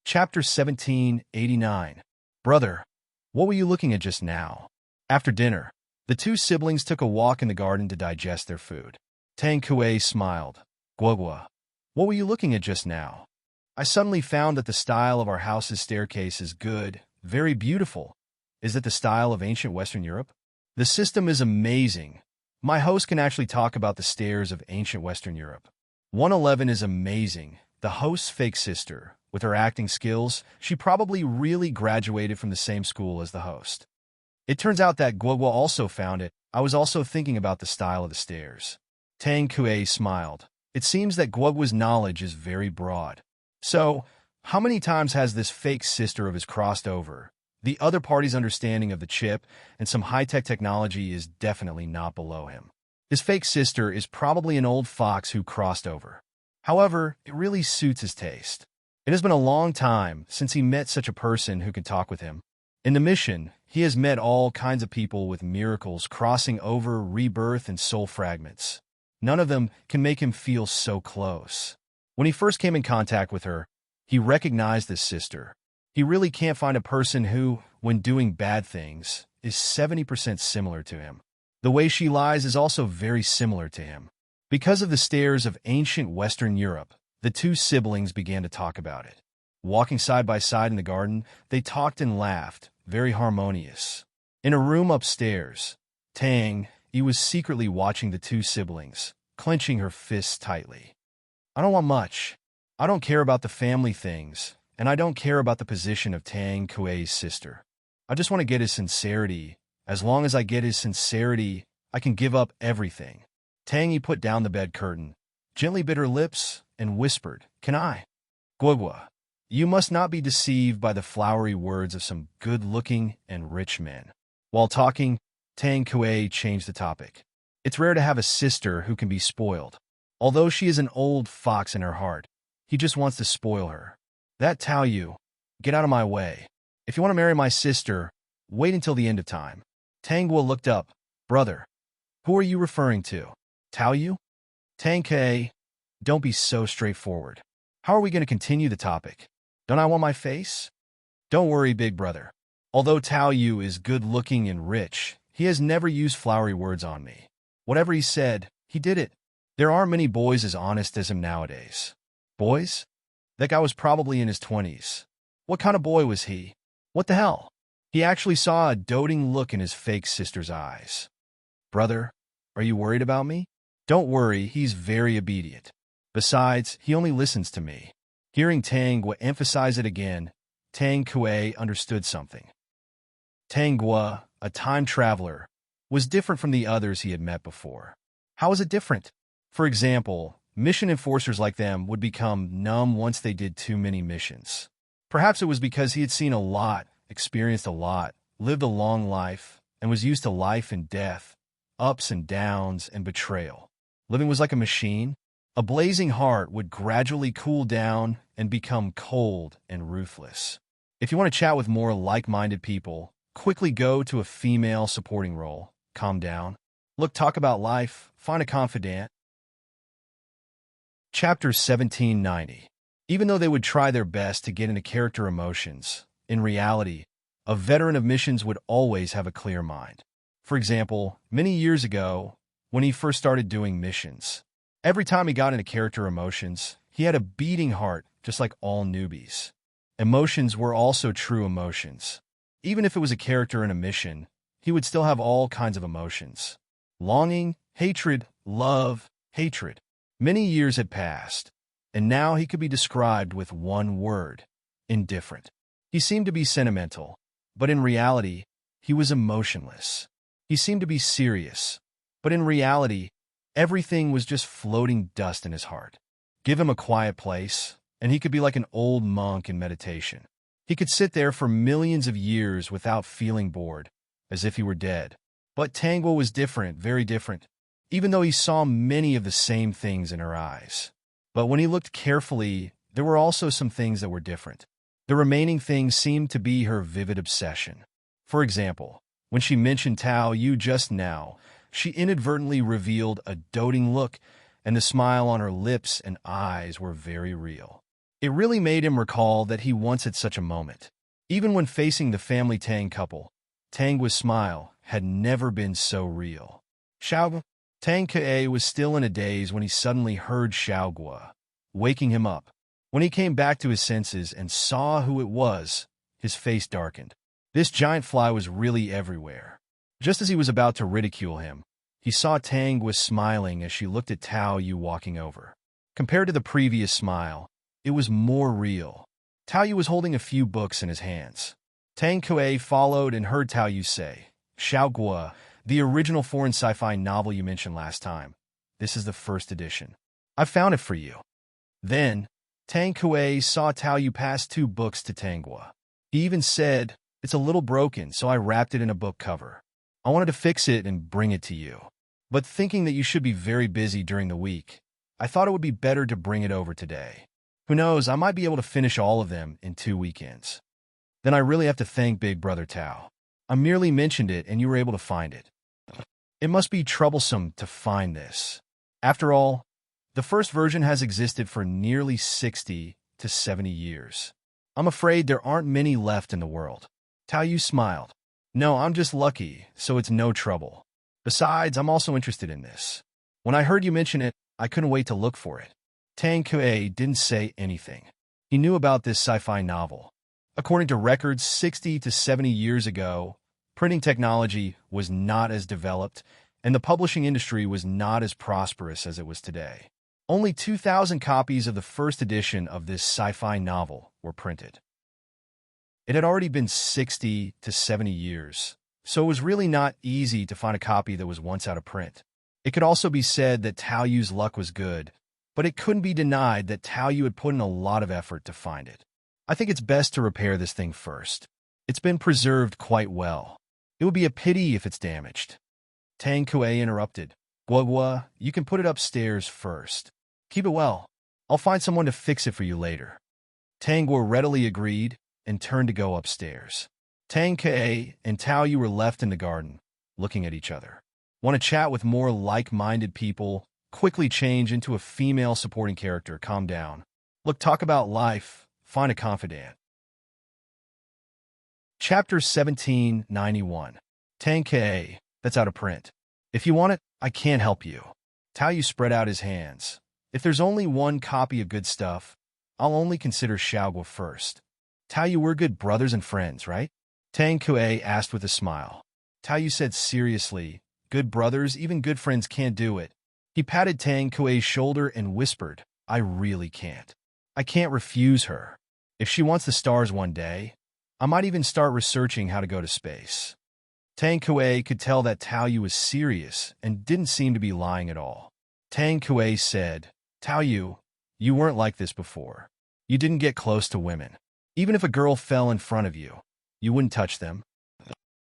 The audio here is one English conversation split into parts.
Chapter 1789. Brother, what were you looking at just now? After dinner, the two siblings took a walk in the garden to digest their food. Tang Kuei smiled. Guogua, what were you looking at just now? I suddenly found that the style of our house's staircase is good, very beautiful. Is it the style of ancient Western Europe? The system is amazing. My host can actually talk about the stairs of ancient Western Europe. 111 is amazing. The host's fake sister, with her acting skills, she probably really graduated from the same school as the host. It turns out that Guogua also found it. I was also thinking about the style of the stairs. Tang Kuei smiled. It seems that Guogua's knowledge is very broad. So, how many times has this fake sister of his crossed over? The other party's understanding of the chip and some high-tech technology is definitely not below him. His fake sister is probably an old fox who crossed over. However, it really suits his taste. It has been a long time since he met such a person who could talk with him. In the mission, he has met all kinds of people with miracles, crossing over, rebirth, and soul fragments. None of them can make him feel so close. When he first came in contact with her, he recognized this sister. He really can't find a person who, when doing bad things, is 70% similar to him. The way she lies is also very similar to him. Because of the stairs of ancient Western Europe, the two siblings began to talk about it. Walking side by side in the garden, they talked and laughed, very harmonious. In a room upstairs, Tang, he was secretly watching the two siblings, clenching her fists tightly. I don't want much. I don't care about the family things, and I don't care about the position of Tang Kuei's sister. I just want to get his sincerity. As long as I get his sincerity, I can give up everything. Tang put down the bed curtain, gently bit her lips, and whispered, Can I? Guogua, you must not be deceived by the flowery words of some good-looking and rich men. While talking, Tang Kuei changed the topic. It's rare to have a sister who can be spoiled. Although she is an old fox in her heart, he just wants to spoil her. That Tao Yu, get out of my way. If you want to marry my sister, wait until the end of time. Tang Guo looked up. Brother, who are you referring to? Tao Yu? Tang Kuei, don't be so straightforward. How are we going to continue the topic? Don't I want my face? Don't worry, big brother. Although Tao Yu is good-looking and rich, he has never used flowery words on me. Whatever he said, he did it. There aren't many boys as honest as him nowadays. Boys? That guy was probably in his 20s. What kind of boy was he? What the hell? He actually saw a doting look in his fake sister's eyes. Brother, are you worried about me? Don't worry, he's very obedient. Besides, he only listens to me. Hearing Tang Guo emphasize it again, Tang Kuei understood something. Tang Guo, a time traveler, was different from the others he had met before. How was it different? For example, mission enforcers like them would become numb once they did too many missions. Perhaps it was because he had seen a lot, experienced a lot, lived a long life, and was used to life and death, ups and downs, and betrayal. Living was like a machine. A blazing heart would gradually cool down and become cold and ruthless. If you want to chat with more like-minded people, quickly go to a female supporting role. Calm down. Look, talk about life. Find a confidant. Chapter 1790. Even though they would try their best to get into character emotions, in reality, a veteran of missions would always have a clear mind. For example, many years ago, when he first started doing missions, every time he got into character emotions, he had a beating heart, just like all newbies. Emotions were also true emotions. Even if it was a character in a mission, he would still have all kinds of emotions. Longing, hatred, love, hatred. Many years had passed, and now he could be described with one word: indifferent. He seemed to be sentimental, but in reality, he was emotionless. He seemed to be serious, but in reality, everything was just floating dust in his heart. Give him a quiet place, and he could be like an old monk in meditation. He could sit there for millions of years without feeling bored, as if he were dead. But Tang Guo was different, very different, even though he saw many of the same things in her eyes. But when he looked carefully, there were also some things that were different. The remaining things seemed to be her vivid obsession. For example, when she mentioned Tao Yu just now, she inadvertently revealed a doting look, and the smile on her lips and eyes were very real. It really made him recall that he once had such a moment. Even when facing the family Tang couple, Tanggua's smile had never been so real. Xiaogua. Tang Ke was still in a daze when he suddenly heard Xiaogua, waking him up. When he came back to his senses and saw who it was, his face darkened. This giant fly was really everywhere. Just as he was about to ridicule him, he saw Tanggua smiling as she looked at Tao Yu walking over. Compared to the previous smile, it was more real. Tao Yu was holding a few books in his hands. Tang Kue followed and heard Tao Yu say, Xiaogua, the original foreign sci-fi novel you mentioned last time. This is the first edition. I found it for you. Then, Tang Kue saw Tao Yu pass 2 books to Tanggua. He even said, it's a little broken, so I wrapped it in a book cover. I wanted to fix it and bring it to you. But thinking that you should be very busy during the week, I thought it would be better to bring it over today. Who knows, I might be able to finish all of them in 2 weekends. Then I really have to thank Big Brother Tao. I merely mentioned it and you were able to find it. It must be troublesome to find this. After all, the first version has existed for nearly 60 to 70 years. I'm afraid there aren't many left in the world. Tao Yu smiled. No, I'm just lucky, so it's no trouble. Besides, I'm also interested in this. When I heard you mention it, I couldn't wait to look for it. Tang Kue didn't say anything. He knew about this sci-fi novel. According to records, 60 to 70 years ago, printing technology was not as developed, and the publishing industry was not as prosperous as it was today. Only 2,000 copies of the first edition of this sci-fi novel were printed. It had already been 60 to 70 years, so it was really not easy to find a copy that was once out of print. It could also be said that Tao Yu's luck was good, but it couldn't be denied that Tao Yu had put in a lot of effort to find it. I think it's best to repair this thing first. It's been preserved quite well. It would be a pity if it's damaged. Tang Kue interrupted. Guagua, you can put it upstairs first. Keep it well. I'll find someone to fix it for you later. Tanggua readily agreed and turned to go upstairs. Tang Kue and Tao Yu were left in the garden, looking at each other. Want to chat with more like-minded people? Quickly change into a female supporting character. Calm down. Look, talk about life. Find a confidant. Chapter 1791. Tang Kue, that's out of print. If you want it, I can't help you. Tao Yu spread out his hands. If there's only one copy of good stuff, I'll only consider Xiaogua first. Tao Yu, we're good brothers and friends, right? Tang Kue asked with a smile. Tao Yu said seriously, good brothers, even good friends can't do it. He patted Tang Kue's shoulder and whispered, I really can't. I can't refuse her. If she wants the stars one day, I might even start researching how to go to space. Tang Kue could tell that Tao Yu was serious and didn't seem to be lying at all. Tang Kue said, Tao Yu, you weren't like this before. You didn't get close to women. Even if a girl fell in front of you, you wouldn't touch them.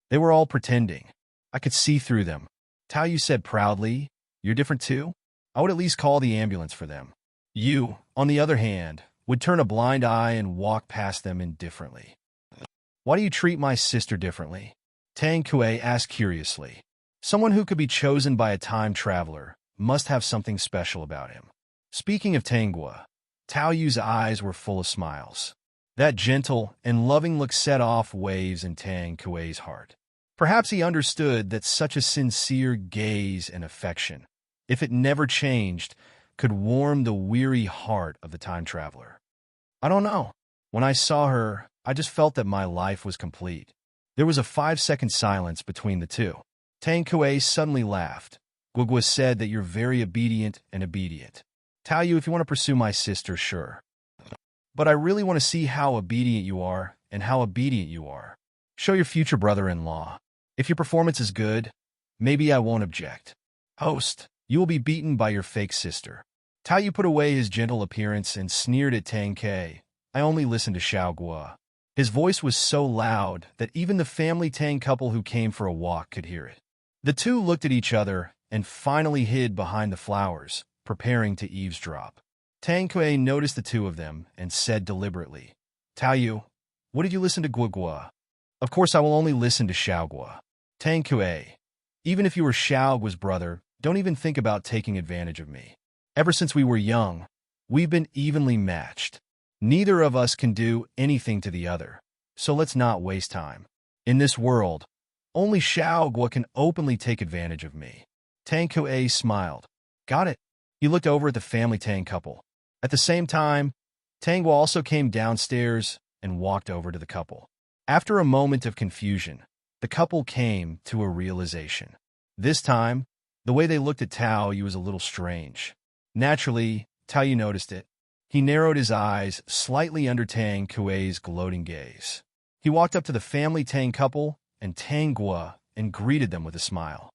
They were all pretending. I could see through them. Tao Yu said proudly, you're different too? I would at least call the ambulance for them. You, on the other hand, would turn a blind eye and walk past them indifferently. Why do you treat my sister differently? Tang Kue asked curiously. Someone who could be chosen by a time traveler must have something special about him. Speaking of Tanggua, Tao Yu's eyes were full of smiles. That gentle and loving look set off waves in Tang Kue's heart. Perhaps he understood that such a sincere gaze and affection, if it never changed, could warm the weary heart of the time traveler. I don't know. When I saw her, I just felt that my life was complete. There was a 5-second silence between the two. Tang Kue suddenly laughed. Guagua said that you're very obedient. Tao Yu, if you want to pursue my sister, sure. But I really want to see how obedient you are and how obedient you are. Show your future brother-in-law. If your performance is good, maybe I won't object. Host, you will be beaten by your fake sister. Tao Yu put away his gentle appearance and sneered at Tang Kue. I only listened to Xiaogua. His voice was so loud that even the family Tang couple who came for a walk could hear it. The two looked at each other and finally hid behind the flowers, preparing to eavesdrop. Tang Kue noticed the two of them and said deliberately, Tao Yu, what did you listen to Guagua? Of course I will only listen to Xiaogua. Tang Kue, even if you were Xiaogua's brother, don't even think about taking advantage of me. Ever since we were young, we've been evenly matched. Neither of us can do anything to the other, so let's not waste time. In this world, only Xiao Guo can openly take advantage of me. Tang Kuei smiled. Got it. He looked over at the family Tang couple. At the same time, Tang Guo also came downstairs and walked over to the couple. After a moment of confusion, the couple came to a realization. This time, the way they looked at Tao Yu was a little strange. Naturally, Tao Yu noticed it. He narrowed his eyes slightly under Tang Kuei's gloating gaze. He walked up to the family Tang couple and Tang Guo and greeted them with a smile.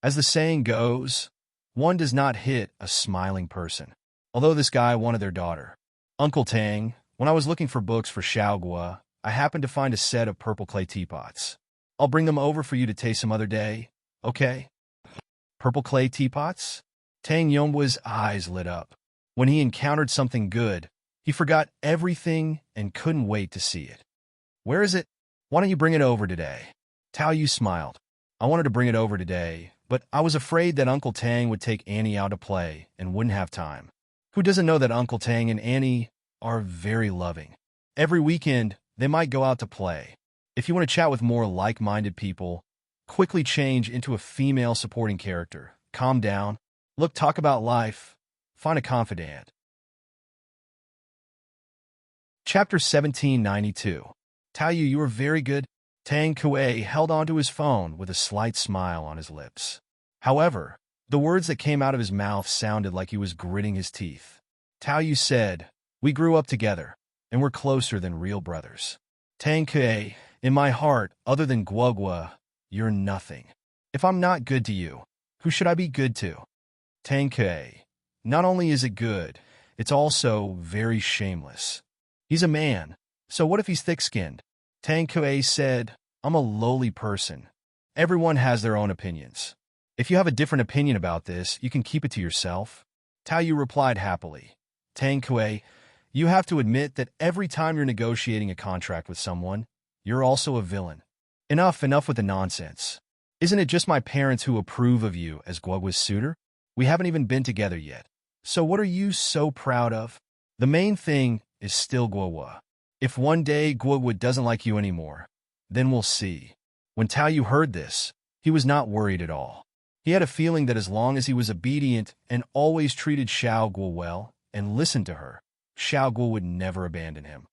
As the saying goes, one does not hit a smiling person. Although this guy wanted their daughter. Uncle Tang, when I was looking for books for Xiao Guo, I happened to find a set of purple clay teapots. I'll bring them over for you to taste some other day, okay? Purple clay teapots? Tang Yongbu's eyes lit up. When he encountered something good, he forgot everything and couldn't wait to see it. Where is it? Why don't you bring it over today? Tao Yu smiled. I wanted to bring it over today, but I was afraid that Uncle Tang would take Annie out to play and wouldn't have time. Who doesn't know that Uncle Tang and Annie are very loving? Every weekend, they might go out to play. If you want to chat with more like-minded people, quickly change into a female supporting character. Calm down. Look, talk about life. Find a confidant. Chapter 1792. Tao Yu, you are very good. Tang Kuei held onto his phone with a slight smile on his lips. However, the words that came out of his mouth sounded like he was gritting his teeth. Tao Yu said, we grew up together, and we're closer than real brothers. Tang Kuei, in my heart, other than Guo Guo, you're nothing. If I'm not good to you, who should I be good to? Tang Kuei, not only is it good, it's also very shameless. He's a man, so what if he's thick-skinned? Tang Kuei said, I'm a lowly person. Everyone has their own opinions. If you have a different opinion about this, you can keep it to yourself. Tao Yu replied happily. Tang Kuei, you have to admit that every time you're negotiating a contract with someone, you're also a villain. Enough with the nonsense. Isn't it just my parents who approve of you as Guoguo's suitor? We haven't even been together yet. So what are you so proud of? The main thing is still Guoguo. If one day Guoguo doesn't like you anymore, then we'll see. When Tao Yu heard this, he was not worried at all. He had a feeling that as long as he was obedient and always treated Xiao Guo well and listened to her, Xiao Guo would never abandon him.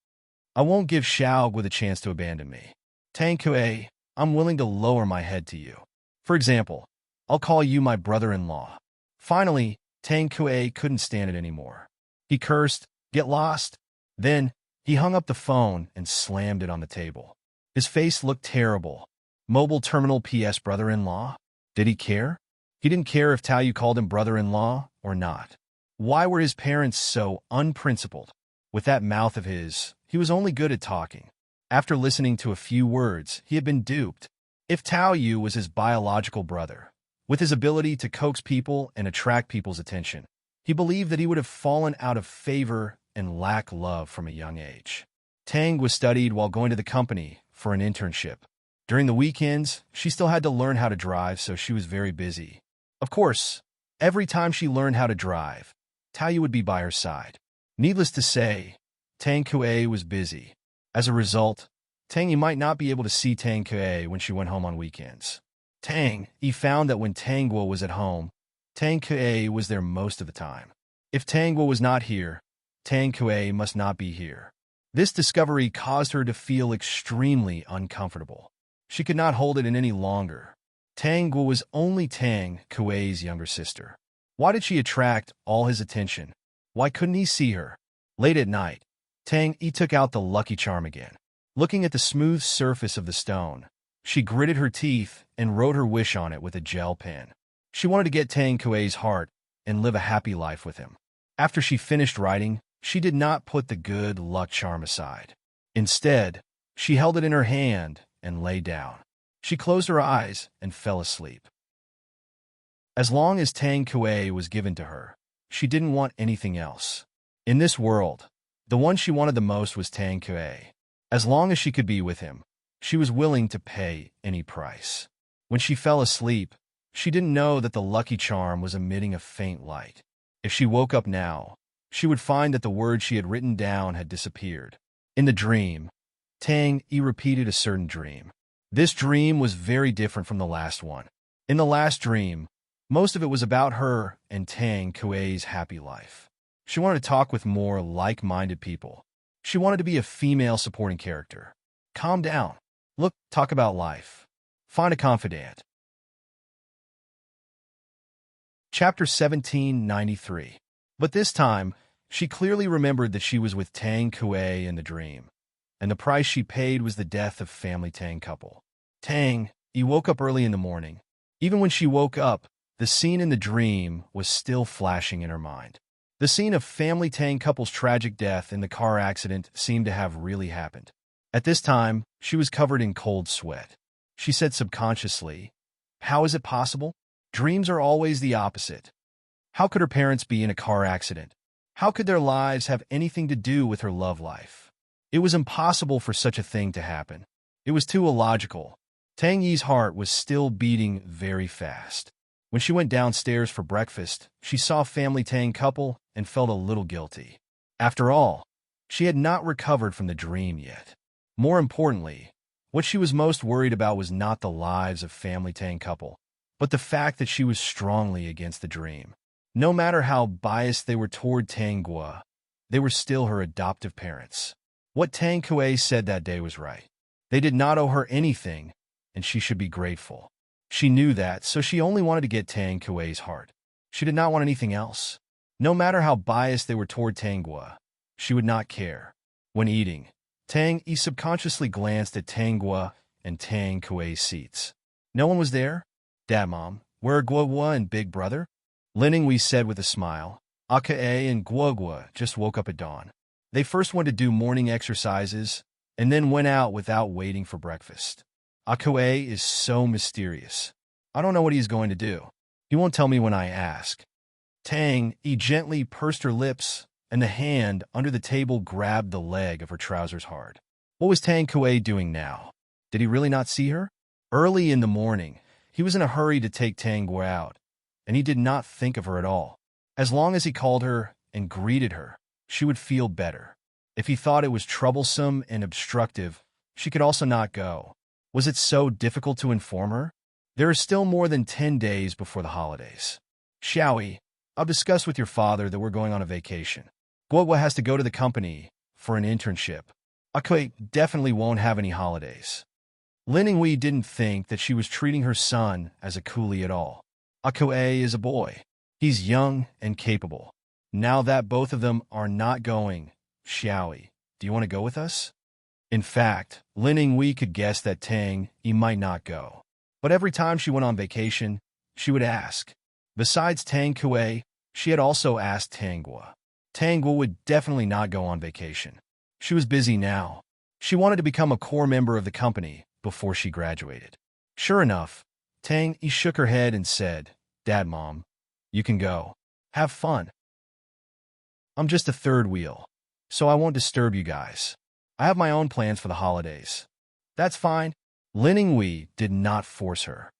I won't give Xiao Guo the chance to abandon me. Tang Kuei, I'm willing to lower my head to you. For example, I'll call you my brother-in-law. Finally, Tang Kuei couldn't stand it anymore. He cursed, get lost. Then, he hung up the phone and slammed it on the table. His face looked terrible. Mobile terminal PS brother-in-law? Did he care? He didn't care if Tao Yu called him brother-in-law or not. Why were his parents so unprincipled? With that mouth of his, he was only good at talking. After listening to a few words, he had been duped. If Tao Yu was his biological brother, with his ability to coax people and attract people's attention, he believed that he would have fallen out of favor and lack love from a young age. Tang was studied while going to the company for an internship. During the weekends, she still had to learn how to drive, so she was very busy. Of course, every time she learned how to drive, Tao Yu would be by her side. Needless to say, Tang Kuei was busy. As a result, Tang Yu might not be able to see Tang Kuei when she went home on weekends. Tang Yu found that when Tang Guo was at home, Tang Kuei was there most of the time. If Tang Guo was not here, Tang Kuei must not be here. This discovery caused her to feel extremely uncomfortable. She could not hold it in any longer. Tang Guo was only Tang Kuei's younger sister. Why did she attract all his attention? Why couldn't he see her? Late at night, Tang Yu took out the lucky charm again. Looking at the smooth surface of the stone, she gritted her teeth and wrote her wish on it with a gel pen. She wanted to get Tang Kuei's heart and live a happy life with him. After she finished writing, she did not put the good luck charm aside. Instead, she held it in her hand and lay down. She closed her eyes and fell asleep. As long as Tang Kuei was given to her, she didn't want anything else. In this world, the one she wanted the most was Tang Kuei. As long as she could be with him, she was willing to pay any price. When she fell asleep, she didn't know that the lucky charm was emitting a faint light. If she woke up now, she would find that the words she had written down had disappeared. In the dream, Tang Yi repeated a certain dream. This dream was very different from the last one. In the last dream, most of it was about her and Tang Kuei's happy life. She wanted to talk with more like-minded people. She wanted to be a female supporting character. Calm down. Look, talk about life. Find a confidant. Chapter 1793. But this time, she clearly remembered that she was with Tang Kuei in the dream, and the price she paid was the death of family Tang couple. Tang Yi woke up early in the morning. Even when she woke up, the scene in the dream was still flashing in her mind. The scene of family Tang couple's tragic death in the car accident seemed to have really happened. At this time, she was covered in cold sweat. She said subconsciously, "How is it possible? Dreams are always the opposite. How could her parents be in a car accident? How could their lives have anything to do with her love life? It was impossible for such a thing to happen. It was too illogical." Tang Yi's heart was still beating very fast. When she went downstairs for breakfast, she saw family Tang couple and felt a little guilty. After all, she had not recovered from the dream yet. More importantly, what she was most worried about was not the lives of family Tang couple, but the fact that she was strongly against the dream. No matter how biased they were toward Tang Guo, they were still her adoptive parents. What Tang Kuei said that day was right. They did not owe her anything, and she should be grateful. She knew that, so she only wanted to get Tang Kuei's heart. She did not want anything else. No matter how biased they were toward Tang Guo, she would not care. When eating, Tang Yi subconsciously glanced at Tang Guo and Tang Kuei's seats. No one was there? "Dad, Mom, where are Guo and Big Brother?" Lin Wei said with a smile. Akae and Guo just woke up at dawn. They first went to do morning exercises, and then went out without waiting for breakfast. Akae is so mysterious. I don't know what he's going to do. He won't tell me when I ask. Tang Yi gently pursed her lips, and the hand under the table grabbed the leg of her trousers hard. What was Tang Kuei doing now? Did he really not see her? Early in the morning, he was in a hurry to take Tang Guo out, and he did not think of her at all. As long as he called her and greeted her, she would feel better. If he thought it was troublesome and obstructive, she could also not go. Was it so difficult to inform her? There are still more than 10 days before the holidays. Xiaoyi, I'll discuss with your father that we're going on a vacation. Guo has to go to the company for an internship. Akue definitely won't have any holidays. Lin Wei didn't think that she was treating her son as a coolie at all. Akue is a boy. He's young and capable. Now that both of them are not going, Xiaoyi, do you want to go with us? In fact, Lin Wei could guess that Tang Yi might not go. But every time she went on vacation, she would ask. Besides Tang Kuei, she had also asked Tang Guo. Tang Guo would definitely not go on vacation. She was busy now. She wanted to become a core member of the company before she graduated. Sure enough, Tang Yi shook her head and said, "Dad, Mom, you can go. Have fun. I'm just a third wheel, so I won't disturb you guys. I have my own plans for the holidays." That's fine. Lin Wei did not force her.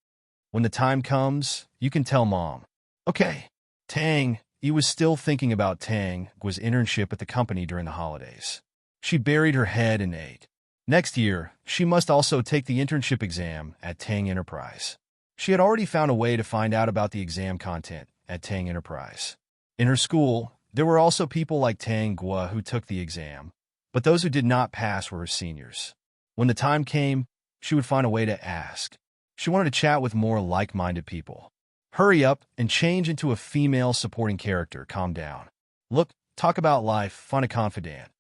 When the time comes, you can tell Mom. Okay. Tang Yi was still thinking about Tang Guo's internship at the company during the holidays. She buried her head and ate. Next year, she must also take the internship exam at Tang Enterprise. She had already found a way to find out about the exam content at Tang Enterprise. In her school, there were also people like Tang Guo who took the exam, but those who did not pass were her seniors. When the time came, she would find a way to ask. She wanted to chat with more like-minded people. Hurry up and change into a female supporting character. Calm down. Look, talk about life, find a confidant.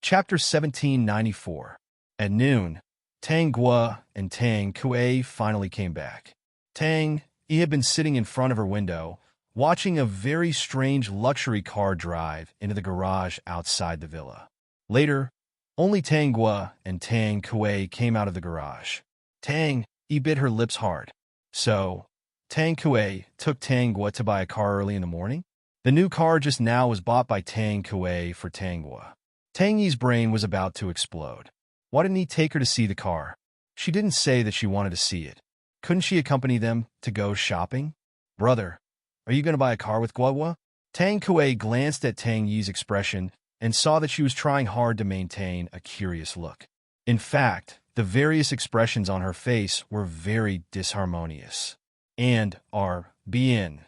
Chapter 1794. At noon, Tang Guo and Tang Kuei finally came back. Tang Yi had been sitting in front of her window, watching a very strange luxury car drive into the garage outside the villa. Later, only Tang Guo and Tang Kuei came out of the garage. Tang Yi bit her lips hard. So, Tang Kuei took Tang Guo to buy a car early in the morning? The new car just now was bought by Tang Kuei for Tang Guo. Tang Yi's brain was about to explode. Why didn't he take her to see the car? She didn't say that she wanted to see it. Couldn't she accompany them to go shopping? Brother, Are you going to buy a car with Guo? Tang Kuei glanced at Tang Yi's expression and saw that she was trying hard to maintain a curious look. In fact, the various expressions on her face were very disharmonious. And RBN.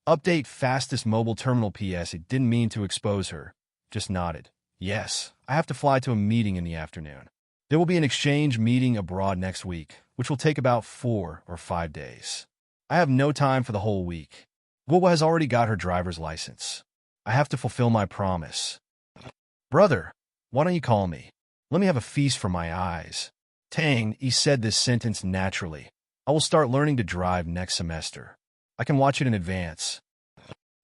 Update fastest mobile terminal PS. It didn't mean to expose her. Just nodded. Yes, I have to fly to a meeting in the afternoon. There will be an exchange meeting abroad next week, which will take about 4 or 5 days. I have no time for the whole week. Guo has already got her driver's license. I have to fulfill my promise. Brother, why don't you call me? Let me have a feast for my eyes. Tang, he said this sentence naturally. I will start learning to drive next semester. I can watch it in advance.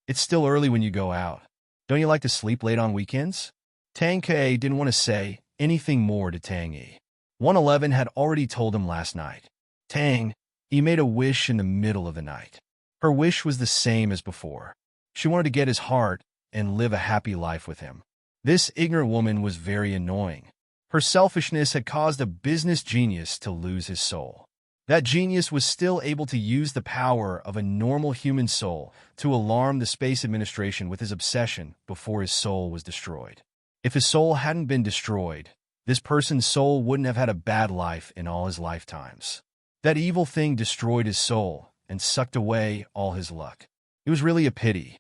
It's still early when you go out. Don't you like to sleep late on weekends? Tang Kuei didn't want to say anything more to Tang Yi. 111 had already told him last night. Tang, he made a wish in the middle of the night. Her wish was the same as before. She wanted to get his heart and live a happy life with him. This ignorant woman was very annoying. Her selfishness had caused a business genius to lose his soul. That genius was still able to use the power of a normal human soul to alarm the Space Administration with his obsession before his soul was destroyed. If his soul hadn't been destroyed, this person's soul wouldn't have had a bad life in all his lifetimes. That evil thing destroyed his soul and sucked away all his luck. It was really a pity.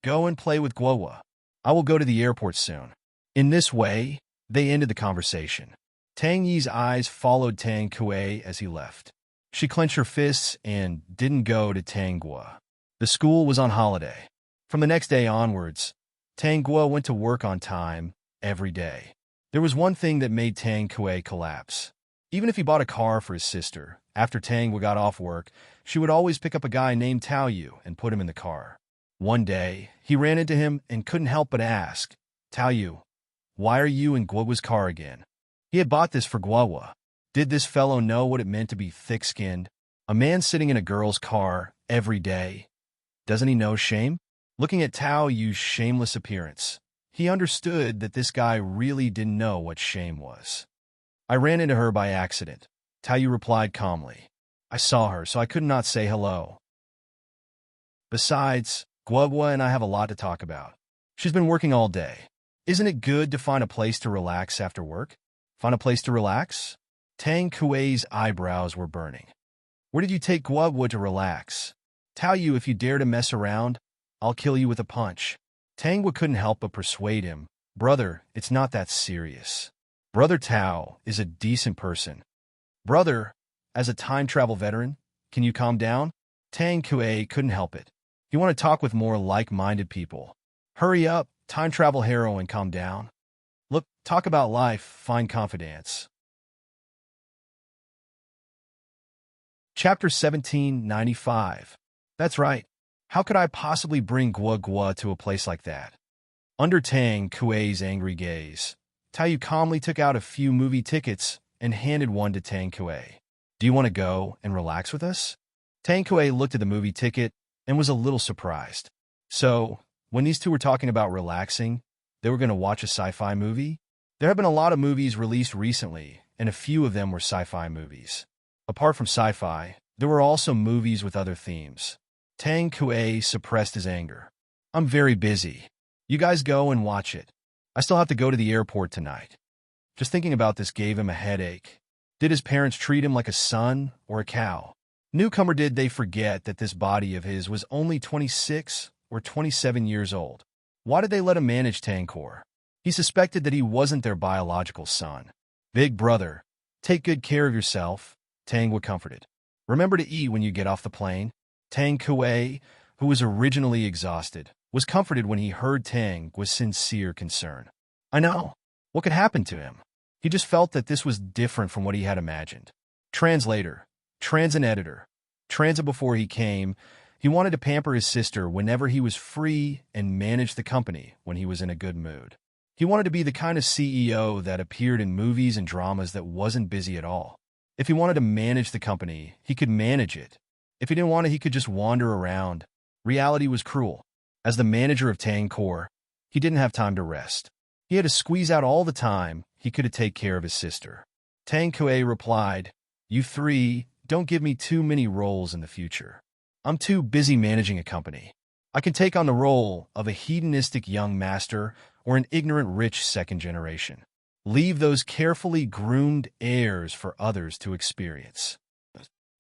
Go and play with Guo. I will go to the airport soon. In this way, they ended the conversation. Tang Yi's eyes followed Tang Kuei as he left. She clenched her fists and didn't go to Tang Guo. The school was on holiday. From the next day onwards, Tang Guo went to work on time every day. There was one thing that made Tang Kuei collapse. Even if he bought a car for his sister, after Tang Guo got off work, she would always pick up a guy named Tao Yu and put him in the car. One day, he ran into him and couldn't help but ask, Tao Yu, why are you in Guo's car again? He had bought this for Guo. Did this fellow know what it meant to be thick-skinned? A man sitting in a girl's car every day. Doesn't he know shame? Looking at Tao Yu's shameless appearance, he understood that this guy really didn't know what shame was. I ran into her by accident, Tao Yu replied calmly. I saw her, so I could not say hello. Besides, Guo and I have a lot to talk about. She's been working all day. Isn't it good to find a place to relax after work? Find a place to relax? Tang Kuei's eyebrows were burning. Where did you take Guo to relax? Tao Yu, if you dare to mess around, I'll kill you with a punch. Tang Guo couldn't help but persuade him. Brother, it's not that serious. Brother Tao is a decent person. Brother, as a time travel veteran, can you calm down? Tang Kuei couldn't help it. You want to talk with more like-minded people. Hurry up, time travel hero, and calm down. Look, talk about life, find confidence. Chapter 1795. That's right. How could I possibly bring Guo to a place like that? Under Tang Kuei's angry gaze, Tao Yu calmly took out a few movie tickets and handed one to Tang Kuei. Do you want to go and relax with us? Tang Kuei looked at the movie ticket and was a little surprised. So, when these two were talking about relaxing, they were going to watch a sci-fi movie? There have been a lot of movies released recently, and a few of them were sci-fi movies. Apart from sci-fi, there were also movies with other themes. Tang Kuei suppressed his anger. I'm very busy. You guys go and watch it. I still have to go to the airport tonight. Just thinking about this gave him a headache. Did his parents treat him like a son or a cow? Newcomer, did they forget that this body of his was only 26 or 27 years old? Why did they let him manage Tangkor? He suspected that he wasn't their biological son. Big brother, take good care of yourself, Tang was comforted. Remember to eat when you get off the plane. Tang Kuei, who was originally exhausted, was comforted when he heard Tang with sincere concern. I know. What could happen to him? He just felt that this was different from what he had imagined. Translator, transit editor. Transit before he came, he wanted to pamper his sister whenever he was free and manage the company when he was in a good mood. He wanted to be the kind of CEO that appeared in movies and dramas that wasn't busy at all. If he wanted to manage the company, he could manage it. If he didn't want it, he could just wander around. Reality was cruel. As the manager of Tangkor, he didn't have time to rest. He had to squeeze out all the time he could to take care of his sister. Tang Kuei replied, You three, don't give me too many roles in the future. I'm too busy managing a company. I can take on the role of a hedonistic young master or an ignorant rich second generation. Leave those carefully groomed heirs for others to experience.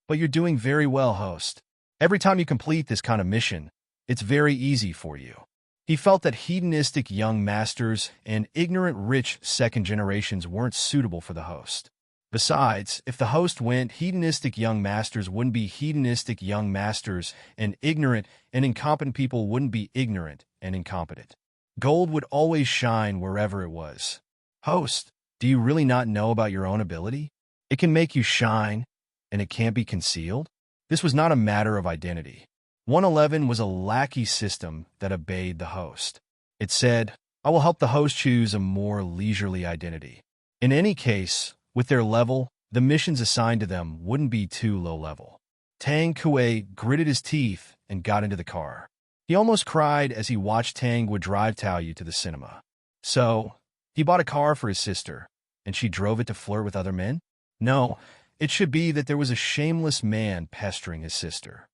But you're doing very well, host. Every time you complete this kind of mission, it's very easy for you. He felt that hedonistic young masters and ignorant rich second generations weren't suitable for the host. Besides, if the host went, hedonistic young masters wouldn't be hedonistic young masters, and ignorant and incompetent people wouldn't be ignorant and incompetent. Gold would always shine wherever it was. Host, do you really not know about your own ability? It can make you shine, and it can't be concealed? This was not a matter of identity. 111 was a lackey system that obeyed the host. It said, I will help the host choose a more leisurely identity. In any case, with their level, the missions assigned to them wouldn't be too low level. Tang Kuei gritted his teeth and got into the car. He almost cried as he watched Tang would drive Taoyu to the cinema. So, he bought a car for his sister, and she drove it to flirt with other men? No, it should be that there was a shameless man pestering his sister.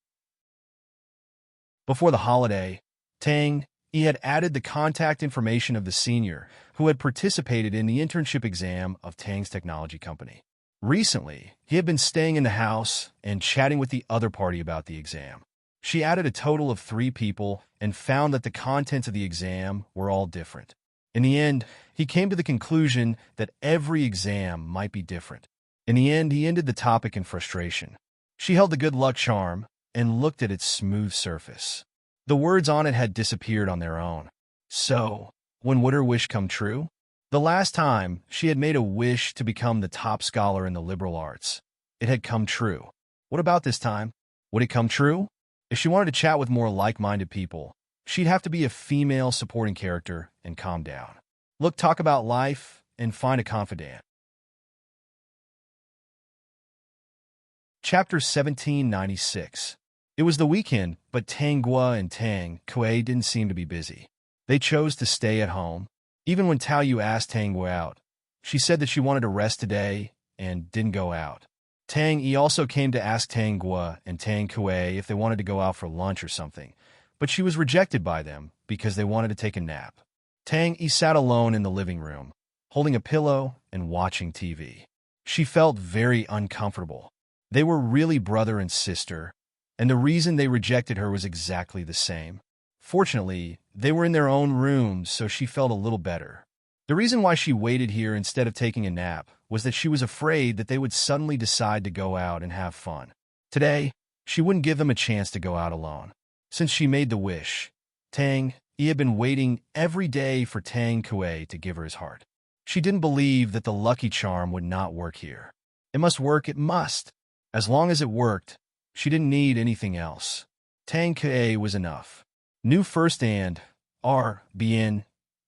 Before the holiday, he had added the contact information of the senior who had participated in the internship exam of Tang's technology company. Recently, he had been staying in the house and chatting with the other party about the exam. She added a total of 3 people and found that the contents of the exam were all different. In the end, he came to the conclusion that every exam might be different. In the end, he ended the topic in frustration. She held the good luck charm and looked at its smooth surface. The words on it had disappeared on their own. So, when would her wish come true? The last time, she had made a wish to become the top scholar in the liberal arts. It had come true. What about this time? Would it come true? If she wanted to chat with more like-minded people, she'd have to be a female supporting character and calm down. Look, talk about life and find a confidant. Chapter 1796. It was the weekend, but Tang Guo and Tang Kuei didn't seem to be busy. They chose to stay at home. Even when Taoyu asked Tang Guo out, she said that she wanted to rest today and didn't go out. Tang Yi also came to ask Tang Guo and Tang Kuei if they wanted to go out for lunch or something, but she was rejected by them because they wanted to take a nap. Tang Yi sat alone in the living room, holding a pillow and watching TV. She felt very uncomfortable. They were really brother and sister, and the reason they rejected her was exactly the same. Fortunately, they were in their own rooms, so she felt a little better. The reason why she waited here instead of taking a nap was that she was afraid that they would suddenly decide to go out and have fun. Today, she wouldn't give them a chance to go out alone. Since she made the wish, Tang Yi had been waiting every day for Tang Kuei to give her his heart. She didn't believe that the lucky charm would not work here. It must work, it must. As long as it worked, she didn't need anything else. Tang Kuei was enough. New first and bien.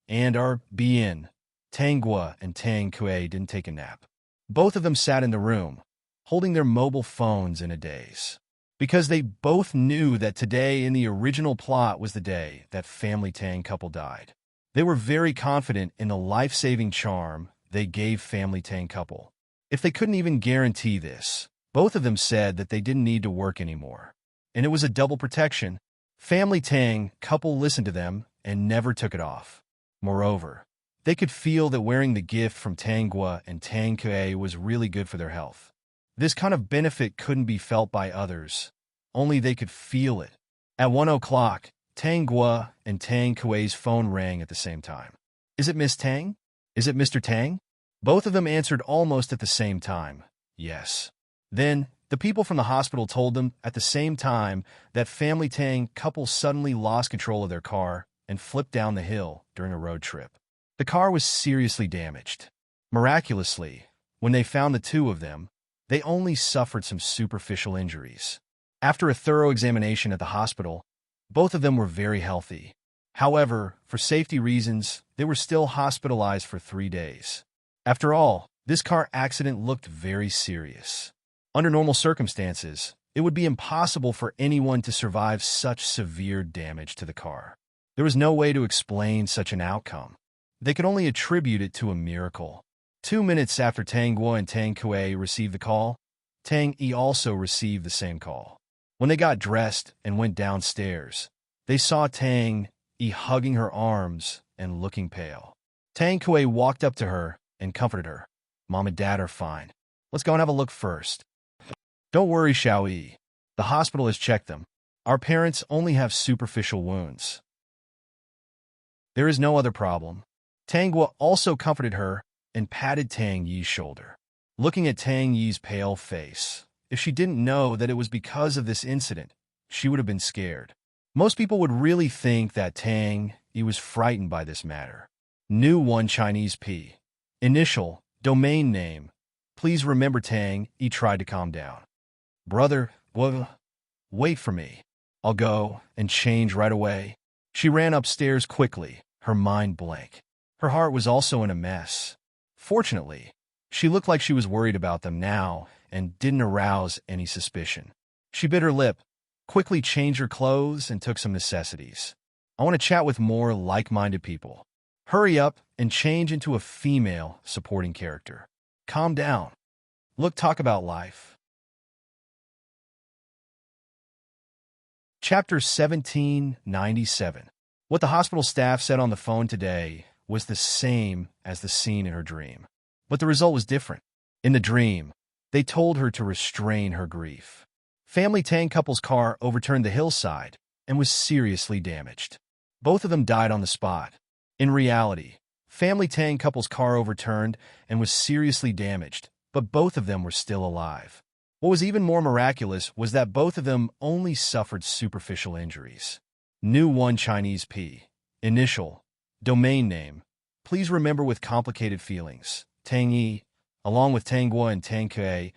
Tang Guo and Tang Kuei didn't take a nap. Both of them sat in the room, holding their mobile phones in a daze. Because they both knew that today in the original plot was the day that Family Tang couple died. They were very confident in the life-saving charm they gave Family Tang couple. If they couldn't even guarantee this, both of them said that they didn't need to work anymore. And it was a double protection. Family Tang couple listened to them and never took it off. Moreover, they could feel that wearing the gift from Tang Guo and Tang Kuei was really good for their health. This kind of benefit couldn't be felt by others. Only they could feel it. At 1 o'clock, Tang Guo and Tang Kuei's phone rang at the same time. Is it Miss Tang? Is it Mr. Tang? Both of them answered almost at the same time. Yes. Then, the people from the hospital told them at the same time that Family Tang couple suddenly lost control of their car and flipped down the hill during a road trip. The car was seriously damaged. Miraculously, when they found the two of them, they only suffered some superficial injuries. After a thorough examination at the hospital, both of them were very healthy. However, for safety reasons, they were still hospitalized for 3 days. After all, this car accident looked very serious. Under normal circumstances, it would be impossible for anyone to survive such severe damage to the car. There was no way to explain such an outcome. They could only attribute it to a miracle. 2 minutes after Tang Guo and Tang Kuei received the call, Tang Yi also received the same call. When they got dressed and went downstairs, they saw Tang Yi hugging her arms and looking pale. Tang Kui walked up to her and comforted her. Mom and Dad are fine. Let's go and have a look first. Don't worry, Xiao Yi. The hospital has checked them. Our parents only have superficial wounds. There is no other problem. Tang Gua also comforted her and patted Tang Yi's shoulder. Looking at Tang Yi's pale face, if she didn't know that it was because of this incident, she would have been scared. Most people would really think that Tang Yi was frightened by this matter. New 1 Chinese P. Initial, domain name. Please remember Tang Yi tried to calm down. Brother, wait for me. I'll go and change right away. She ran upstairs quickly, her mind blank. Her heart was also in a mess. Fortunately, she looked like she was worried about them now and didn't arouse any suspicion. She bit her lip, quickly changed her clothes, and took some necessities. I want to chat with more like-minded people. Hurry up and change into a female supporting character. Calm down. Look, talk about life. Chapter 1797. What the hospital staff said on the phone today was the same as the scene in her dream. But the result was different. In the dream, they told her to restrain her grief. Family Tang couple's car overturned the hillside and was seriously damaged. Both of them died on the spot. In reality, Family Tang couple's car overturned and was seriously damaged, but both of them were still alive. What was even more miraculous was that both of them only suffered superficial injuries. New 1 Chinese P. Initial, domain name. Please remember with complicated feelings. Tang Yi, along with Tang Gua and Tang Kui,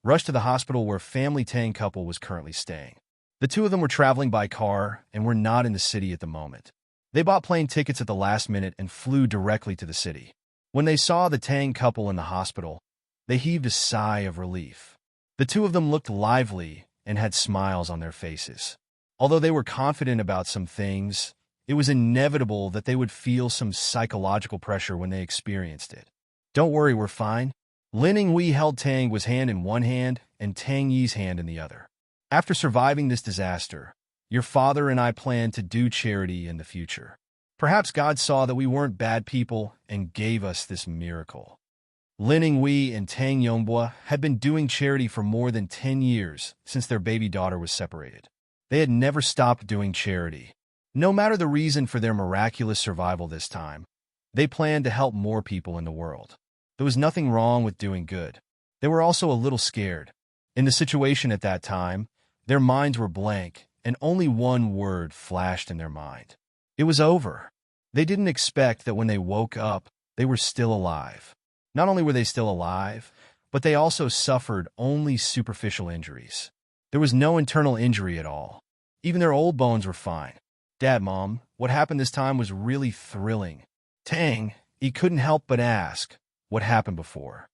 rushed to the hospital where Family Tang couple was currently staying. The two of them were traveling by car and were not in the city at the moment. They bought plane tickets at the last minute and flew directly to the city. When they saw the Tang couple in the hospital, they heaved a sigh of relief. The two of them looked lively and had smiles on their faces. Although they were confident about some things, it was inevitable that they would feel some psychological pressure when they experienced it. Don't worry, we're fine. Lin Yinghui held Tang Gua's hand in one hand and Tang Yi's hand in the other. After surviving this disaster, your father and I plan to do charity in the future. Perhaps God saw that we weren't bad people and gave us this miracle. Lin Yinghui and Tang Yongbua had been doing charity for more than 10 years since their baby daughter was separated. They had never stopped doing charity. No matter the reason for their miraculous survival this time, they planned to help more people in the world. There was nothing wrong with doing good. They were also a little scared. In the situation at that time, their minds were blank, and only one word flashed in their mind. It was over. They didn't expect that when they woke up, they were still alive. Not only were they still alive, but they also suffered only superficial injuries. There was no internal injury at all. Even their old bones were fine. Dad, Mom, what happened this time was really thrilling. Tang, he couldn't help but ask what happened before.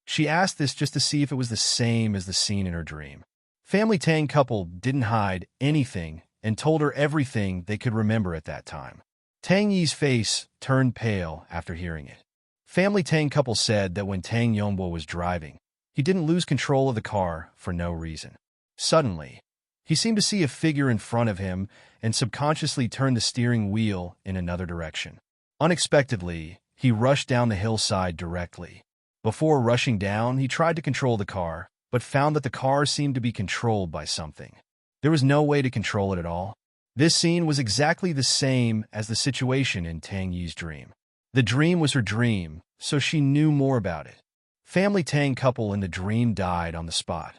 She asked this just to see if it was the same as the scene in her dream. Family Tang couple didn't hide anything and told her everything they could remember at that time. Tang Yi's face turned pale after hearing it. Family Tang couple said that when Tang Yongbua was driving, he didn't lose control of the car for no reason. Suddenly, he seemed to see a figure in front of him and subconsciously turned the steering wheel in another direction. Unexpectedly, he rushed down the hillside directly. Before rushing down, he tried to control the car, but found that the car seemed to be controlled by something. There was no way to control it at all. This scene was exactly the same as the situation in Tang Yi's dream. The dream was her dream, so she knew more about it. Family Tang couple in the dream died on the spot.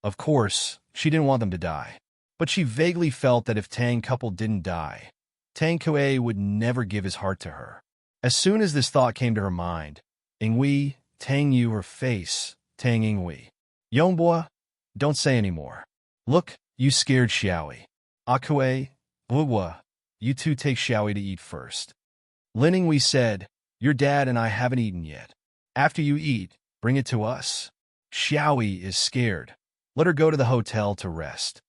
Of course, she didn't want them to die, but she vaguely felt that if Tang couple didn't die, Tang Kui would never give his heart to her. As soon as this thought came to her mind, Yinghui, Tang Yu, her face, Tang Yinghui. Yongbua, don't say any more. Look, you scared Xiaoyi. Akue, Wugwa, you two take Xiaoyi to eat first. Lin Yinghui said, your dad and I haven't eaten yet. After you eat, bring it to us. Xiaoyi is scared. Let her go to the hotel to rest.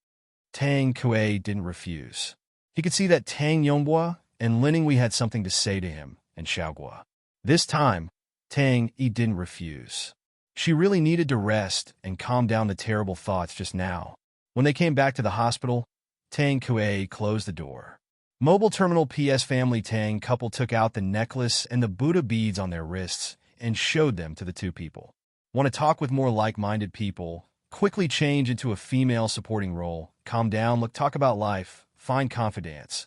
Tang Kui didn't refuse. He could see that Tang Yongbua and Lin Yinghui had something to say to him and Xiaogua. This time, Tang Yi didn't refuse. She really needed to rest and calm down the terrible thoughts just now. When they came back to the hospital, Tang Kuei closed the door. Mobile Terminal PS Family Tang couple took out the necklace and the Buddha beads on their wrists and showed them to the two people. Want to talk with more like-minded people? Quickly change into a female supporting role. Calm down, look, talk about life. Find confidence.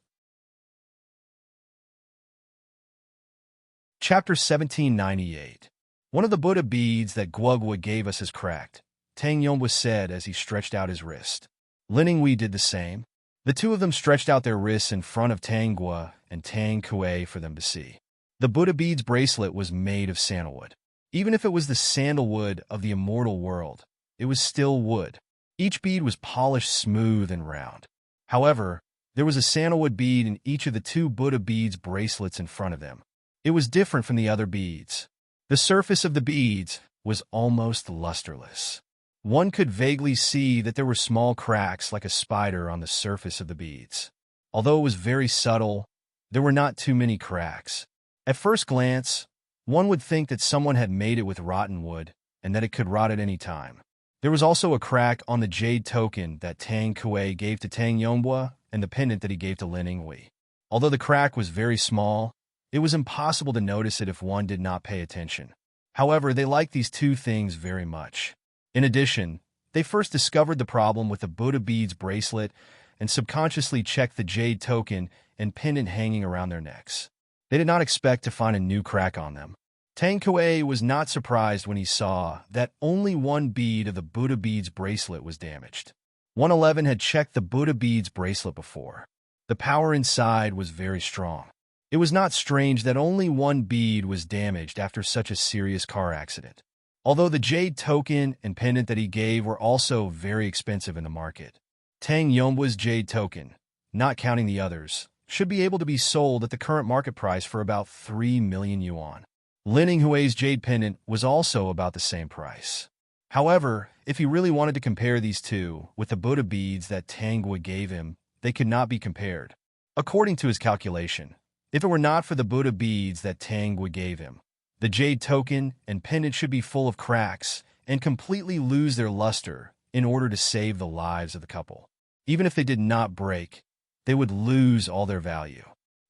Chapter 1798. One of the Buddha beads that Guogwa gave us is cracked, Tang Yongwa said as he stretched out his wrist. Lin Yinghui did the same. The two of them stretched out their wrists in front of Tang Gua and Tang Kuei for them to see. The Buddha beads bracelet was made of sandalwood. Even if it was the sandalwood of the immortal world, it was still wood. Each bead was polished smooth and round. However, there was a sandalwood bead in each of the two Buddha beads bracelets in front of them. It was different from the other beads. The surface of the beads was almost lusterless. One could vaguely see that there were small cracks like a spider on the surface of the beads. Although it was very subtle, there were not too many cracks. At first glance, one would think that someone had made it with rotten wood and that it could rot at any time. There was also a crack on the jade token that Tang Kuei gave to Tang Yonghua and the pendant that he gave to Lin Yinghui. Although the crack was very small, it was impossible to notice it if one did not pay attention. However, they liked these two things very much. In addition, they first discovered the problem with the Buddha beads bracelet and subconsciously checked the jade token and pendant hanging around their necks. They did not expect to find a new crack on them. Tang Kuei was not surprised when he saw that only one bead of the Buddha beads bracelet was damaged. 111 had checked the Buddha beads bracelet before. The power inside was very strong. It was not strange that only one bead was damaged after such a serious car accident. Although the jade token and pendant that he gave were also very expensive in the market. Tang Yonghwa's jade token, not counting the others, should be able to be sold at the current market price for about 3 million yuan. Lin Yinghui's jade pendant was also about the same price. However, if he really wanted to compare these two with the Buddha beads that Tang Gua gave him, they could not be compared. According to his calculation, if it were not for the Buddha beads that Tang Gua gave him, the jade token and pendant should be full of cracks and completely lose their luster in order to save the lives of the couple. Even if they did not break, they would lose all their value.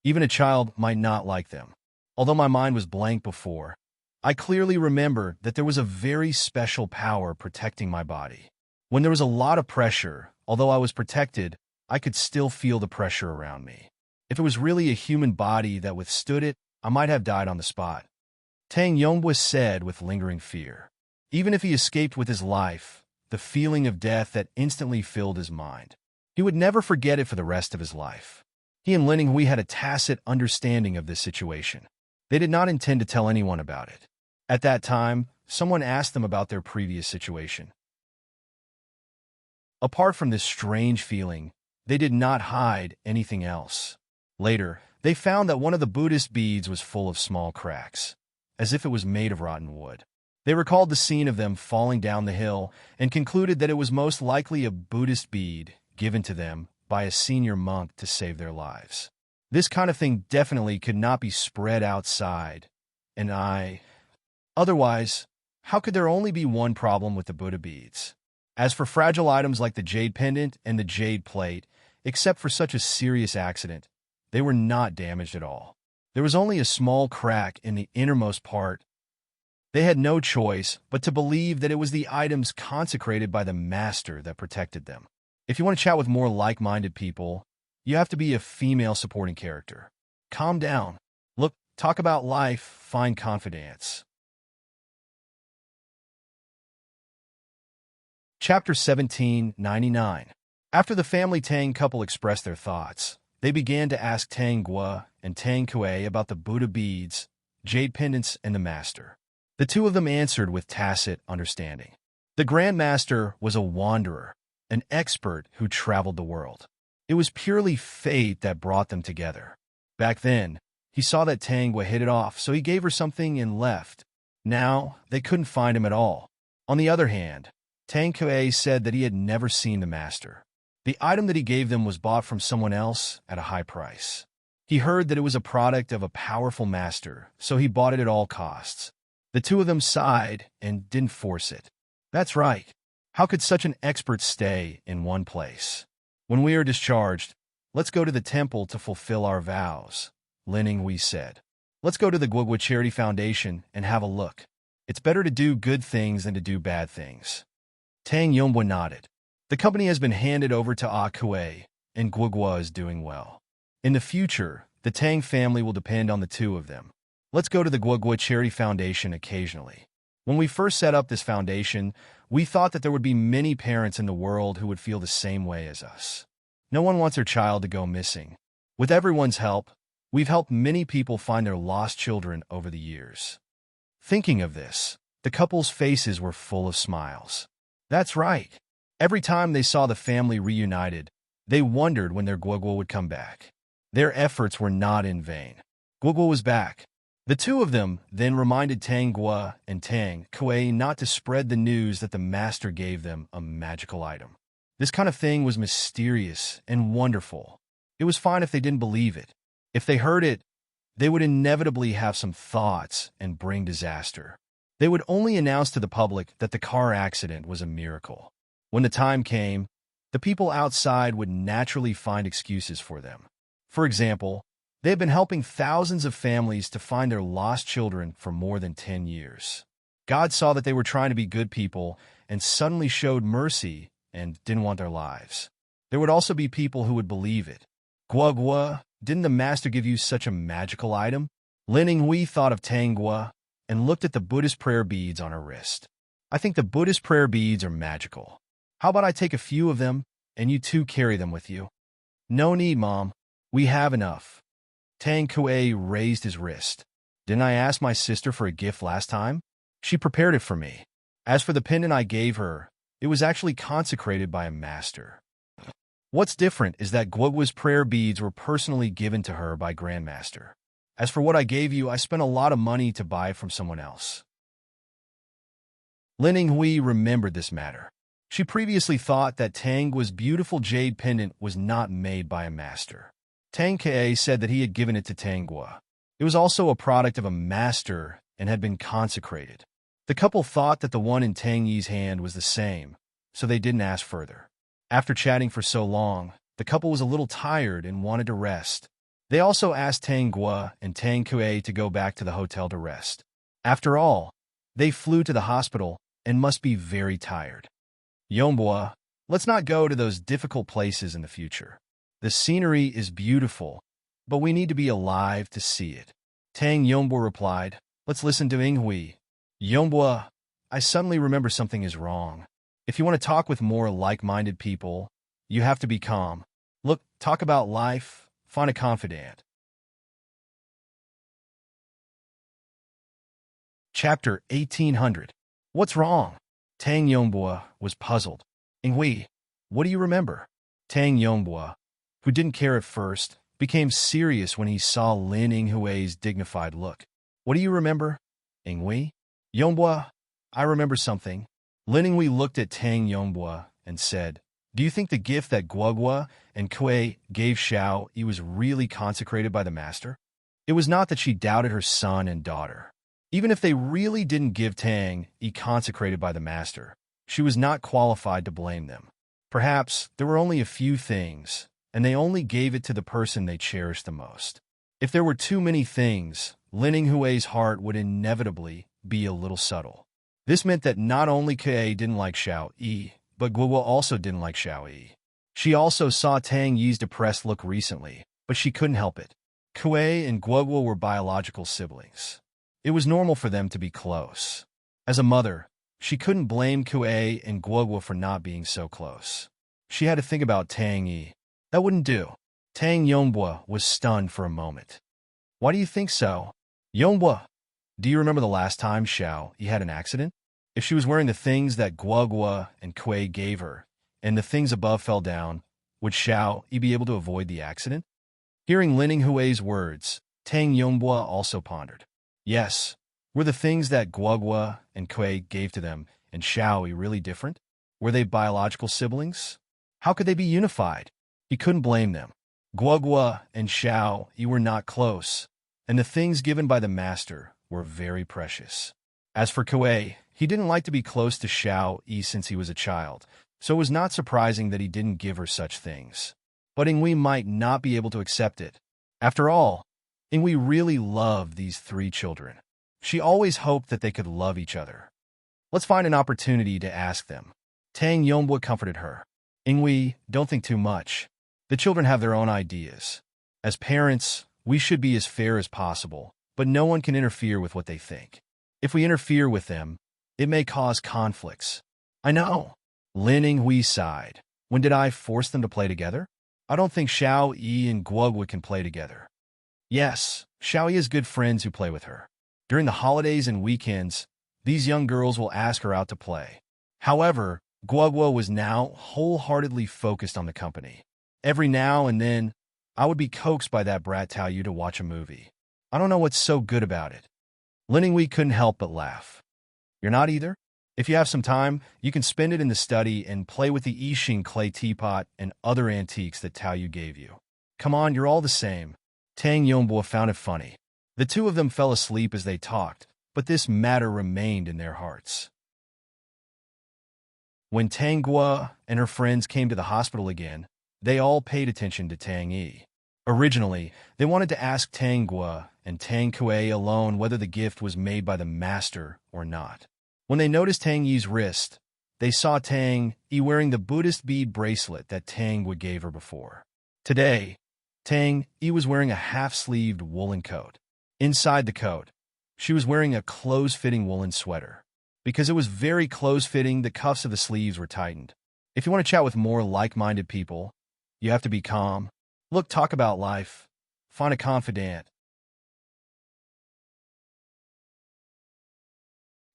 Even a child might not like them. Although my mind was blank before, I clearly remember that there was a very special power protecting my body. When there was a lot of pressure, although I was protected, I could still feel the pressure around me. If it was really a human body that withstood it, I might have died on the spot. Tang Yonghua said with lingering fear. Even if he escaped with his life, the feeling of death that instantly filled his mind. He would never forget it for the rest of his life. He and Lin Yinghui had a tacit understanding of this situation. They did not intend to tell anyone about it. At that time, someone asked them about their previous situation. Apart from this strange feeling, they did not hide anything else. Later, they found that one of the Buddhist beads was full of small cracks, as if it was made of rotten wood. They recalled the scene of them falling down the hill and concluded that it was most likely a Buddhist bead given to them by a senior monk to save their lives. This kind of thing definitely could not be spread outside, Otherwise, how could there only be one problem with the Buddha beads? As for fragile items like the jade pendant and the jade plate, except for such a serious accident, they were not damaged at all. There was only a small crack in the innermost part. They had no choice but to believe that it was the items consecrated by the master that protected them. If you want to chat with more like-minded people, you have to be a female supporting character. Calm down. Look, talk about life, find confidence. Chapter 1799. After the family Tang couple expressed their thoughts, they began to ask Tang Gua and Tang Kuei about the Buddha beads, jade pendants, and the master. The two of them answered with tacit understanding. The Grand Master was a wanderer, an expert who traveled the world. It was purely fate that brought them together. Back then, he saw that Tang Gua hit it off, so he gave her something and left. Now, they couldn't find him at all. On the other hand, Tang Kuei said that he had never seen the master. The item that he gave them was bought from someone else at a high price. He heard that it was a product of a powerful master, so he bought it at all costs. The two of them sighed and didn't force it. That's right. How could such an expert stay in one place? When we are discharged, let's go to the temple to fulfill our vows, Lin Yinghui said. Let's go to the Guogua Charity Foundation and have a look. It's better to do good things than to do bad things. Tang Yongbua nodded. The company has been handed over to Ah Kuei, and Guogua is doing well. In the future, the Tang family will depend on the two of them. Let's go to the Guogua Charity Foundation occasionally. When we first set up this foundation, we thought that there would be many parents in the world who would feel the same way as us. No one wants their child to go missing. With everyone's help, we've helped many people find their lost children over the years. Thinking of this, the couple's faces were full of smiles. That's right. Every time they saw the family reunited, they wondered when their Guogua would come back. Their efforts were not in vain. Guogua was back. The two of them then reminded Tang Gua and Tang Kuei not to spread the news that the master gave them a magical item. This kind of thing was mysterious and wonderful. It was fine if they didn't believe it. If they heard it, they would inevitably have some thoughts and bring disaster. They would only announce to the public that the car accident was a miracle. When the time came, the people outside would naturally find excuses for them. For example, they had been helping thousands of families to find their lost children for more than 10 years. God saw that they were trying to be good people and suddenly showed mercy and didn't want their lives. There would also be people who would believe it. Guogua, didn't the master give you such a magical item? Lin Yinghui thought of Tang Gua and looked at the Buddhist prayer beads on her wrist. I think the Buddhist prayer beads are magical. How about I take a few of them and you two carry them with you? No need, Mom. We have enough. Tang Kuei raised his wrist. Didn't I ask my sister for a gift last time? She prepared it for me. As for the pendant I gave her, it was actually consecrated by a master. What's different is that Guogua's prayer beads were personally given to her by Grandmaster. As for what I gave you, I spent a lot of money to buy from someone else. Lin Yinghui remembered this matter. She previously thought that Tang Gua's beautiful jade pendant was not made by a master. Tang Kuei said that he had given it to Tang Gua. It was also a product of a master and had been consecrated. The couple thought that the one in Tang Yi's hand was the same, so they didn't ask further. After chatting for so long, the couple was a little tired and wanted to rest. They also asked Tang Gua and Tang Kuei to go back to the hotel to rest. After all, they flew to the hospital and must be very tired. Yongbua, let's not go to those difficult places in the future. The scenery is beautiful, but we need to be alive to see it. Tang Yongbua replied, let's listen to Yinghui. Yongbua, I suddenly remember something is wrong. If you want to talk with more like-minded people, you have to be calm. Look, talk about life, find a confidant. Chapter 1800. What's wrong? Tang Yongbua was puzzled. Yinghui, what do you remember? Tang Yongbua, who didn't care at first, became serious when he saw Lin Yinghui's dignified look. What do you remember? Yinghui? Yongbua, I remember something. Lin Yinghui looked at Tang Yongbua and said, do you think the gift that Guogua and Kuei gave Xiao Yi was really consecrated by the master? It was not that she doubted her son and daughter. Even if they really didn't give Tang Yi consecrated by the master, she was not qualified to blame them. Perhaps there were only a few things, and they only gave it to the person they cherished the most. If there were too many things, Lin Yinghui's heart would inevitably be a little subtle. This meant that not only Kuei didn't like Xiao Yi, but Guogua also didn't like Xiao Yi. She also saw Tang Yi's depressed look recently, but she couldn't help it. Kuei and Guogua were biological siblings. It was normal for them to be close. As a mother, she couldn't blame Kuei and Guogua for not being so close. She had to think about Tang Yi. That wouldn't do. Tang Yongbua was stunned for a moment. Why do you think so? Yongbua, do you remember the last time Xiao Yi had an accident? If she was wearing the things that Guogua and Kuei gave her, and the things above fell down, would Xiao Yi be able to avoid the accident? Hearing Lin Yinghui's words, Tang Yongbua also pondered. Yes, were the things that Guogua and Kuei gave to them and Xiao Yi really different? Were they biological siblings? How could they be unified? He couldn't blame them. Guogua and Xiao Yi were not close, and the things given by the master were very precious. As for Kuei, he didn't like to be close to Xiao Yi since he was a child, so it was not surprising that he didn't give her such things. But Ingui might not be able to accept it. After all, Ingui really loved these three children. She always hoped that they could love each other. Let's find an opportunity to ask them. Tang Yongbua comforted her. Ingui, don't think too much. The children have their own ideas. As parents, we should be as fair as possible, but no one can interfere with what they think. If we interfere with them, it may cause conflicts. I know. Lin Ingui sighed. When did I force them to play together? I don't think Xiao Yi and Guogua can play together. Yes, Xiao Yi has good friends who play with her. During the holidays and weekends, these young girls will ask her out to play. However, Guogua was now wholeheartedly focused on the company. Every now and then, I would be coaxed by that brat Tao Yu to watch a movie. I don't know what's so good about it. Lin Ingui couldn't help but laugh. You're not either? If you have some time, you can spend it in the study and play with the Yixing clay teapot and other antiques that Tao Yu gave you. Come on, you're all the same. Tang Yongbua found it funny. The two of them fell asleep as they talked, but this matter remained in their hearts. When Tang Gua and her friends came to the hospital again, they all paid attention to Tang Yi. Originally, they wanted to ask Tang Gua and Tang Kuei alone whether the gift was made by the master or not. When they noticed Tang Yi's wrist, they saw Tang Yi wearing the Buddhist bead bracelet that Tang Gua gave her before. Today, Tang Yi was wearing a half-sleeved woolen coat. Inside the coat, she was wearing a close-fitting woolen sweater. Because it was very close-fitting, the cuffs of the sleeves were tightened. If you want to chat with more like-minded people, you have to be calm. Look, talk about life. Find a confidant.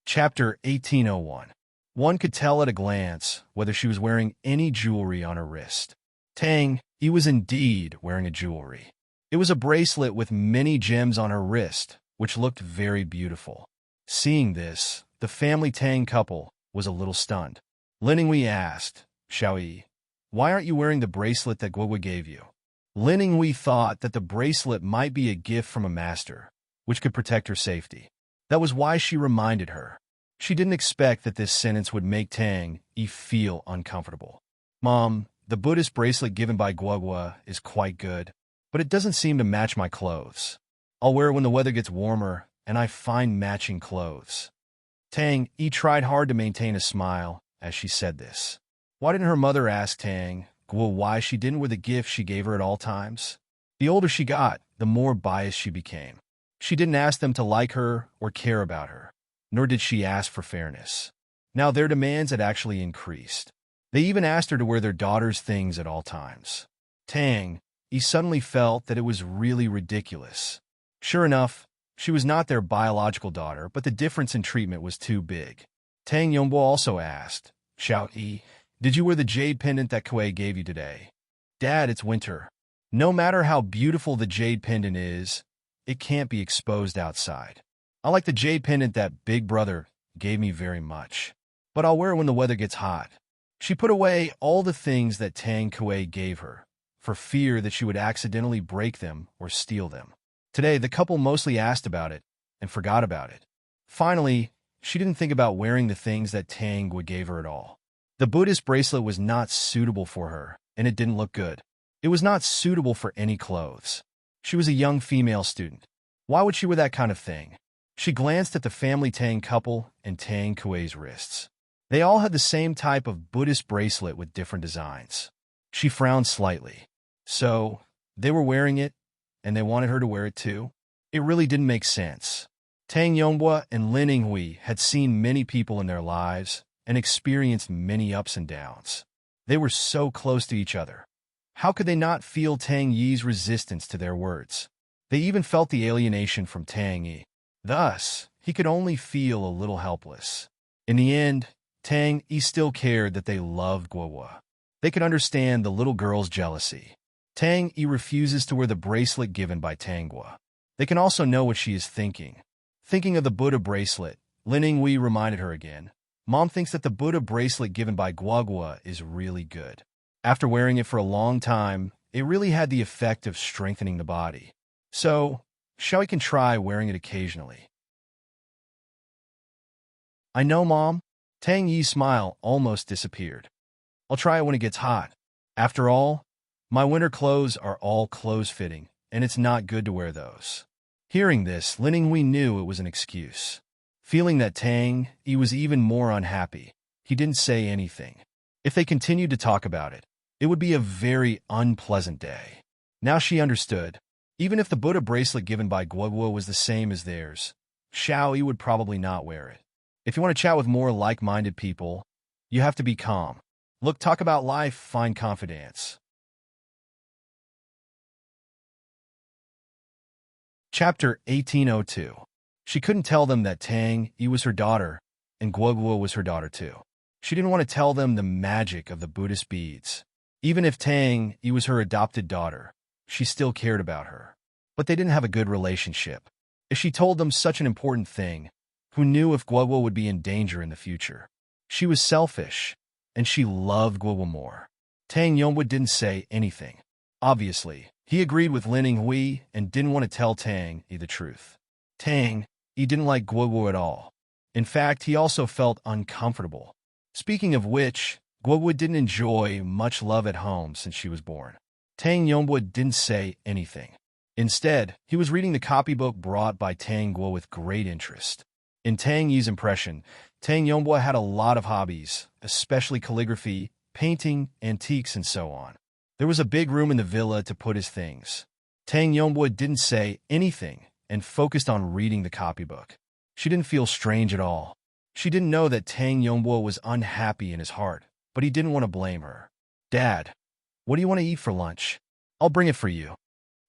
Chapter 1801. One could tell at a glance whether she was wearing any jewelry on her wrist. Tang Yi was indeed wearing a jewelry. It was a bracelet with many gems on her wrist, which looked very beautiful. Seeing this, the family Tang couple was a little stunned. Lin Ingui asked, Xiao Yi, why aren't you wearing the bracelet that Guogua gave you? Lin Ingui thought that the bracelet might be a gift from a master, which could protect her safety. That was why she reminded her. She didn't expect that this sentence would make Tang Yi feel uncomfortable. Mom, the Buddhist bracelet given by Guogua is quite good, but it doesn't seem to match my clothes. I'll wear it when the weather gets warmer and I find matching clothes. Tang Yi tried hard to maintain a smile as she said this. Why didn't her mother ask Tang Gua why she didn't wear the gift she gave her at all times? The older she got, the more biased she became. She didn't ask them to like her or care about her, nor did she ask for fairness. Now their demands had actually increased. They even asked her to wear their daughter's things at all times. Tang Yi suddenly felt that it was really ridiculous. Sure enough, she was not their biological daughter, but the difference in treatment was too big. Tang Yongbua also asked, Xiao Yi, did you wear the jade pendant that Kuei gave you today? Dad, it's winter. No matter how beautiful the jade pendant is, it can't be exposed outside. I like the jade pendant that Big Brother gave me very much, but I'll wear it when the weather gets hot. She put away all the things that Tang Kuei gave her, for fear that she would accidentally break them or steal them. Today, the couple mostly asked about it and forgot about it. Finally, she didn't think about wearing the things that Tang Gua gave her at all. The Buddhist bracelet was not suitable for her, and it didn't look good. It was not suitable for any clothes. She was a young female student. Why would she wear that kind of thing? She glanced at the family Tang couple and Tang Kuei's wrists. They all had the same type of Buddhist bracelet with different designs. She frowned slightly. So, they were wearing it, and they wanted her to wear it too? It really didn't make sense. Tang Yongbua and Lin Ingui had seen many people in their lives and experienced many ups and downs. They were so close to each other. How could they not feel Tang Yi's resistance to their words? They even felt the alienation from Tang Yi. Thus, he could only feel a little helpless. In the end, Tang Yi still cared that they loved Guogua. They could understand the little girl's jealousy. Tang Yi refuses to wear the bracelet given by Tang Gua. They can also know what she is thinking. Thinking of the Buddha bracelet, Lin Ingui reminded her again. Mom thinks that the Buddha bracelet given by Guogua is really good. After wearing it for a long time, it really had the effect of strengthening the body. So, Xiaoyi can try wearing it occasionally. I know, Mom. Tang Yi's smile almost disappeared. I'll try it when it gets hot. After all, my winter clothes are all close-fitting, and it's not good to wear those. Hearing this, Lin Hui knew it was an excuse. Feeling that Tang Yi was even more unhappy, he didn't say anything. If they continued to talk about it, it would be a very unpleasant day. Now she understood. Even if the Buddha bracelet given by Guoguo was the same as theirs, Xiao Yi would probably not wear it. If you want to chat with more like-minded people, you have to be calm. Look, talk about life, find confidence. Chapter 1802. She couldn't tell them that Tang Yi was her daughter, and Guoguo was her daughter too. She didn't want to tell them the magic of the Buddhist beads. Even if Tang Yi was her adopted daughter, she still cared about her. But they didn't have a good relationship. If she told them such an important thing, who knew if Guoguo would be in danger in the future? She was selfish, and she loved Guoguo more. Tang Yongwu didn't say anything. Obviously, he agreed with Lin Hui and didn't want to tell Tang Yi the truth. Tang Yi didn't like Guoguo at all. In fact, he also felt uncomfortable. Speaking of which, Guoguo didn't enjoy much love at home since she was born. Tang Yongwu didn't say anything. Instead, he was reading the copybook brought by Tang Guo with great interest. In Tang Yi's impression, Tang Yongwu had a lot of hobbies, especially calligraphy, painting, antiques, and so on. There was a big room in the villa to put his things. Tang Yongwu didn't say anything and focused on reading the copybook. She didn't feel strange at all. She didn't know that Tang Yongwu was unhappy in his heart, but he didn't want to blame her. Dad, what do you want to eat for lunch? I'll bring it for you.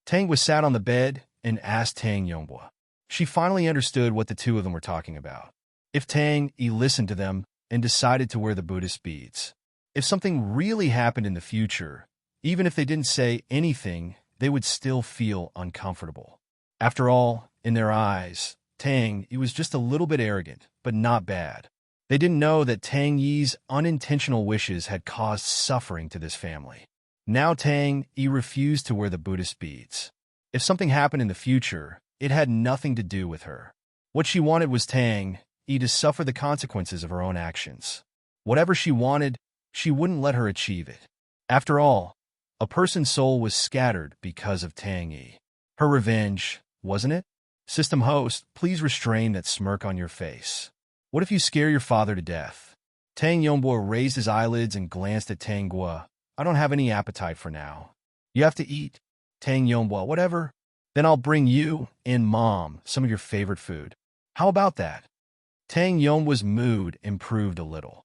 Tang was sat on the bed and asked Tang Yongwu. She finally understood what the two of them were talking about. If Tang Yi listened to them and decided to wear the Buddhist beads. If something really happened in the future, even if they didn't say anything, they would still feel uncomfortable. After all, in their eyes, Tang Yi was just a little bit arrogant, but not bad. They didn't know that Tang Yi's unintentional wishes had caused suffering to this family. Now Tang Yi refused to wear the Buddhist beads. If something happened in the future, it had nothing to do with her. What she wanted was Tang Yi to suffer the consequences of her own actions. Whatever she wanted, she wouldn't let her achieve it. After all, a person's soul was scattered because of Tang Yi. Her revenge, wasn't it? System host, please restrain that smirk on your face. What if you scare your father to death? Tang Yongbo raised his eyelids and glanced at Tang Guo. I don't have any appetite for now. You have to eat. Tang Yongbo, whatever. Then I'll bring you and Mom some of your favorite food. How about that? Tang Yongbo's mood improved a little.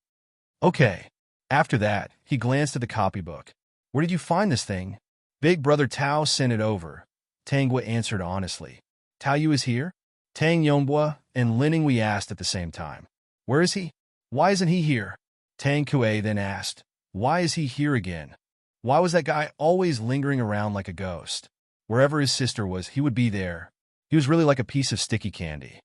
Okay. After that, he glanced at the copybook. Where did you find this thing? Big brother Tao sent it over. Tang Guo answered honestly. Tao Yu is here? Tang Yongbo and Lin Hui asked at the same time. Where is he? Why isn't he here? Tang Kue then asked. Why is he here again? Why was that guy always lingering around like a ghost? Wherever his sister was, he would be there. He was really like a piece of sticky candy.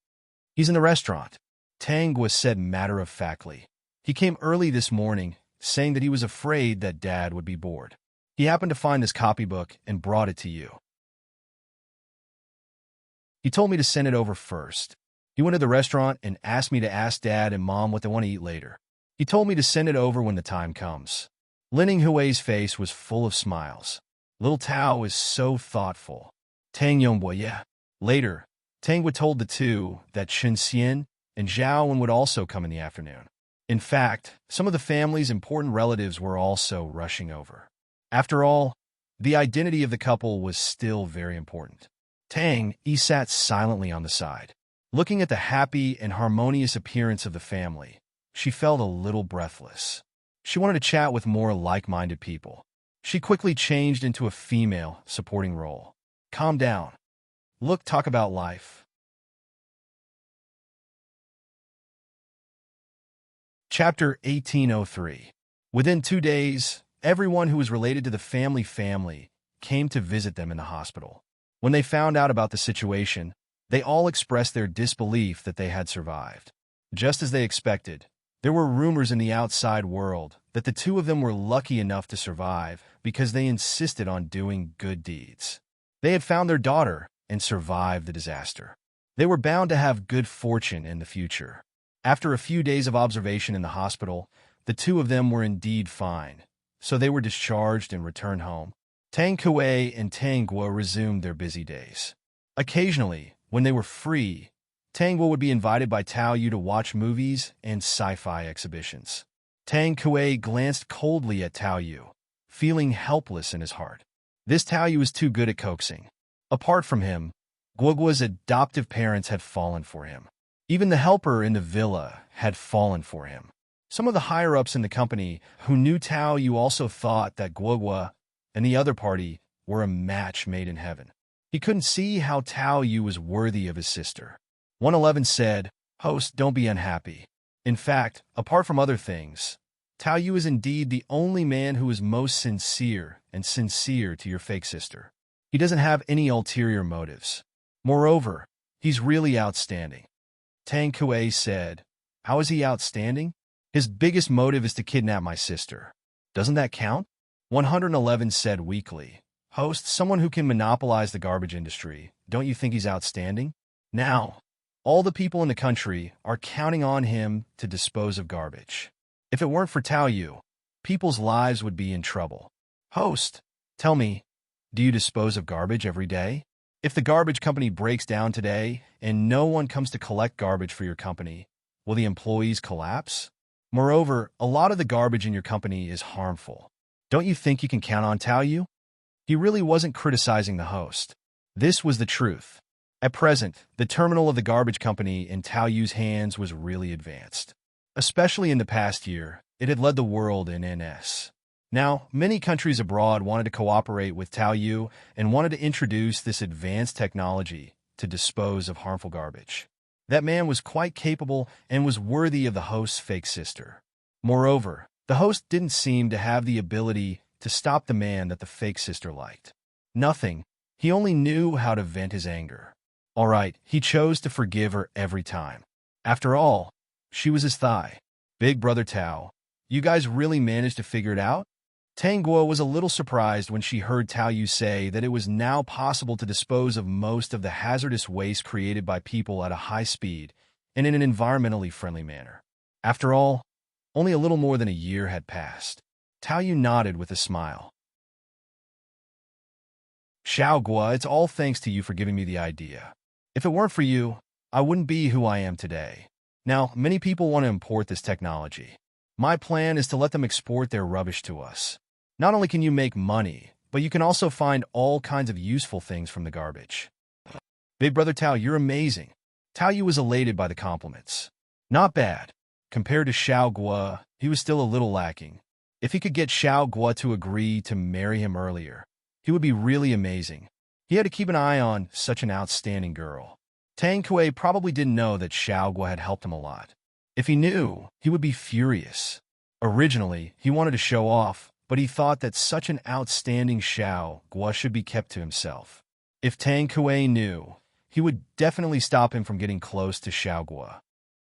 He's in the restaurant. Tang Guo said matter-of-factly. He came early this morning, saying that he was afraid that Dad would be bored. He happened to find this copybook and brought it to you. He told me to send it over first. He went to the restaurant and asked me to ask Dad and Mom what they want to eat later. He told me to send it over when the time comes. Lin Hui's face was full of smiles. Little Tao is so thoughtful. Tang Yongbo, yeah. Later, Tang Guo told the two that Chen Xian and Zhao Wen would also come in the afternoon. In fact, some of the family's important relatives were also rushing over. After all, the identity of the couple was still very important. Tang Yi sat silently on the side. Looking at the happy and harmonious appearance of the family, she felt a little breathless. She wanted to chat with more like-minded people. She quickly changed into a female supporting role. Calm down. Look, talk about life. Chapter 1803. Within 2 days, everyone who was related to the family came to visit them in the hospital. When they found out about the situation, they all expressed their disbelief that they had survived. Just as they expected, there were rumors in the outside world that the two of them were lucky enough to survive because they insisted on doing good deeds. They had found their daughter and survived the disaster. They were bound to have good fortune in the future. After a few days of observation in the hospital, the two of them were indeed fine, so they were discharged and returned home. Tang Kuei and Tang Guo resumed their busy days. Occasionally, when they were free, Tang Guo would be invited by Tao Yu to watch movies and sci-fi exhibitions. Tang Kuei glanced coldly at Tao Yu, feeling helpless in his heart. This Tao Yu was too good at coaxing. Apart from him, Guoguo's adoptive parents had fallen for him. Even the helper in the villa had fallen for him. Some of the higher-ups in the company who knew Tao Yu also thought that Guogua and the other party were a match made in heaven. He couldn't see how Tao Yu was worthy of his sister. 111 said, "Host, don't be unhappy. In fact, apart from other things, Tao Yu is indeed the only man who is most sincere to your fake sister. He doesn't have any ulterior motives. Moreover, he's really outstanding." Tang Kuei said, "How is he outstanding? His biggest motive is to kidnap my sister. Doesn't that count?" 111 said weakly, "Host, someone who can monopolize the garbage industry, don't you think he's outstanding? Now, all the people in the country are counting on him to dispose of garbage. If it weren't for Tao Yu, people's lives would be in trouble. Host, tell me, do you dispose of garbage every day? If the garbage company breaks down today and no one comes to collect garbage for your company, will the employees collapse? Moreover, a lot of the garbage in your company is harmful. Don't you think you can count on Tao Yu?" He really wasn't criticizing the host. This was the truth. At present, the terminal of the garbage company in Tao Yu's hands was really advanced. Especially in the past year, it had led the world in NS. Now, many countries abroad wanted to cooperate with Tao Yu and wanted to introduce this advanced technology to dispose of harmful garbage. That man was quite capable and was worthy of the host's fake sister. Moreover, the host didn't seem to have the ability to stop the man that the fake sister liked. Nothing. He only knew how to vent his anger. All right, he chose to forgive her every time. After all, she was his thigh. "Big brother Tao, you guys really managed to figure it out?" Tang Guo was a little surprised when she heard Tao Yu say that it was now possible to dispose of most of the hazardous waste created by people at a high speed and in an environmentally friendly manner. After all, only a little more than a year had passed. Tao Yu nodded with a smile. "Xiao Guo, it's all thanks to you for giving me the idea. If it weren't for you, I wouldn't be who I am today. Now, many people want to import this technology. My plan is to let them export their rubbish to us. Not only can you make money, but you can also find all kinds of useful things from the garbage." "Big brother Tao, you're amazing." Tao Yu was elated by the compliments. Not bad. Compared to Xiao Guo, he was still a little lacking. If he could get Xiao Guo to agree to marry him earlier, he would be really amazing. He had to keep an eye on such an outstanding girl. Tang Kuei probably didn't know that Xiao Guo had helped him a lot. If he knew, he would be furious. Originally, he wanted to show off, but he thought that such an outstanding Xiao Guo should be kept to himself. If Tang Kuei knew, he would definitely stop him from getting close to Xiao Guo.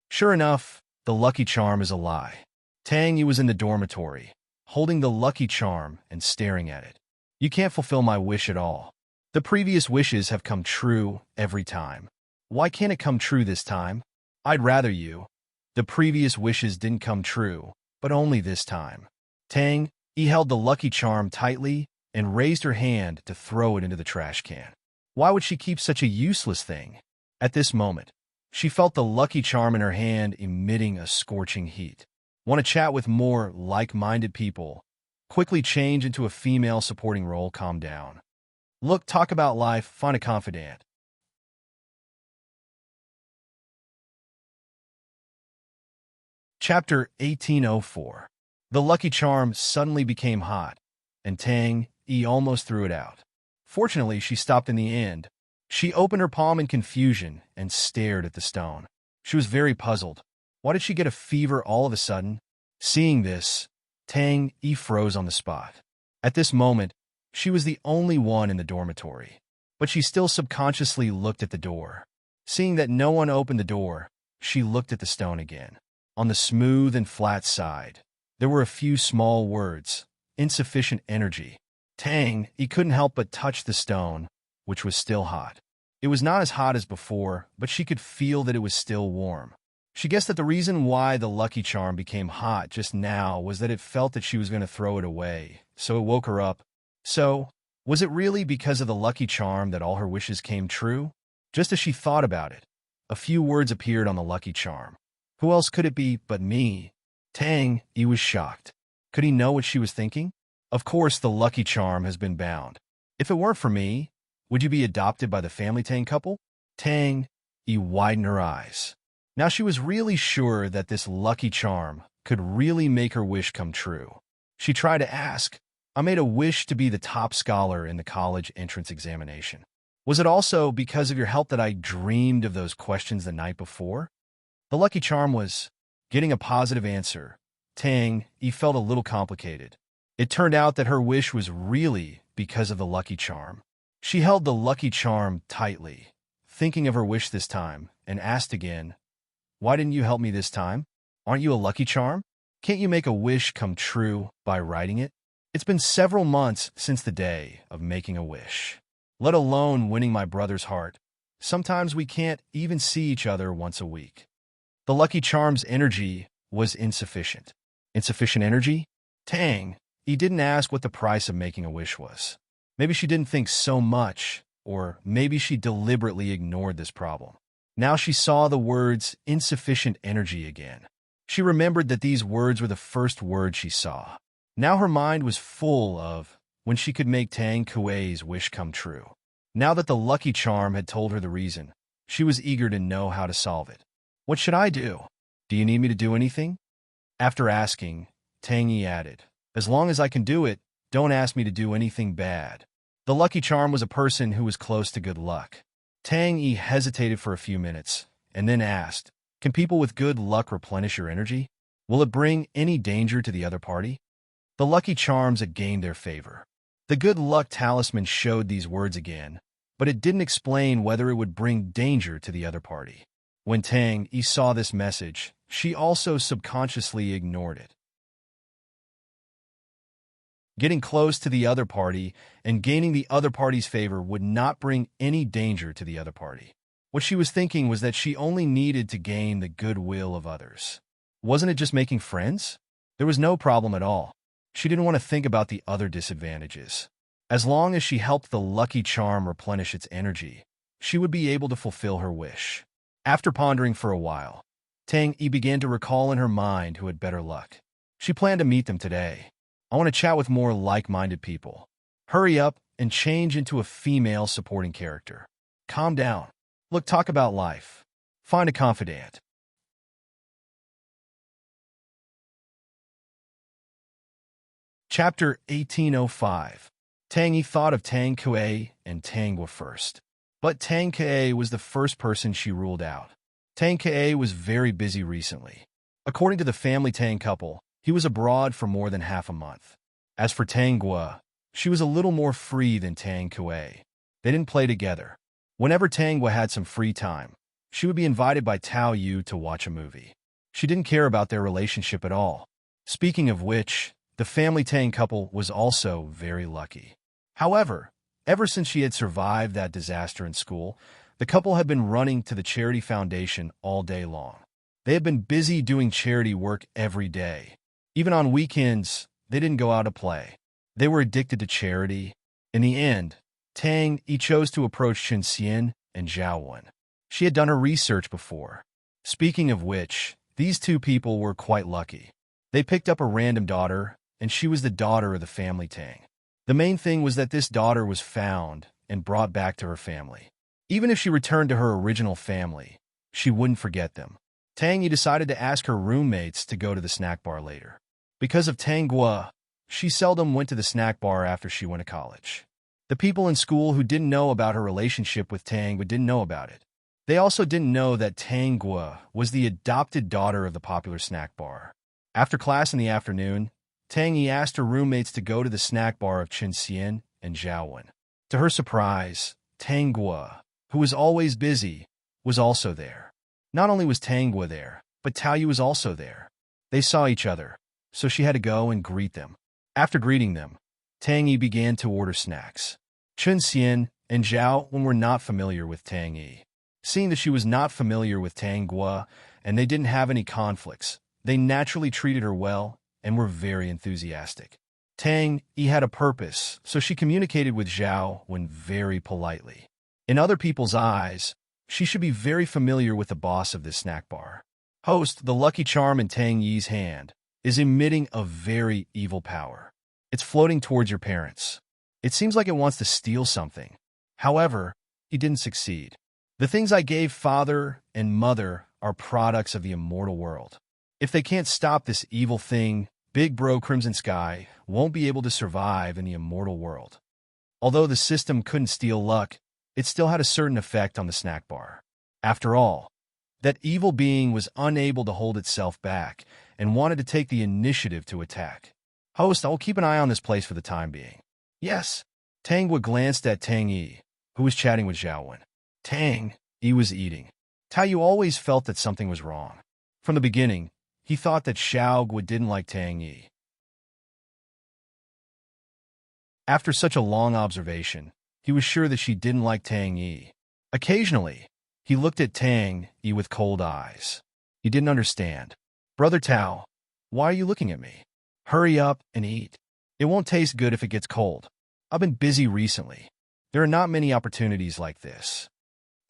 Sure enough, the lucky charm is a lie. Tang Yu was in the dormitory, holding the lucky charm and staring at it. "You can't fulfill my wish at all. The previous wishes have come true every time. Why can't it come true this time? I'd rather you." The previous wishes didn't come true, but only this time. Tang Yi held the lucky charm tightly and raised her hand to throw it into the trash can. Why would she keep such a useless thing? At this moment, she felt the lucky charm in her hand emitting a scorching heat. Want to chat with more like-minded people? Quickly change into a female supporting role. Calm down. Look, talk about life, find a confidant. Chapter 1804. The lucky charm suddenly became hot, and Tang Yi almost threw it out. Fortunately, she stopped in the end. She opened her palm in confusion and stared at the stone. She was very puzzled. Why did she get a fever all of a sudden? Seeing this, Tang Yi froze on the spot. At this moment, she was the only one in the dormitory, but she still subconsciously looked at the door. Seeing that no one opened the door, she looked at the stone again. On the smooth and flat side, there were a few small words, insufficient energy. Tang Yi couldn't help but touch the stone, which was still hot. It was not as hot as before, but she could feel that it was still warm. She guessed that the reason why the lucky charm became hot just now was that it felt that she was going to throw it away, so it woke her up. So, was it really because of the lucky charm that all her wishes came true? Just as she thought about it, a few words appeared on the lucky charm. Who else could it be but me? Tang Yi was shocked. Could he know what she was thinking? Of course, the lucky charm has been bound. If it weren't for me, would you be adopted by the family Tang couple? Tang Yi widened her eyes. Now she was really sure that this lucky charm could really make her wish come true. She tried to ask, I made a wish to be the top scholar in the college entrance examination. Was it also because of your help that I dreamed of those questions the night before? The lucky charm was getting a positive answer. Tang Yi felt a little complicated. It turned out that her wish was really because of the lucky charm. She held the lucky charm tightly, thinking of her wish this time, and asked again, why didn't you help me this time? Aren't you a lucky charm? Can't you make a wish come true by writing it? It's been several months since the day of making a wish, let alone winning my brother's heart. Sometimes we can't even see each other once a week. The lucky charm's energy was insufficient. Insufficient energy? Tang, he didn't ask what the price of making a wish was. Maybe she didn't think so much, or maybe she deliberately ignored this problem. Now she saw the words insufficient energy again. She remembered that these words were the first words she saw. Now her mind was full of when she could make Tang Kuei's wish come true. Now that the lucky charm had told her the reason, she was eager to know how to solve it. What should I do? Do you need me to do anything? After asking, Tang Yi added, as long as I can do it, don't ask me to do anything bad. The lucky charm was a person who was close to good luck. Tang Yi hesitated for a few minutes, and then asked, can people with good luck replenish your energy? Will it bring any danger to the other party? The lucky charms had gained their favor. The good luck talisman showed these words again, but it didn't explain whether it would bring danger to the other party. When Tang Yi saw this message, she also subconsciously ignored it. Getting close to the other party and gaining the other party's favor would not bring any danger to the other party. What she was thinking was that she only needed to gain the goodwill of others. Wasn't it just making friends? There was no problem at all. She didn't want to think about the other disadvantages. As long as she helped the lucky charm replenish its energy, she would be able to fulfill her wish. After pondering for a while, Tang Yi began to recall in her mind who had better luck. She planned to meet them today. I want to chat with more like-minded people. Hurry up and change into a female supporting character. Calm down. Look, talk about life. Find a confidant. Chapter 1805. Tang Yi thought of Tang Kuei and Tang Gua first. But Tang Kuei was the first person she ruled out. Tang Kuei was very busy recently. According to the family Tang couple, he was abroad for more than half a month. As for Tang Gua, she was a little more free than Tang Kuei. They didn't play together. Whenever Tang Gua had some free time, she would be invited by Tao Yu to watch a movie. She didn't care about their relationship at all. Speaking of which, the family Tang couple was also very lucky. However, ever since she had survived that disaster in school, the couple had been running to the charity foundation all day long. They had been busy doing charity work every day. Even on weekends, they didn't go out to play. They were addicted to charity. In the end, Tang Yi chose to approach Chen Xian and Zhao Wen. She had done her research before. Speaking of which, these two people were quite lucky. They picked up a random daughter, and she was the daughter of the family Tang. The main thing was that this daughter was found and brought back to her family. Even if she returned to her original family, she wouldn't forget them. Tang Yi decided to ask her roommates to go to the snack bar later. Because of Tang Gua, she seldom went to the snack bar after she went to college. The people in school who didn't know about her relationship with Tang Gua didn't know about it. They also didn't know that Tang Gua was the adopted daughter of the popular snack bar. After class in the afternoon, Tang Yi asked her roommates to go to the snack bar of Chen Xian and Zhao Wen. To her surprise, Tang Gua, who was always busy, was also there. Not only was Tang Gua there, but Tao Yu was also there. They saw each other, so she had to go and greet them. After greeting them, Tang Yi began to order snacks. Chen Xian and Zhao Wen were not familiar with Tang Yi. Seeing that she was not familiar with Tang Gua and they didn't have any conflicts, they naturally treated her well and were very enthusiastic. Tang Yi had a purpose, so she communicated with Zhao Wen very politely. In other people's eyes, she should be very familiar with the boss of this snack bar. Host, the lucky charm in Tang Yi's hand, is emitting a very evil power. It's floating towards your parents. It seems like it wants to steal something. However, he didn't succeed. The things I gave father and mother are products of the immortal world. If they can't stop this evil thing, Big Bro Crimson Sky won't be able to survive in the immortal world. Although the system couldn't steal luck, it still had a certain effect on the snack bar. After all, that evil being was unable to hold itself back and wanted to take the initiative to attack. Host, I will keep an eye on this place for the time being. Yes. Tang Gua glanced at Tang Yi, who was chatting with Zhao Wen. Tang Yi was eating. Tao Yu always felt that something was wrong. From the beginning, he thought that Xiao Gua didn't like Tang Yi. After such a long observation, he was sure that she didn't like Tang Yi. Occasionally, he looked at Tang Yi with cold eyes. He didn't understand. Brother Tao, why are you looking at me? Hurry up and eat. It won't taste good if it gets cold. I've been busy recently. There are not many opportunities like this.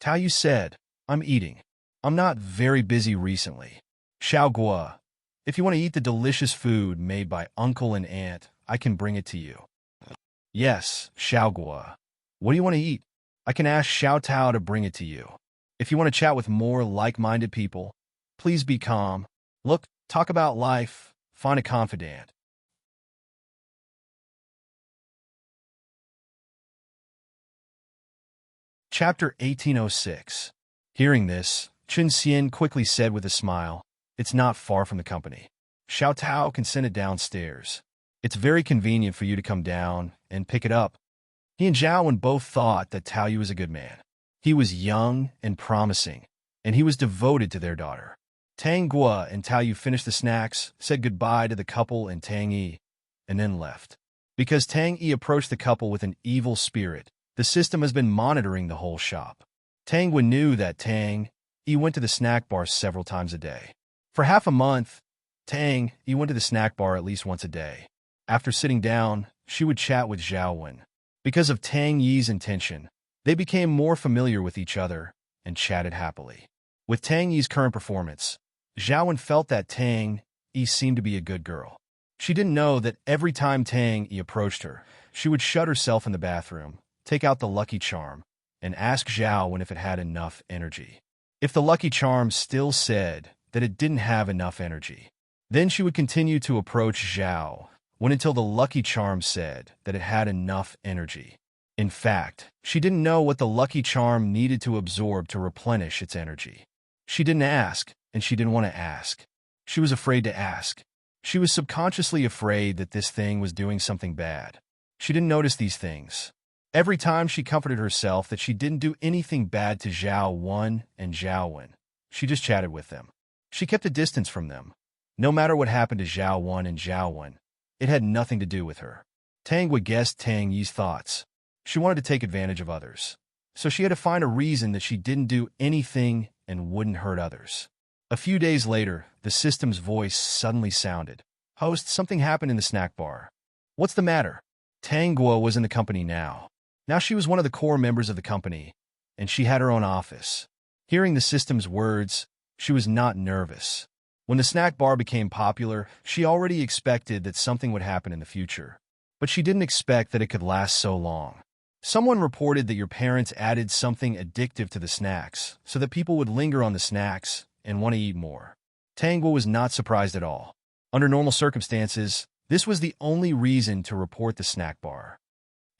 Tao Yu said, I'm eating. I'm not very busy recently. Xiao Gua, if you want to eat the delicious food made by uncle and aunt, I can bring it to you. Yes, Xiao Gua. What do you want to eat? I can ask Xiao Tao to bring it to you. If you want to chat with more like-minded people, please be calm. Look, talk about life, find a confidant. Chapter 1806. Hearing this, Chen Xian quickly said with a smile, It's not far from the company. Xiao Tao can send it downstairs. It's very convenient for you to come down and pick it up. He and Zhao Wen both thought that Tao Yu was a good man. He was young and promising, and he was devoted to their daughter. Tang Gua and Tao Yu finished the snacks, said goodbye to the couple and Tang Yi, and then left. Because Tang Yi approached the couple with an evil spirit, the system has been monitoring the whole shop. Tang Gua knew that Tang Yi went to the snack bar several times a day. For half a month, Tang Yi went to the snack bar at least once a day. After sitting down, she would chat with Zhao Wen. Because of Tang Yi's intention, they became more familiar with each other and chatted happily. With Tang Yi's current performance, Zhao Wen felt that Tang Yi seemed to be a good girl. She didn't know that every time Tang Yi approached her, she would shut herself in the bathroom, take out the lucky charm, and ask Zhao Wen if it had enough energy. If the lucky charm still said that it didn't have enough energy, then she would continue to approach Zhao Wen until the lucky charm said that it had enough energy. In fact, she didn't know what the lucky charm needed to absorb to replenish its energy. She didn't ask, and she didn't want to ask. She was afraid to ask. She was subconsciously afraid that this thing was doing something bad. She didn't notice these things. Every time she comforted herself that she didn't do anything bad to Zhao Wen and Zhao Wen, she just chatted with them. She kept a distance from them. No matter what happened to Zhao Wen and Zhao Wen, it had nothing to do with her. Tang Gua guessed Tang Yi's thoughts. She wanted to take advantage of others. So she had to find a reason that she didn't do anything and wouldn't hurt others. A few days later, the system's voice suddenly sounded. Host, something happened in the snack bar. What's the matter? Tang Gua was in the company now. Now she was one of the core members of the company, and she had her own office. Hearing the system's words, she was not nervous. When the snack bar became popular, she already expected that something would happen in the future. But she didn't expect that it could last so long. Someone reported that your parents added something addictive to the snacks so that people would linger on the snacks and want to eat more. Tang Gua was not surprised at all. Under normal circumstances, this was the only reason to report the snack bar.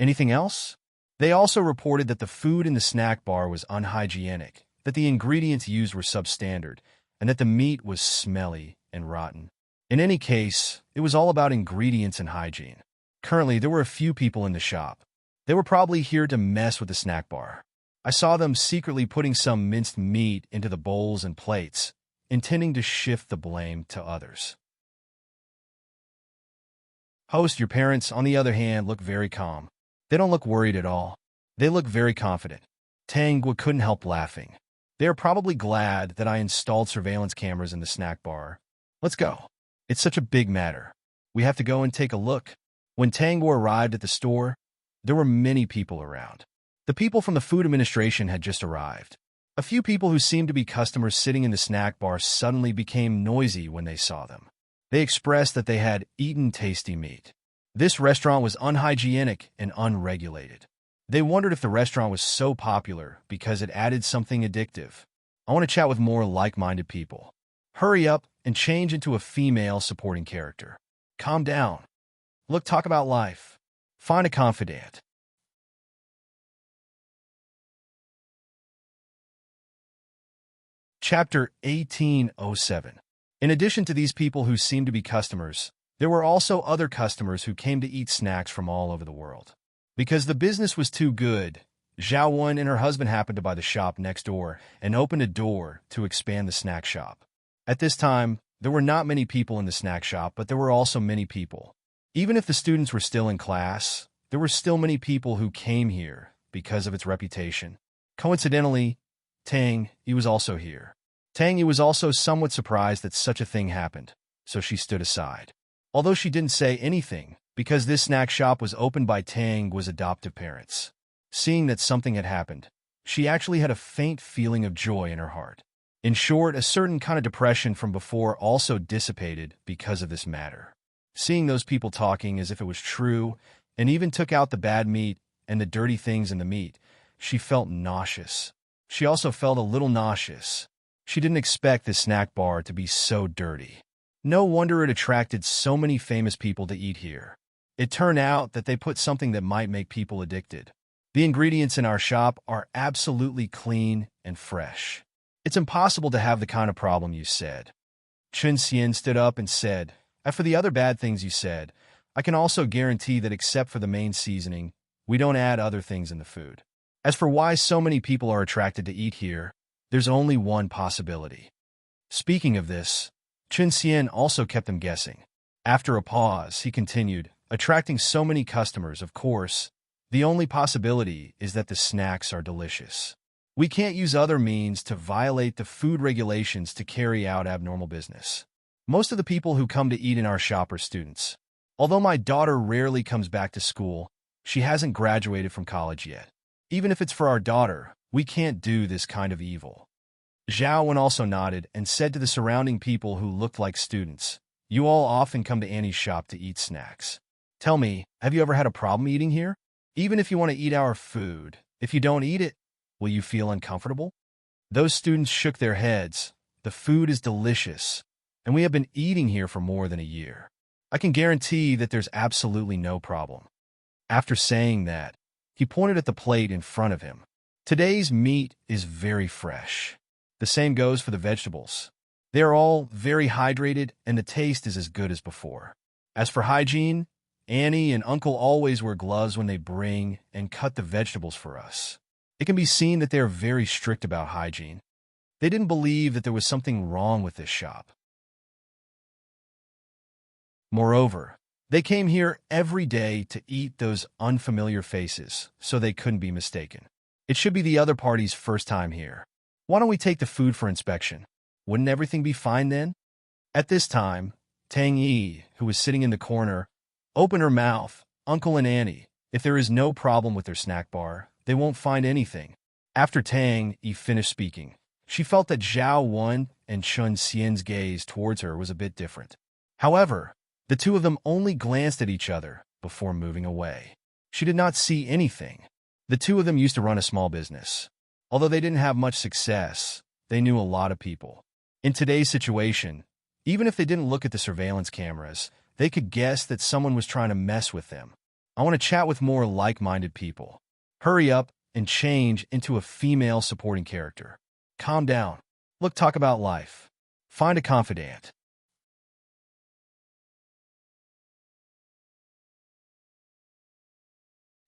Anything else? They also reported that the food in the snack bar was unhygienic, that the ingredients used were substandard, and that the meat was smelly and rotten. In any case, it was all about ingredients and hygiene. Currently, there were a few people in the shop. They were probably here to mess with the snack bar. I saw them secretly putting some minced meat into the bowls and plates, intending to shift the blame to others. Host, your parents, on the other hand, look very calm. They don't look worried at all. They look very confident. Tang Gua couldn't help laughing. They are probably glad that I installed surveillance cameras in the snack bar. Let's go. It's such a big matter. We have to go and take a look. When Tango arrived at the store, there were many people around. The people from the food administration had just arrived. A few people who seemed to be customers sitting in the snack bar suddenly became noisy when they saw them. They expressed that they had eaten tasty meat. This restaurant was unhygienic and unregulated. They wondered if the restaurant was so popular because it added something addictive. I want to chat with more like-minded people. Hurry up and change into a female supporting character. Calm down. Look, talk about life. Find a confidant. Chapter 1807. In addition to these people who seemed to be customers, there were also other customers who came to eat snacks from all over the world. Because the business was too good, Zhao Wen and her husband happened to buy the shop next door and opened a door to expand the snack shop. At this time, there were not many people in the snack shop, but there were also many people. Even if the students were still in class, there were still many people who came here because of its reputation. Coincidentally, Tang Yi was also here. Tang Yi was also somewhat surprised that such a thing happened, so she stood aside. Although she didn't say anything, because this snack shop was opened by Tang's adoptive parents. Seeing that something had happened, she actually had a faint feeling of joy in her heart. In short, a certain kind of depression from before also dissipated because of this matter. Seeing those people talking as if it was true, and even took out the bad meat and the dirty things in the meat, she felt nauseous. She also felt a little nauseous. She didn't expect this snack bar to be so dirty. No wonder it attracted so many famous people to eat here. It turned out that they put something that might make people addicted. The ingredients in our shop are absolutely clean and fresh. It's impossible to have the kind of problem you said. Chun Xian stood up and said, "As for the other bad things you said, I can also guarantee that except for the main seasoning, we don't add other things in the food. As for why so many people are attracted to eat here, there's only one possibility." Speaking of this, Chun Xian also kept them guessing. After a pause, he continued, "Attracting so many customers, of course, the only possibility is that the snacks are delicious. We can't use other means to violate the food regulations to carry out abnormal business. Most of the people who come to eat in our shop are students. Although my daughter rarely comes back to school, she hasn't graduated from college yet. Even if it's for our daughter, we can't do this kind of evil." Zhao Wen also nodded and said to the surrounding people who looked like students, "You all often come to Annie's shop to eat snacks. Tell me, have you ever had a problem eating here? Even if you want to eat our food, if you don't eat it, will you feel uncomfortable?" Those students shook their heads. "The food is delicious, and we have been eating here for more than a year. I can guarantee that there's absolutely no problem." After saying that, he pointed at the plate in front of him. "Today's meat is very fresh. The same goes for the vegetables. They are all very hydrated, and the taste is as good as before. As for hygiene, Annie and Uncle always wear gloves when they bring and cut the vegetables for us. It can be seen that they are very strict about hygiene. They didn't believe that there was something wrong with this shop. Moreover, they came here every day to eat those unfamiliar faces, so they couldn't be mistaken. It should be the other party's first time here. Why don't we take the food for inspection? Wouldn't everything be fine then?" At this time, Tang Yi, who was sitting in the corner, opened her mouth. "Uncle and Annie, if there is no problem with their snack bar, they won't find anything." After Tang Yi finished speaking, she felt that Zhao Wen and Chun Xian's gaze towards her was a bit different. However, the two of them only glanced at each other before moving away. She did not see anything. The two of them used to run a small business. Although they didn't have much success, they knew a lot of people. In today's situation, even if they didn't look at the surveillance cameras, they could guess that someone was trying to mess with them. I want to chat with more like-minded people. Hurry up and change into a female supporting character. Calm down. Look, talk about life. Find a confidant.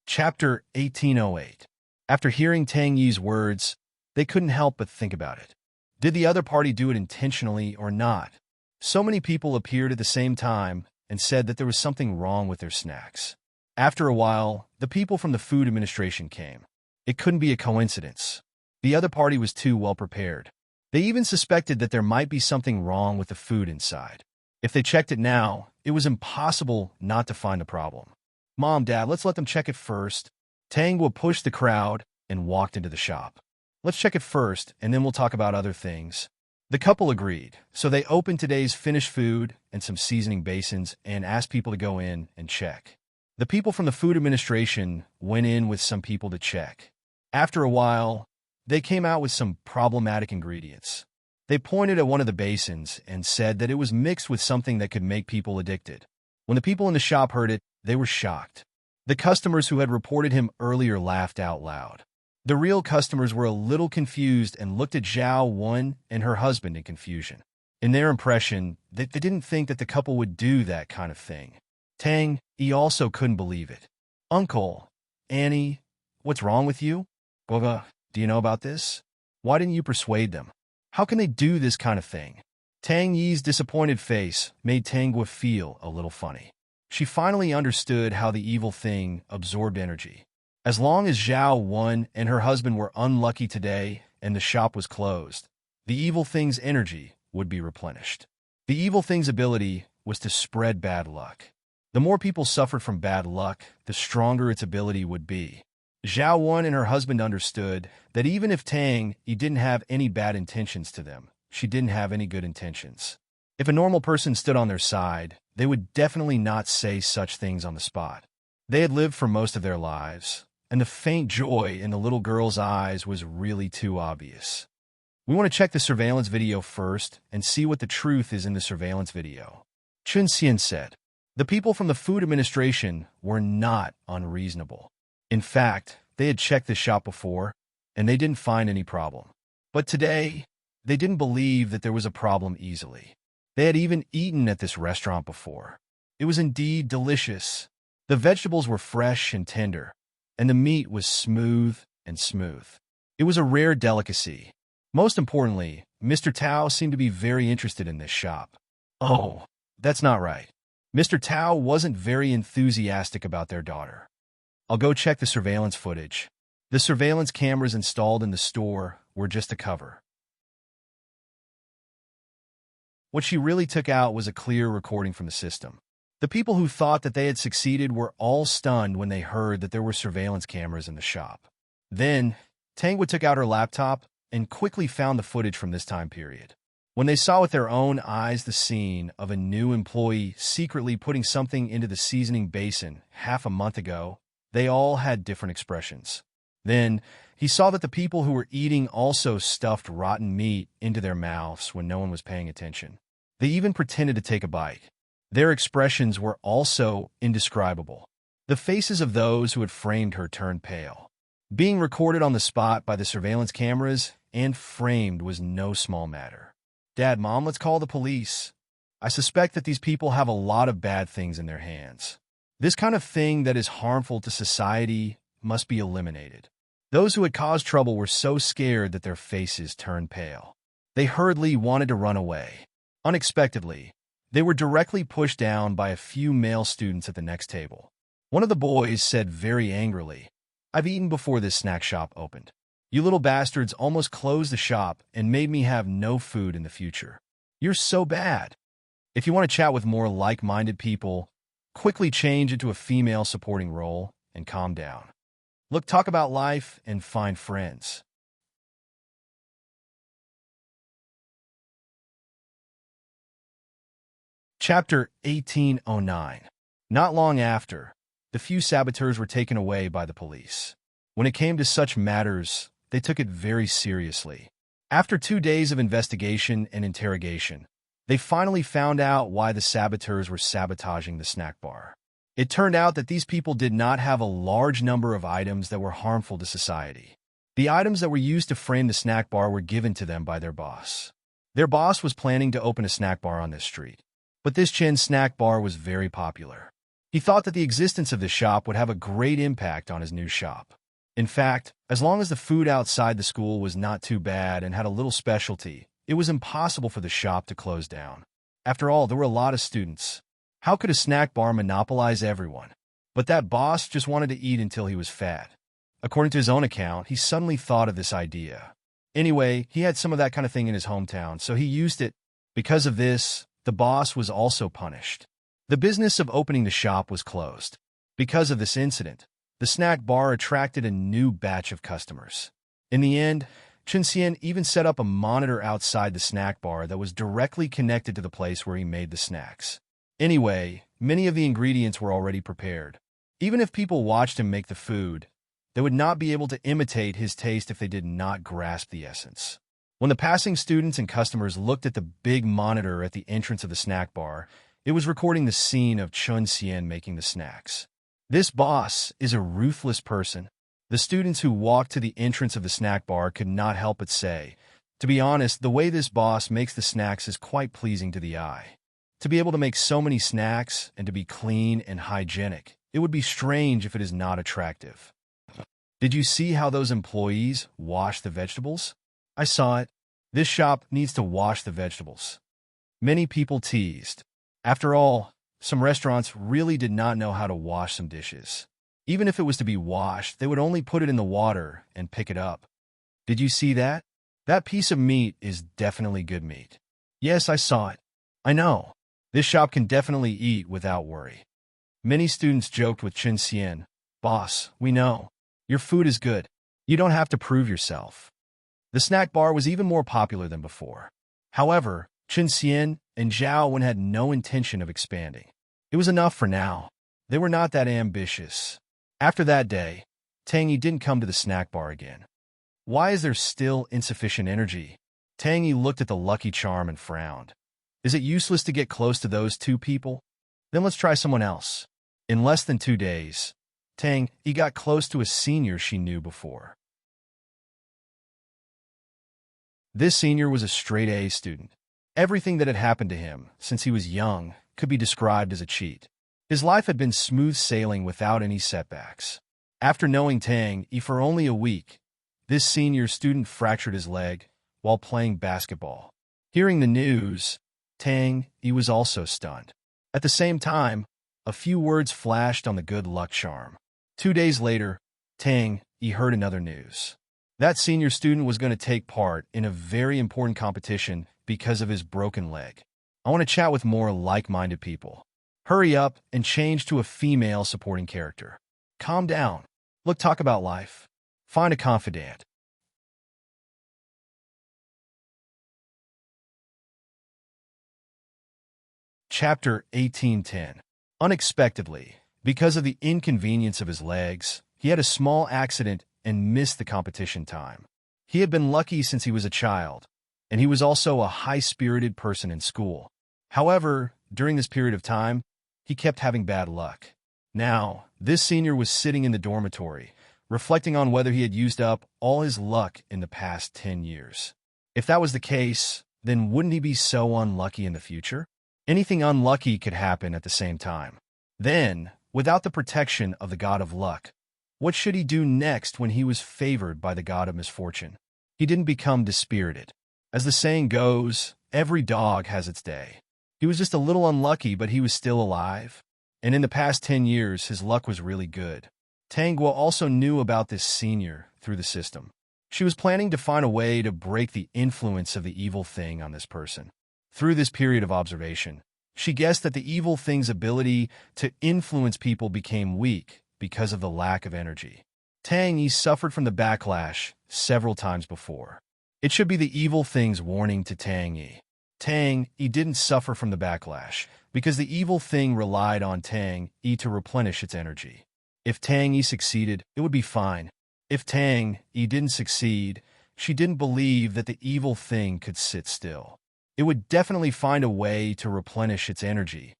Chapter 1808. After hearing Tang Yi's words, they couldn't help but think about it. Did the other party do it intentionally or not? So many people appeared at the same time and said that there was something wrong with their snacks. After a while, the people from the food administration came. It couldn't be a coincidence. The other party was too well prepared. They even suspected that there might be something wrong with the food inside. If they checked it now, it was impossible not to find a problem. Mom, Dad, let's let them check it first. Tangwa pushed the crowd and walked into the shop. Let's check it first, and then we'll talk about other things. The couple agreed, so they opened today's finished food and some seasoning basins and asked people to go in and check. The people from the food administration went in with some people to check. After a while, they came out with some problematic ingredients. They pointed at one of the basins and said that it was mixed with something that could make people addicted. When the people in the shop heard it, they were shocked. The customers who had reported him earlier laughed out loud. The real customers were a little confused and looked at Zhao Wen and her husband in confusion. In their impression, they didn't think that the couple would do that kind of thing. Tang, he also couldn't believe it. Uncle, Annie, what's wrong with you? Boga, do you know about this? Why didn't you persuade them? How can they do this kind of thing? Tang Yi's disappointed face made Tangwa feel a little funny. She finally understood how the evil thing absorbed energy. As long as Zhao Wen and her husband were unlucky today and the shop was closed, the evil thing's energy would be replenished. The evil thing's ability was to spread bad luck. The more people suffered from bad luck, the stronger its ability would be. Zhao Wen and her husband understood that even if Tang Yi didn't have any bad intentions to them, she didn't have any good intentions. If a normal person stood on their side, they would definitely not say such things on the spot. They had lived for most of their lives, and the faint joy in the little girl's eyes was really too obvious. We want to check the surveillance video first and see what the truth is in the surveillance video. Chun Xian said. The people from the food administration were not unreasonable. In fact, they had checked the shop before, and they didn't find any problem. But today, they didn't believe that there was a problem easily. They had even eaten at this restaurant before. It was indeed delicious. The vegetables were fresh and tender, and the meat was smooth and smooth. It was a rare delicacy. Most importantly, Mr. Tao seemed to be very interested in this shop. Oh, that's not right. Mr. Tao wasn't very enthusiastic about their daughter. I'll go check the surveillance footage. The surveillance cameras installed in the store were just a cover. What she really took out was a clear recording from the system. The people who thought that they had succeeded were all stunned when they heard that there were surveillance cameras in the shop. Then, Tangwa took out her laptop and quickly found the footage from this time period. When they saw with their own eyes the scene of a new employee secretly putting something into the seasoning basin half a month ago, they all had different expressions. Then, he saw that the people who were eating also stuffed rotten meat into their mouths when no one was paying attention. They even pretended to take a bite. Their expressions were also indescribable. The faces of those who had framed her turned pale. Being recorded on the spot by the surveillance cameras and framed was no small matter. Dad, Mom, let's call the police. I suspect that these people have a lot of bad things in their hands. This kind of thing that is harmful to society must be eliminated. Those who had caused trouble were so scared that their faces turned pale. They hurriedly wanted to run away. Unexpectedly, they were directly pushed down by a few male students at the next table. One of the boys said very angrily, "I've eaten before this snack shop opened. You little bastards almost closed the shop and made me have no food in the future. You're so bad." If you want to chat with more like-minded people, quickly change into a female supporting role and calm down. Look, talk about life and find friends. Chapter 1809. Not long after, the few saboteurs were taken away by the police. When it came to such matters, they took it very seriously. After 2 days of investigation and interrogation, they finally found out why the saboteurs were sabotaging the snack bar. It turned out that these people did not have a large number of items that were harmful to society. The items that were used to frame the snack bar were given to them by their boss. Their boss was planning to open a snack bar on this street, but this Chin snack bar was very popular. He thought that the existence of the shop would have a great impact on his new shop. In fact, as long as the food outside the school was not too bad and had a little specialty, it was impossible for the shop to close down. After all, there were a lot of students. How could a snack bar monopolize everyone? But that boss just wanted to eat until he was fat. According to his own account, he suddenly thought of this idea. Anyway, he had some of that kind of thing in his hometown, so he used it. Because of this, the boss was also punished. The business of opening the shop was closed. Because of this incident, the snack bar attracted a new batch of customers. In the end, Chun Xian even set up a monitor outside the snack bar that was directly connected to the place where he made the snacks. Anyway, many of the ingredients were already prepared. Even if people watched him make the food, they would not be able to imitate his taste if they did not grasp the essence. When the passing students and customers looked at the big monitor at the entrance of the snack bar, it was recording the scene of Chun Xian making the snacks. This boss is a ruthless person. The students who walked to the entrance of the snack bar could not help but say, to be honest, the way this boss makes the snacks is quite pleasing to the eye. To be able to make so many snacks and to be clean and hygienic, it would be strange if it is not attractive. Did you see how those employees wash the vegetables? I saw it. This shop needs to wash the vegetables. Many people teased. After all, some restaurants really did not know how to wash some dishes. Even if it was to be washed, they would only put it in the water and pick it up. Did you see that? That piece of meat is definitely good meat. Yes, I saw it. I know. This shop can definitely eat without worry. Many students joked with Chun Xian. Boss, we know. Your food is good. You don't have to prove yourself. The snack bar was even more popular than before. However, Chun Xian and Zhao Wen had no intention of expanding. It was enough for now. They were not that ambitious. After that day, Tang Yi didn't come to the snack bar again. Why is there still insufficient energy? Tang Yi looked at the lucky charm and frowned. Is it useless to get close to those two people? Then let's try someone else. In less than 2 days, Tang Yi got close to a senior she knew before. This senior was a straight-A student. Everything that had happened to him since he was young could be described as a cheat. His life had been smooth sailing without any setbacks. After knowing Tang Yi for only a week, this senior student fractured his leg while playing basketball. Hearing the news, Tang Yi was also stunned. At the same time, a few words flashed on the good luck charm. 2 days later, Tang Yi heard another news. That senior student was going to take part in a very important competition because of his broken leg. I want to chat with more like-minded people. Hurry up and change to a female supporting character. Calm down. Look, talk about life. Find a confidant. Chapter 1810. Unexpectedly, because of the inconvenience of his legs, he had a small accident and missed the competition time. He had been lucky since he was a child, and he was also a high-spirited person in school. However, during this period of time, he kept having bad luck. Now, this senior was sitting in the dormitory, reflecting on whether he had used up all his luck in the past 10 years. If that was the case, then wouldn't he be so unlucky in the future? Anything unlucky could happen at the same time. Then, without the protection of the god of luck, what should he do next when he was favored by the god of misfortune? He didn't become dispirited. As the saying goes, every dog has its day. He was just a little unlucky, but he was still alive. And in the past 10 years, his luck was really good. Tang Guo also knew about this senior through the system. She was planning to find a way to break the influence of the evil thing on this person. Through this period of observation, she guessed that the evil thing's ability to influence people became weak because of the lack of energy. Tang Yi suffered from the backlash several times before. It should be the evil thing's warning to Tang Yi. Tang Yi didn't suffer from the backlash because the evil thing relied on Tang Yi to replenish its energy. If Tang Yi succeeded, it would be fine. If Tang Yi didn't succeed, she didn't believe that the evil thing could sit still. It would definitely find a way to replenish its energy,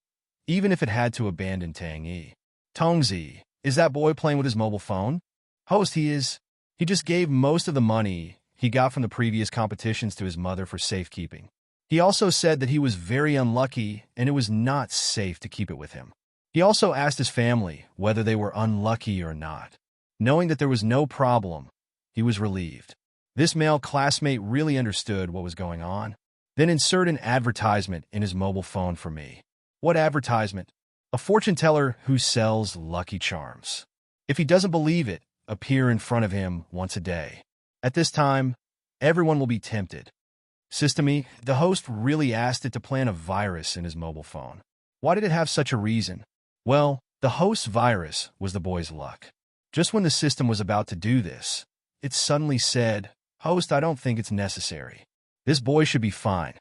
even if it had to abandon Tang Yi. Tongzi, is that boy playing with his mobile phone? Host, he is. He just gave most of the money he got from the previous competitions to his mother for safekeeping. He also said that he was very unlucky and it was not safe to keep it with him. He also asked his family whether they were unlucky or not. Knowing that there was no problem, he was relieved. This male classmate really understood what was going on. Then insert an advertisement in his mobile phone for me. What advertisement? A fortune teller who sells lucky charms. If he doesn't believe it, appear in front of him once a day. At this time, everyone will be tempted. Systemy, the host really asked it to plant a virus in his mobile phone. Why did it have such a reason? Well, the host's virus was the boy's luck. Just when the system was about to do this, it suddenly said, "Host, I don't think it's necessary. This boy should be fine."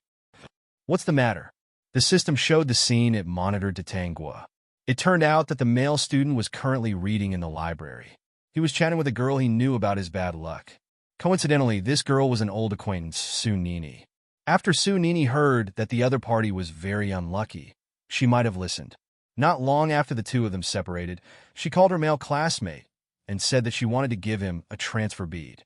What's the matter? The system showed the scene it monitored to Tangua. It turned out that the male student was currently reading in the library. He was chatting with a girl he knew about his bad luck. Coincidentally, this girl was an old acquaintance, Sunini. After Sunini heard that the other party was very unlucky, she might have listened. Not long after the two of them separated, she called her male classmate and said that she wanted to give him a transfer bead.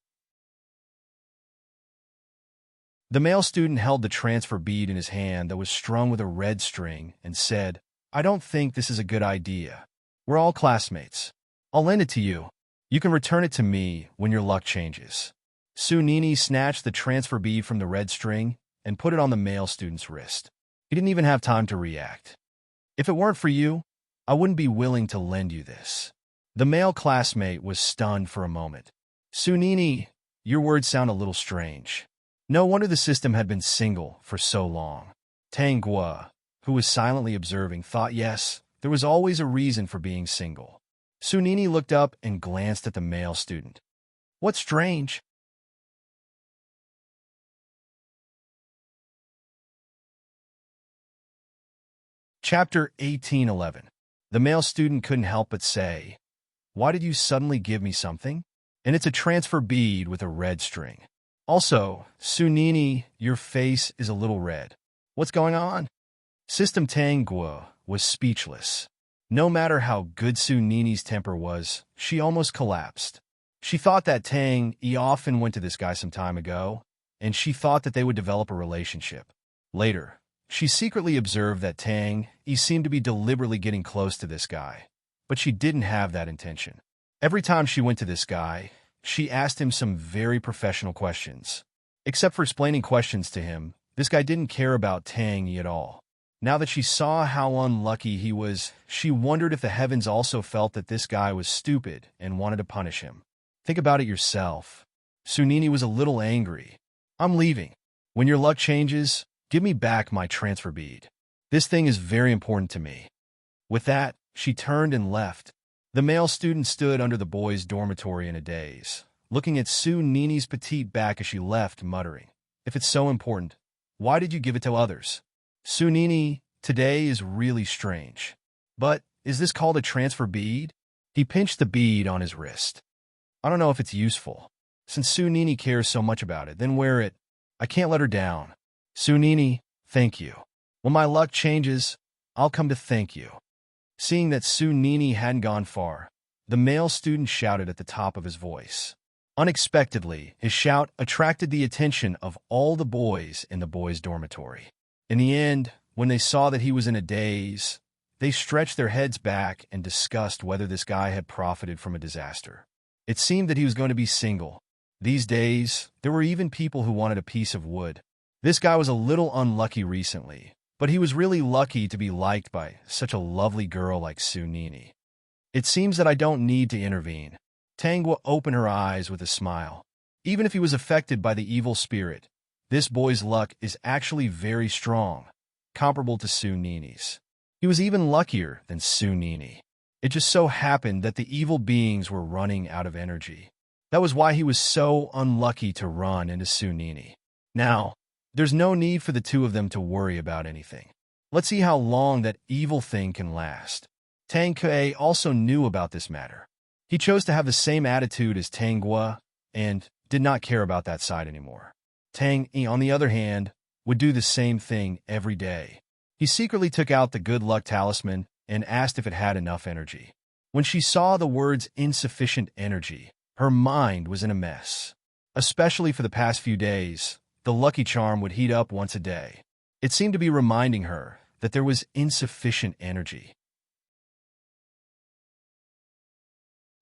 The male student held the transfer bead in his hand that was strung with a red string and said, "I don't think this is a good idea. We're all classmates. I'll lend it to you. You can return it to me when your luck changes." Sunini snatched the transfer bead from the red string and put it on the male student's wrist. He didn't even have time to react. "If it weren't for you, I wouldn't be willing to lend you this." The male classmate was stunned for a moment. "Sunini, your words sound a little strange." No wonder the system had been single for so long. Tangua, who was silently observing, thought yes, there was always a reason for being single. Sunini looked up and glanced at the male student. "What's strange?" Chapter 18:11. The male student couldn't help but say, "Why did you suddenly give me something? And it's a transfer bead with a red string. Also, Sunini, your face is a little red. What's going on?" System Tangua was speechless. No matter how good Sunini's temper was, she almost collapsed. She thought that Tang often went to this guy some time ago, and she thought that they would develop a relationship. Later, she secretly observed that Tang seemed to be deliberately getting close to this guy, but she didn't have that intention. Every time she went to this guy, she asked him some very professional questions. Except for explaining questions to him, this guy didn't care about Tang at all. Now that she saw how unlucky he was, she wondered if the heavens also felt that this guy was stupid and wanted to punish him. Think about it yourself. Sunini was a little angry. "I'm leaving. When your luck changes, give me back my transfer bead. This thing is very important to me." With that, she turned and left. The male student stood under the boys' dormitory in a daze, looking at Sunini's petite back as she left, muttering, "If it's so important, why did you give it to others? Sunini, today is really strange. But is this called a transfer bead?" He pinched the bead on his wrist. "I don't know if it's useful. Since Sunini cares so much about it, then wear it. I can't let her down. Sunini, thank you. When my luck changes, I'll come to thank you." Seeing that Sunini hadn't gone far, the male student shouted at the top of his voice. Unexpectedly, his shout attracted the attention of all the boys in the boys' dormitory. In the end, when they saw that he was in a daze, they stretched their heads back and discussed whether this guy had profited from a disaster. It seemed that he was going to be single. These days, there were even people who wanted a piece of wood. This guy was a little unlucky recently, but he was really lucky to be liked by such a lovely girl like Sunini. "It seems that I don't need to intervene." Tangua opened her eyes with a smile. Even if he was affected by the evil spirit, this boy's luck is actually very strong, comparable to Sunini's. He was even luckier than Sunini. It just so happened that the evil beings were running out of energy. That was why he was so unlucky to run into Sunini. Now, there's no need for the two of them to worry about anything. Let's see how long that evil thing can last. Tang Kuei also knew about this matter. He chose to have the same attitude as Tangua and did not care about that side anymore. Tang, on the other hand, would do the same thing every day. He secretly took out the good luck talisman and asked if it had enough energy. When she saw the words insufficient energy, her mind was in a mess. Especially for the past few days, the lucky charm would heat up once a day. It seemed to be reminding her that there was insufficient energy.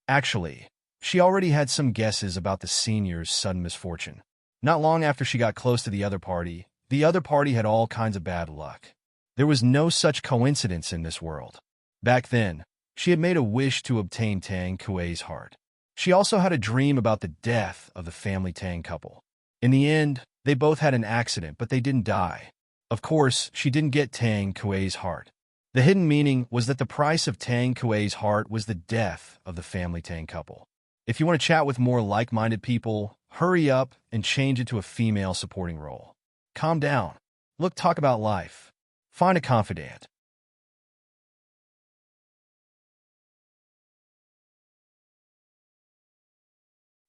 Actually, she already had some guesses about the senior's sudden misfortune. Not long after she got close to the other party had all kinds of bad luck. There was no such coincidence in this world. Back then, she had made a wish to obtain Tang Kuei's heart. She also had a dream about the death of the family Tang couple. In the end, they both had an accident, but they didn't die. Of course, she didn't get Tang Kuei's heart. The hidden meaning was that the price of Tang Kuei's heart was the death of the family Tang couple. If you want to chat with more like-minded people, hurry up and change it to a female supporting role. Calm down. Look, talk about life. Find a confidant.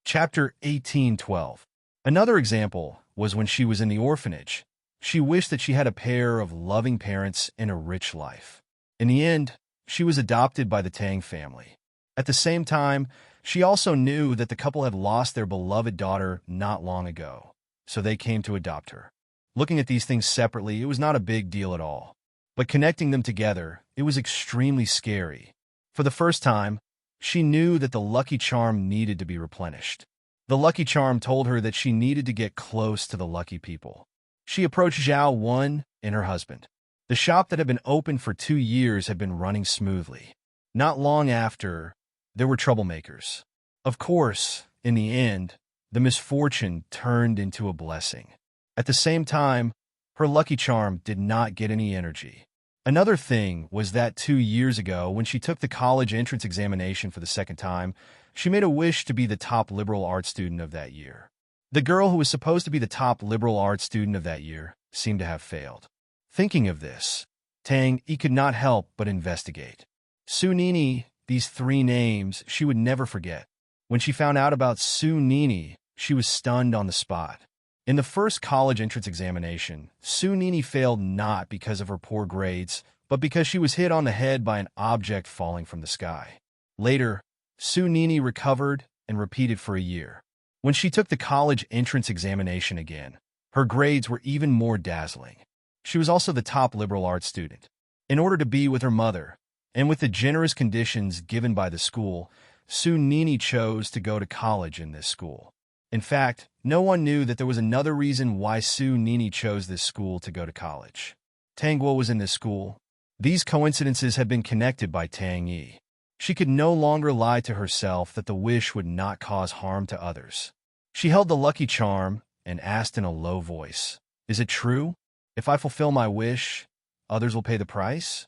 Chapter 18:12. Another example was when she was in the orphanage. She wished that she had a pair of loving parents and a rich life. In the end, she was adopted by the Tang family. At the same time, she also knew that the couple had lost their beloved daughter not long ago, so they came to adopt her. Looking at these things separately, it was not a big deal at all. But connecting them together, it was extremely scary. For the first time, she knew that the lucky charm needed to be replenished. The lucky charm told her that she needed to get close to the lucky people. She approached Zhao Wen and her husband. The shop that had been open for 2 years had been running smoothly. Not long after, there were troublemakers. Of course, in the end, the misfortune turned into a blessing. At the same time, her lucky charm did not get any energy. Another thing was that 2 years ago, when she took the college entrance examination for the second time, she made a wish to be the top liberal arts student of that year. The girl who was supposed to be the top liberal arts student of that year seemed to have failed. Thinking of this, Tang Yi could not help but investigate. Su Nini, these 3 names she would never forget. When she found out about Su Nini, she was stunned on the spot. In the first college entrance examination, Su Nini failed not because of her poor grades, but because she was hit on the head by an object falling from the sky. Later, Su Nini recovered and repeated for a year. When she took the college entrance examination again, her grades were even more dazzling. She was also the top liberal arts student. In order to be with her mother, and with the generous conditions given by the school, Su Nini chose to go to college in this school. In fact, no one knew that there was another reason why Su Nini chose this school to go to college. Tang Guo was in this school. These coincidences had been connected by Tang Yi. She could no longer lie to herself that the wish would not cause harm to others. She held the lucky charm and asked in a low voice, "Is it true? If I fulfill my wish, others will pay the price?"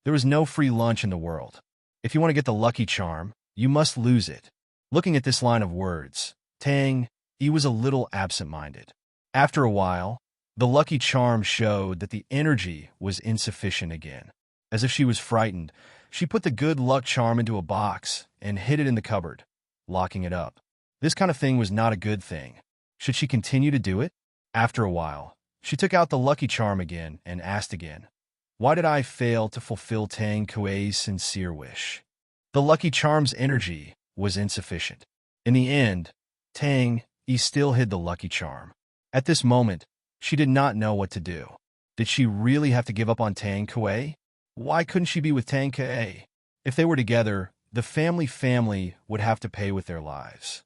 There was no free lunch in the world. If you want to get the lucky charm, you must lose it. Looking at this line of words, Tang Yi was a little absent-minded. After a while, the lucky charm showed that the energy was insufficient again. As if she was frightened, she put the good luck charm into a box and hid it in the cupboard, locking it up. This kind of thing was not a good thing. Should she continue to do it? After a while, she took out the lucky charm again and asked again, "Why did I fail to fulfill Tang Kuei's sincere wish?" The lucky charm's energy was insufficient. In the end, Tang Yi still hid the lucky charm. At this moment, she did not know what to do. Did she really have to give up on Tang Kuei? Why couldn't she be with Tang Kuei? If they were together, the family would have to pay with their lives.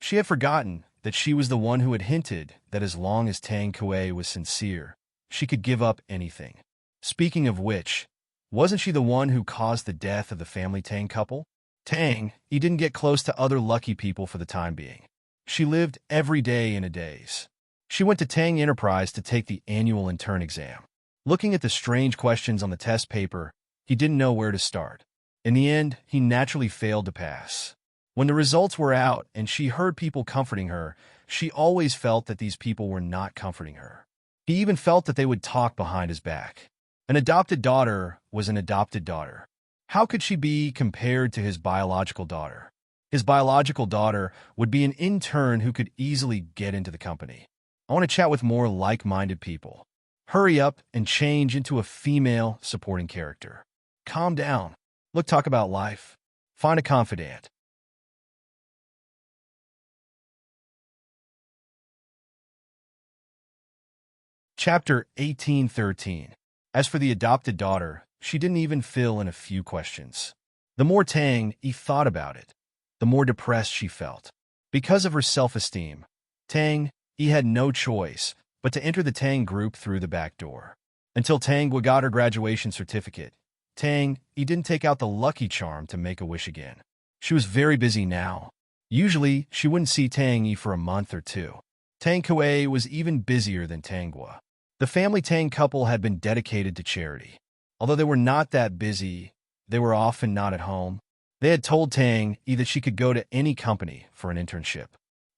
She had forgotten that she was the one who had hinted that as long as Tang Kuei was sincere, she could give up anything. Speaking of which, wasn't she the one who caused the death of the family Tang couple? Tang Yi didn't get close to other lucky people for the time being. She lived every day in a daze. She went to Tang Enterprise to take the annual intern exam. Looking at the strange questions on the test paper, he didn't know where to start. In the end, he naturally failed to pass. When the results were out and she heard people comforting her, she always felt that these people were not comforting her. He even felt that they would talk behind his back. An adopted daughter was an adopted daughter. How could she be compared to his biological daughter? His biological daughter would be an intern who could easily get into the company. I want to chat with more like-minded people. Hurry up and change into a female supporting character. Calm down. Look, talk about life. Find a confidant. Chapter 18:13. As for the adopted daughter, she didn't even fill in a few questions. The more Tang Yi thought about it, the more depressed she felt. Because of her self-esteem, Tang Yi had no choice but to enter the Tang group through the back door. Until Tang Gui got her graduation certificate, Tang, he didn't take out the lucky charm to make a wish again. She was very busy now. Usually, she wouldn't see Tang Yi for a month or two. Tang Kuei was even busier than Tangua. The family Tang couple had been dedicated to charity. Although they were not that busy, they were often not at home. They had told Tang Yi that she could go to any company for an internship.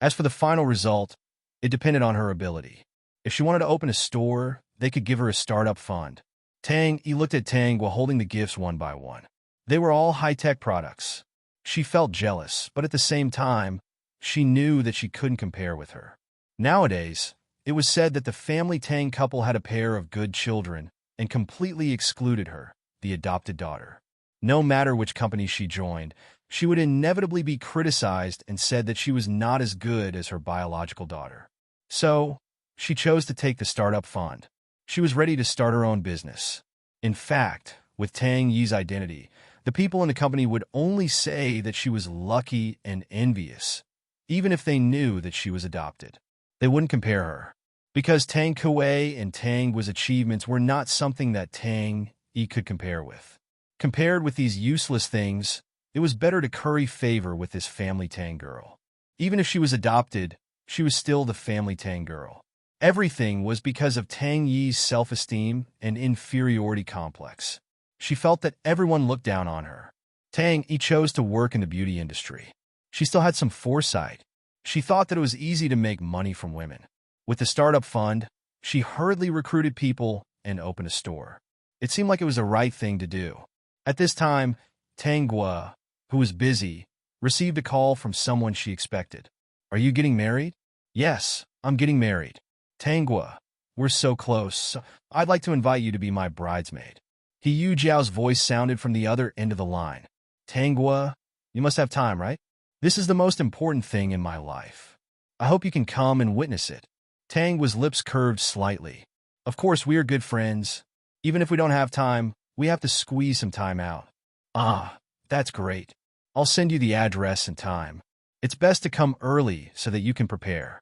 As for the final result, it depended on her ability. If she wanted to open a store, they could give her a startup fund. Tang Yi looked at Tang while holding the gifts one by one. They were all high-tech products. She felt jealous, but at the same time, she knew that she couldn't compare with her. Nowadays, it was said that the family Tang couple had a pair of good children and completely excluded her, the adopted daughter. No matter which company she joined, she would inevitably be criticized and said that she was not as good as her biological daughter. So, she chose to take the startup fund. She was ready to start her own business. In fact, with Tang Yi's identity, the people in the company would only say that she was lucky and envious, even if they knew that she was adopted. They wouldn't compare her, because Tang Kuei and Tang Gua's achievements were not something that Tang Yi could compare with. Compared with these useless things, it was better to curry favor with this family Tang girl. Even if she was adopted, she was still the family Tang girl. Everything was because of Tang Yi's self-esteem and inferiority complex. She felt that everyone looked down on her. Tang Yi chose to work in the beauty industry. She still had some foresight. She thought that it was easy to make money from women. With the startup fund, she hurriedly recruited people and opened a store. It seemed like it was the right thing to do. At this time, Tang Gua, who was busy, received a call from someone she expected. "Are you getting married?" "Yes, I'm getting married." "Tang Gua, we're so close. I'd like to invite you to be my bridesmaid." He Yu Jiao's voice sounded from the other end of the line. "Tang Gua, you must have time, right? This is the most important thing in my life. I hope you can come and witness it." Tang Gua's lips curved slightly. "Of course, we are good friends. Even if we don't have time, we have to squeeze some time out." "Ah, that's great. I'll send you the address and time. It's best to come early so that you can prepare."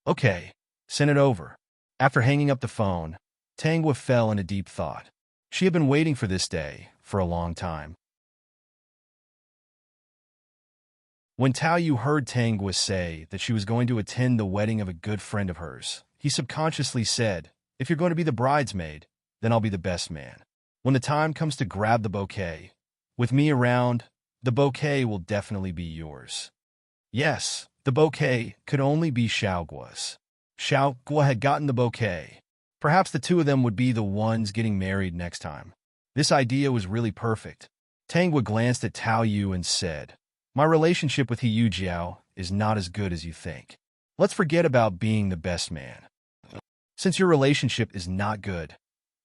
"Okay, send it over." After hanging up the phone, Tang Gua fell into deep thought. She had been waiting for this day for a long time. When Tao Yu heard Tang Gua say that she was going to attend the wedding of a good friend of hers, he subconsciously said, "If you're going to be the bridesmaid, then I'll be the best man. When the time comes to grab the bouquet, with me around, the bouquet will definitely be yours." Yes, the bouquet could only be Xiao Gua's. Xiao Gua had gotten the bouquet. Perhaps the two of them would be the ones getting married next time. This idea was really perfect. Tang Gua glanced at Tao Yu and said, "My relationship with He Yu Jiao is not as good as you think. Let's forget about being the best man. Since your relationship is not good,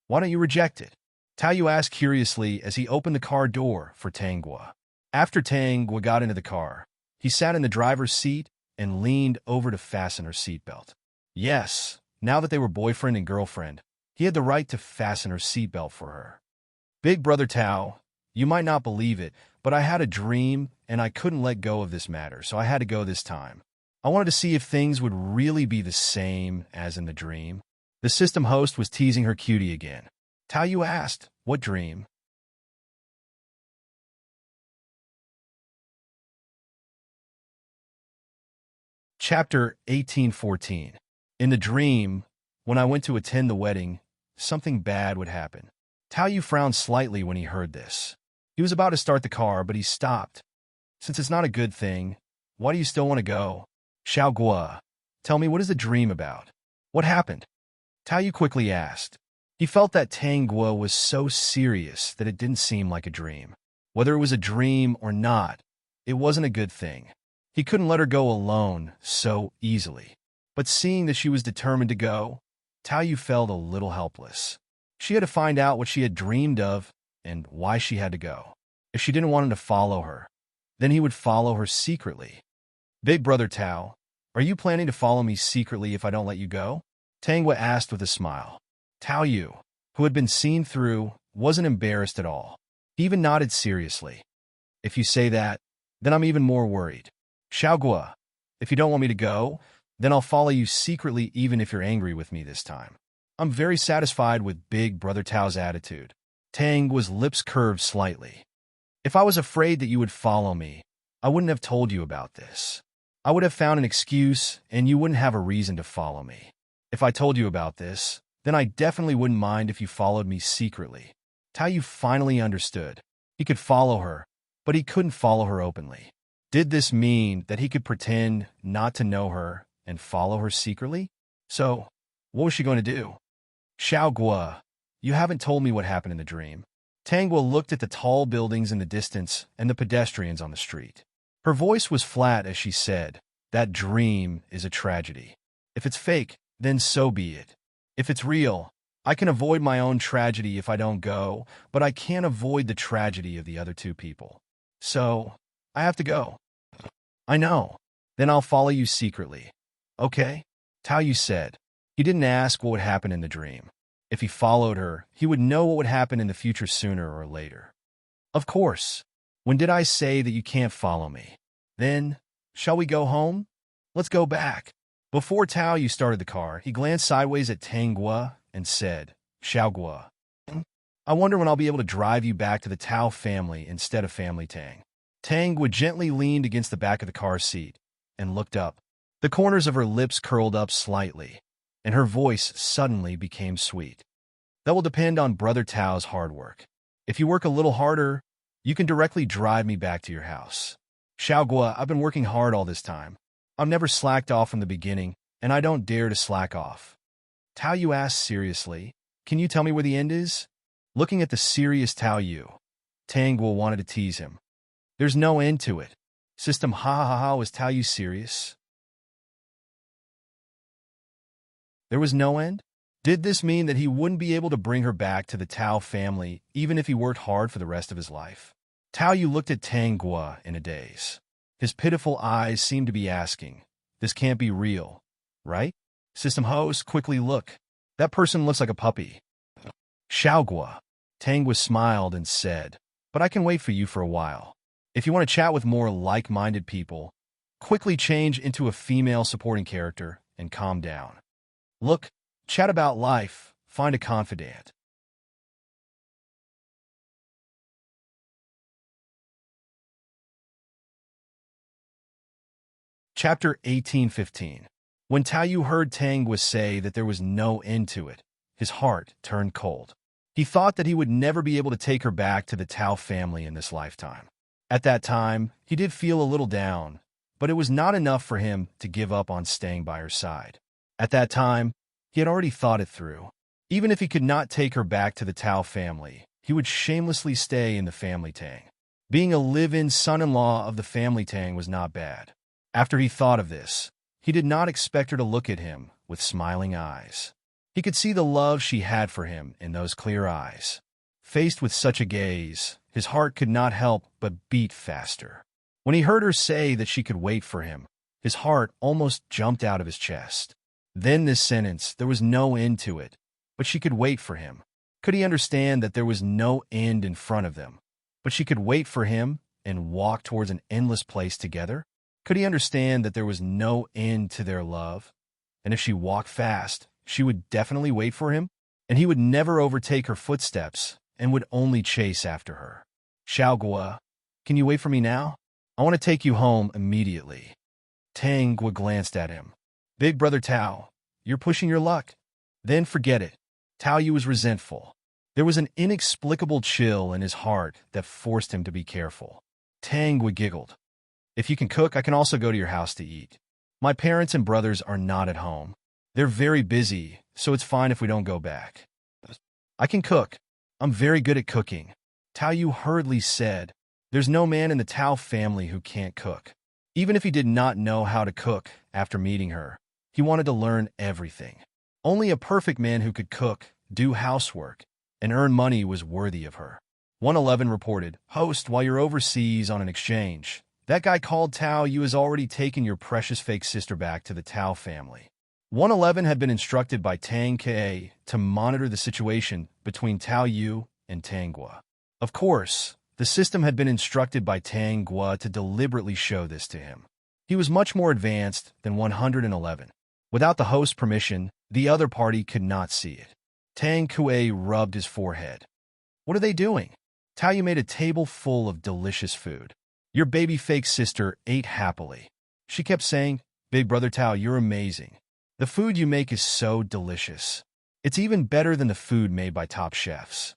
why don't you reject it?" Tao Yu asked curiously as he opened the car door for Tang Gua. After Tang Gua got into the car, he sat in the driver's seat and leaned over to fasten her seatbelt. Yes, now that they were boyfriend and girlfriend, he had the right to fasten her seatbelt for her. "Big brother Tao, you might not believe it, but I had a dream and I couldn't let go of this matter, so I had to go this time. I wanted to see if things would really be the same as in the dream." The system host was teasing her cutie again. Tao Yu asked, "What dream?" Chapter 1814. In the dream, when I went to attend the wedding, something bad would happen. Tao Yu frowned slightly when he heard this. He was about to start the car, but he stopped. "Since it's not a good thing, why do you still want to go?" "Xiao Gua, tell me, what is the dream about? What happened?" Tao Yu quickly asked. He felt that Tang Gua was so serious that it didn't seem like a dream. Whether it was a dream or not, it wasn't a good thing. He couldn't let her go alone so easily. But seeing that she was determined to go, Tao Yu felt a little helpless. She had to find out what she had dreamed of and why she had to go. If she didn't want him to follow her, then he would follow her secretly. "Big brother Tao, are you planning to follow me secretly if I don't let you go?" Tang Gua asked with a smile. Tao Yu, who had been seen through, wasn't embarrassed at all. He even nodded seriously. "If you say that, then I'm even more worried. Xiao Gua, if you don't want me to go, then I'll follow you secretly even if you're angry with me this time." I'm very satisfied with Big Brother Tao's attitude. Tang's lips curved slightly. If I was afraid that you would follow me, I wouldn't have told you about this. I would have found an excuse, and you wouldn't have a reason to follow me. If I told you about this, then I definitely wouldn't mind if you followed me secretly. Tao Yu finally understood. He could follow her, but he couldn't follow her openly. Did this mean that he could pretend not to know her and follow her secretly? So, what was she going to do? Xiao Gua, you haven't told me what happened in the dream. Tangua looked at the tall buildings in the distance and the pedestrians on the street. Her voice was flat as she said, "That dream is a tragedy. If it's fake, then so be it. If it's real, I can avoid my own tragedy if I don't go, but I can't avoid the tragedy of the other two people. So, I have to go." "I know. Then I'll follow you secretly." "Okay," Tao Yu said. He didn't ask what would happen in the dream. If he followed her, he would know what would happen in the future sooner or later. "Of course. When did I say that you can't follow me? Then, shall we go home? Let's go back." Before Tao Yu started the car, he glanced sideways at Tangua and said, "Xiao Gua, I wonder when I'll be able to drive you back to the Tao family instead of Family Tang." Tangua gently leaned against the back of the car seat and looked up. The corners of her lips curled up slightly, and her voice suddenly became sweet. "That will depend on Brother Tao's hard work. If you work a little harder, you can directly drive me back to your house. Xiao Gua, I've been working hard all this time. I've never slacked off from the beginning, and I don't dare to slack off." Tao Yu asked seriously, "Can you tell me where the end is?" Looking at the serious Tao Yu, Tangua wanted to tease him. "There's no end to it." System ha ha ha. Was Tao Yu serious? There was no end? Did this mean that he wouldn't be able to bring her back to the Tao family even if he worked hard for the rest of his life? Tao Yu looked at Tangua in a daze. His pitiful eyes seemed to be asking, "This can't be real, right?" System host, quickly look. That person looks like a puppy. Xiao Gua. Tangua smiled and said, "But I can wait for you for a while. If you want to chat with more like-minded people, quickly change into a female supporting character and calm down. Look, chat about life, find a confidant." Chapter 18:15. When Tao Yu heard Tangua say that there was no end to it, his heart turned cold. He thought that he would never be able to take her back to the Tao family in this lifetime. At that time, he did feel a little down, but it was not enough for him to give up on staying by her side. At that time, he had already thought it through. Even if he could not take her back to the Tao family, he would shamelessly stay in the Family Tang. Being a live-in son-in-law of the Family Tang was not bad. After he thought of this, he did not expect her to look at him with smiling eyes. He could see the love she had for him in those clear eyes. Faced with such a gaze, his heart could not help but beat faster. When he heard her say that she could wait for him, his heart almost jumped out of his chest. Then this sentence, there was no end to it, but she could wait for him. Could he understand that there was no end in front of them, but she could wait for him and walk towards an endless place together? Could he understand that there was no end to their love? And if she walked fast, she would definitely wait for him, and he would never overtake her footsteps and would only chase after her. "Xiao Gua, can you wait for me now? I want to take you home immediately." Tangua glanced at him. "Big Brother Tao, you're pushing your luck." "Then forget it." Tao Yu was resentful. There was an inexplicable chill in his heart that forced him to be careful. Tangua giggled. "If you can cook, I can also go to your house to eat. My parents and brothers are not at home. They're very busy, so it's fine if we don't go back." "I can cook. I'm very good at cooking." Tao Yu hurriedly said, "There's no man in the Tao family who can't cook." Even if he did not know how to cook after meeting her, he wanted to learn everything. Only a perfect man who could cook, do housework, and earn money was worthy of her. 111 reported, "Host, while you're overseas on an exchange, that guy called Tao Yu has already taken your precious fake sister back to the Tao family." 111 had been instructed by Tang Ka to monitor the situation between Tao Yu and Tangua. Of course, the system had been instructed by Tangua to deliberately show this to him. He was much more advanced than 111. Without the host's permission, the other party could not see it. Tang Kue rubbed his forehead. What are they doing? Tao Yu made a table full of delicious food. Your baby fake sister ate happily. She kept saying, Big brother Tao, you're amazing. The food you make is so delicious. It's even better than the food made by top chefs.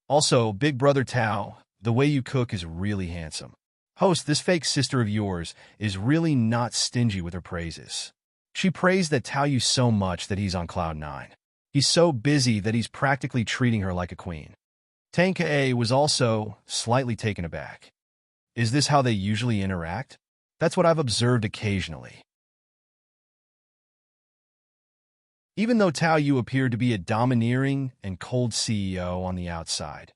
Also, Big brother Tao, the way you cook is really handsome. Host, this fake sister of yours is really not stingy with her praises. She praised that Tao Yu so much that he's on cloud 9. He's so busy that he's practically treating her like a queen. Tang Ka was also slightly taken aback. Is this how they usually interact? That's what I've observed occasionally. Even though Tao Yu appeared to be a domineering and cold CEO on the outside,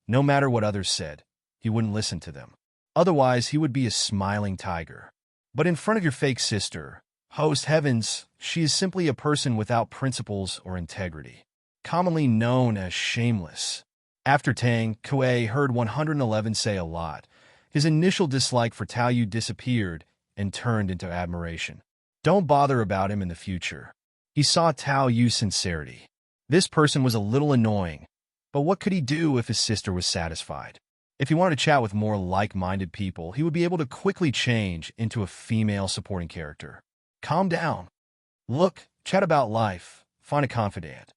no matter what others said, he wouldn't listen to them. Otherwise, he would be a smiling tiger. But in front of your fake sister, host heavens, she is simply a person without principles or integrity, commonly known as shameless. After Tang Ka heard 111 say a lot, his initial dislike for Tao Yu disappeared and turned into admiration. Don't bother about him in the future. He saw Tao Yu's sincerity. This person was a little annoying, but what could he do if his sister was satisfied? If he wanted to chat with more like-minded people, he would be able to quickly change into a female supporting character. Calm down. Look, chat about life. Find a confidant.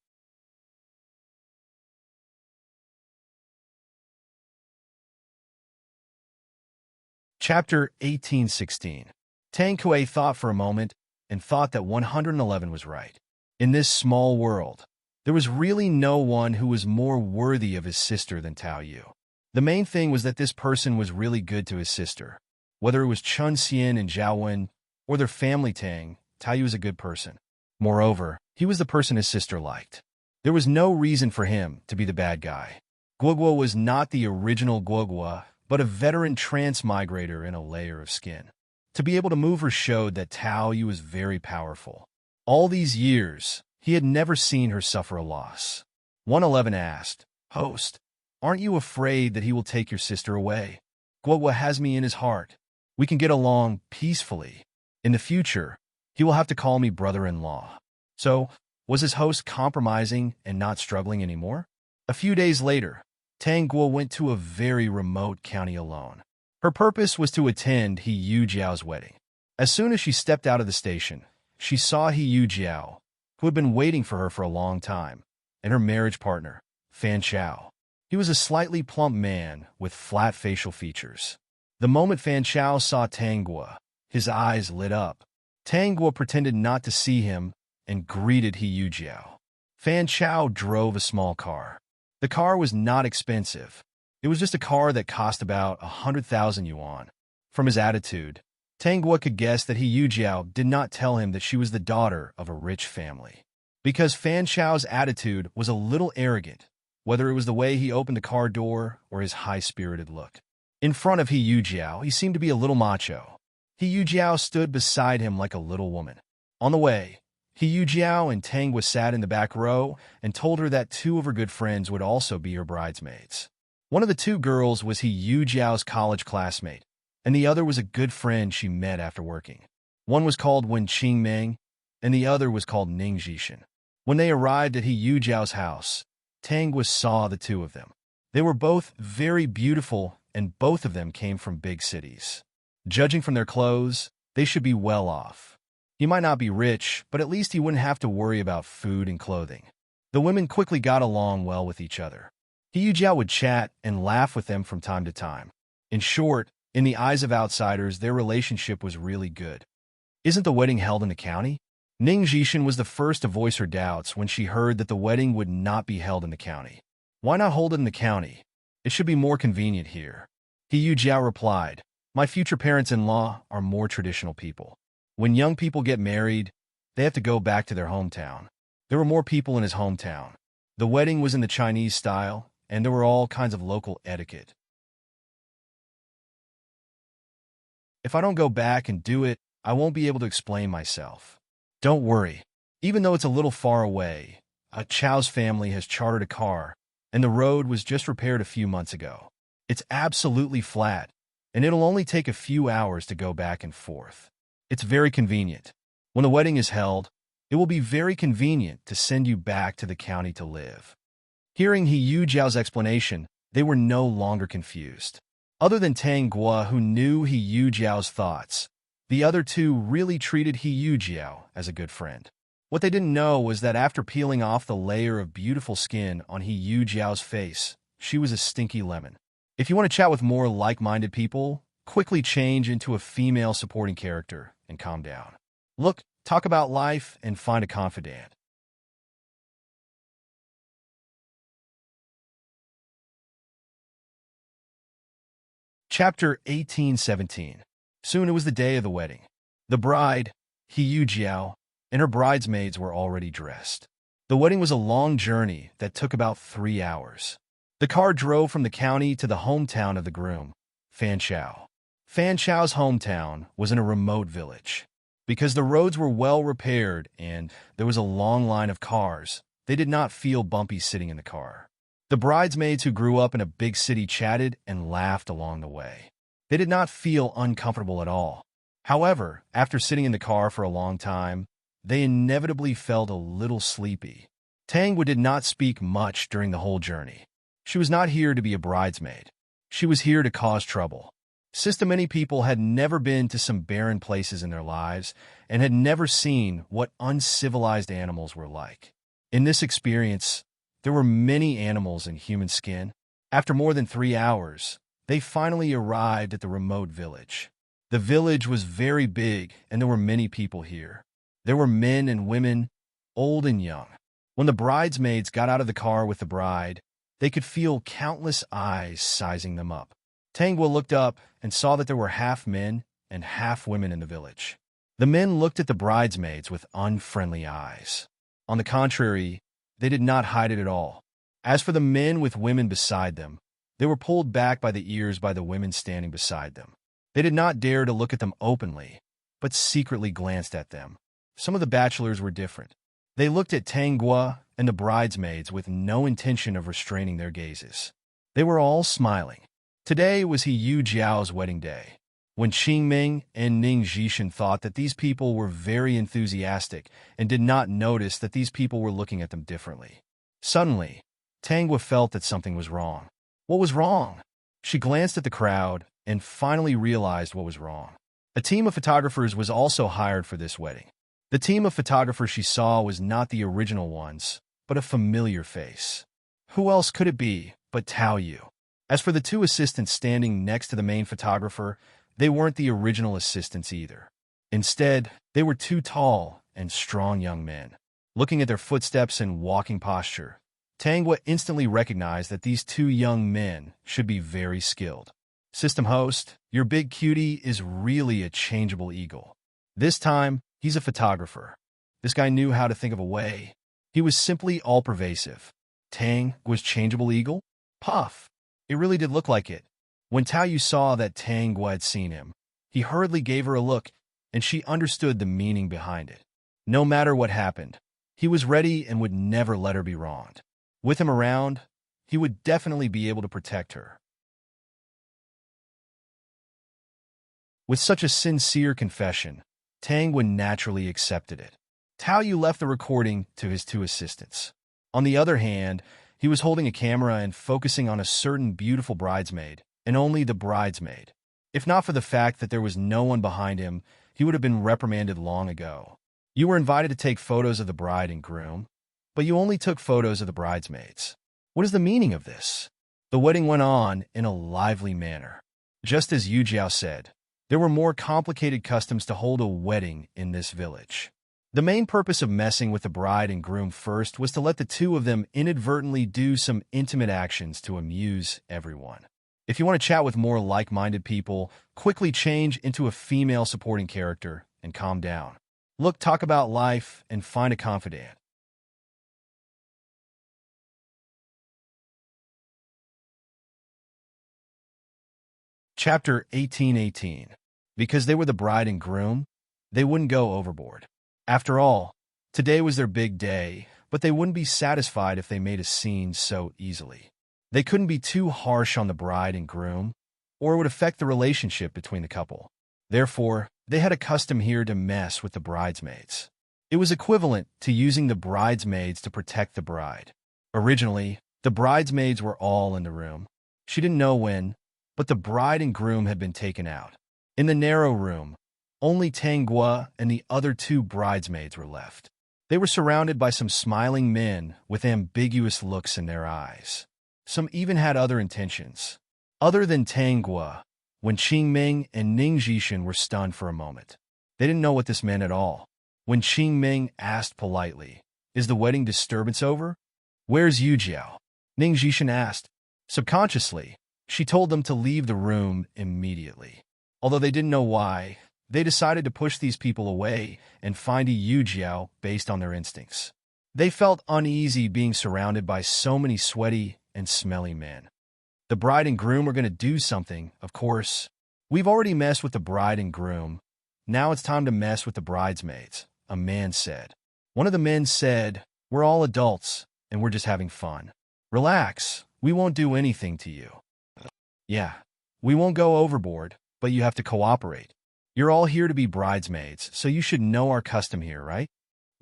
Chapter 1816. Tang Ka thought for a moment and thought that 111 was right. In this small world, there was really no one who was more worthy of his sister than Tao Yu. The main thing was that this person was really good to his sister. Whether it was Chun Xian and Zhao Wen or their family Tang, Tao Yu was a good person. Moreover, he was the person his sister liked. There was no reason for him to be the bad guy. Guogua was not the original Guogua, but a veteran transmigrator in a layer of skin. To be able to move her showed that Tao Yu was very powerful. All these years, he had never seen her suffer a loss. 111 asked, Host, aren't you afraid that he will take your sister away? Guogua has me in his heart. We can get along peacefully. In the future, he will have to call me brother-in-law. So, was his host compromising and not struggling anymore? A few days later, Tang Guo went to a very remote county alone. Her purpose was to attend He Yu Jiao's wedding. As soon as she stepped out of the station, she saw He Yu Jiao, who had been waiting for her for a long time, and her marriage partner, Fan Chao. He was a slightly plump man with flat facial features. The moment Fan Chao saw Tang Guo, his eyes lit up. Tang Guo pretended not to see him and greeted He Yu Jiao. Fan Chao drove a small car. The car was not expensive. It was just a car that cost about 100,000 yuan. From his attitude, Tang Guo could guess that He Yu Jiao did not tell him that she was the daughter of a rich family. Because Fan Chao's attitude was a little arrogant, whether it was the way he opened the car door or his high-spirited look. In front of He Yu Jiao, he seemed to be a little macho. He Yu Jiao stood beside him like a little woman. On the way, He Yu Jiao and Tang Guo sat in the back row and told her that two of her good friends would also be her bridesmaids. One of the two girls was He Yu Jiao's college classmate, and the other was a good friend she met after working. One was called Wen Qingmeng, and the other was called Ning Jishan. When they arrived at He Yu Jiao's house, Tang Guo saw the two of them. They were both very beautiful, and both of them came from big cities. Judging from their clothes, they should be well off. He might not be rich, but at least he wouldn't have to worry about food and clothing. The women quickly got along well with each other. He Yu Jiao would chat and laugh with them from time to time. In short, in the eyes of outsiders, their relationship was really good. Isn't the wedding held in the county? Ning Jishan was the first to voice her doubts when she heard that the wedding would not be held in the county. Why not hold it in the county? It should be more convenient here. He Yu Jiao replied, My future parents-in-law are more traditional people. When young people get married, they have to go back to their hometown. There were more people in his hometown. The wedding was in the Chinese style, and there were all kinds of local etiquette. If I don't go back and do it, I won't be able to explain myself. Don't worry. Even though it's a little far away, Chao's family has chartered a car, and the road was just repaired a few months ago. It's absolutely flat, and it'll only take a few hours to go back and forth. It's very convenient. When the wedding is held, it will be very convenient to send you back to the county to live. Hearing He Yu Jiao's explanation, They were no longer confused. Other than Tang Guo, who knew He Yujiao's thoughts, the other two really treated He Yujiao as a good friend. What they didn't know was that after peeling off the layer of beautiful skin on He Yujiao's face, she was a stinky lemon. If you want to chat with more like-minded people, quickly change into a female supporting character and calm down. Look, talk about life and find a confidant. Chapter 18:17. Soon it was the day of the wedding. The bride, He Yujiao, and her bridesmaids were already dressed. The wedding was a long journey that took about 3 hours. The car drove from the county to the hometown of the groom, Fanchao. Fanchao's hometown was in a remote village. Because the roads were well repaired and there was a long line of cars, they did not feel bumpy sitting in the car. The bridesmaids who grew up in a big city chatted and laughed along the way. They did not feel uncomfortable at all. However, after sitting in the car for a long time, they inevitably felt a little sleepy. Tangwa did not speak much during the whole journey. She was not here to be a bridesmaid. She was here to cause trouble. Since many people had never been to some barren places in their lives and had never seen what uncivilized animals were like. In this experience, there were many animals in human skin. After more than 3 hours, they finally arrived at the remote village. The village was very big and there were many people here. There were men and women, old and young. When the bridesmaids got out of the car with the bride, they could feel countless eyes sizing them up. Tangwa looked up and saw that there were half men and half women in the village. The men looked at the bridesmaids with unfriendly eyes. On the contrary, they did not hide it at all. As for the men with women beside them, they were pulled back by the ears by the women standing beside them. They did not dare to look at them openly, but secretly glanced at them. Some of the bachelors were different. They looked at Tangwa and the bridesmaids with no intention of restraining their gazes. They were all smiling. Today was He Yujiao's wedding day. When Qingming and Ning Zhishan thought that these people were very enthusiastic and did not notice that these people were looking at them differently. Suddenly, Tangwa felt that something was wrong. What was wrong? She glanced at the crowd and finally realized what was wrong. A team of photographers was also hired for this wedding. The team of photographers she saw was not the original ones, but a familiar face. Who else could it be but Tao Yu? As for the two assistants standing next to the main photographer, they weren't the original assistants either. Instead, they were two tall and strong young men. Looking at their footsteps and walking posture, Tangwa instantly recognized that these two young men should be very skilled. System host, your big cutie is really a changeable eagle. This time, he's a photographer. This guy knew how to think of a way. He was simply all-pervasive. Tang was changeable eagle? Puff. It really did look like it. When Tao Yu saw that Tang Guo had seen him, he hurriedly gave her a look, and she understood the meaning behind it. No matter what happened, he was ready and would never let her be wronged. With him around, he would definitely be able to protect her. With such a sincere confession, Tang Guo naturally accepted it. Tao Yu left the recording to his two assistants. On the other hand, he was holding a camera and focusing on a certain beautiful bridesmaid, and only the bridesmaid. If not for the fact that there was no one behind him, he would have been reprimanded long ago. You were invited to take photos of the bride and groom, but you only took photos of the bridesmaids. What is the meaning of this? The wedding went on in a lively manner. Just as Yu Jiao said, there were more complicated customs to hold a wedding in this village. The main purpose of messing with the bride and groom first was to let the two of them inadvertently do some intimate actions to amuse everyone. If you want to chat with more like-minded people, quickly change into a female supporting character and calm down. Look, talk about life and find a confidant. Chapter 18:18. Because they were the bride and groom, they wouldn't go overboard. After all, today was their big day, but they wouldn't be satisfied if they made a scene so easily. They couldn't be too harsh on the bride and groom, or it would affect the relationship between the couple. Therefore, they had a custom here to mess with the bridesmaids. It was equivalent to using the bridesmaids to protect the bride. Originally, the bridesmaids were all in the room. She didn't know when, but the bride and groom had been taken out. In the narrow room, only Tanggua and the other two bridesmaids were left. They were surrounded by some smiling men with ambiguous looks in their eyes. Some even had other intentions. Other than Tanggua, when Qingming and Ning Jishan were stunned for a moment. They didn't know what this meant at all. When Qingming asked politely, "Is the wedding disturbance over?" "Where's Yujiao?" Ning Jishan asked. Subconsciously, she told them to leave the room immediately. Although they didn't know why, they decided to push these people away and find a Yujiao based on their instincts. They felt uneasy being surrounded by so many sweaty and smelly men. The bride and groom are going to do something, of course. We've already messed with the bride and groom. Now it's time to mess with the bridesmaids, a man said. One of the men said, "We're all adults, and we're just having fun. Relax, we won't do anything to you." "Yeah, we won't go overboard, but you have to cooperate. You're all here to be bridesmaids, so you should know our custom here, right?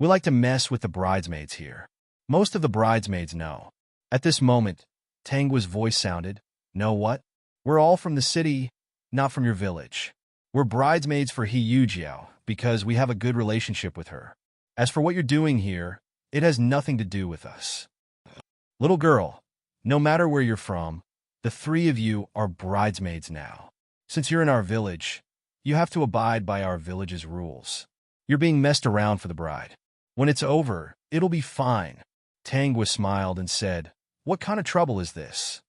We like to mess with the bridesmaids here." Most of the bridesmaids know. At this moment, Tangua's voice sounded, "Know what? We're all from the city, not from your village. We're bridesmaids for He Yujiao because we have a good relationship with her. As for what you're doing here, it has nothing to do with us. Little girl, no matter where you're from, the three of you are bridesmaids now. Since you're in our village, you have to abide by our village's rules. You're being messed around for the bride. When it's over, it'll be fine." Tangwa smiled and said, "What kind of trouble is this?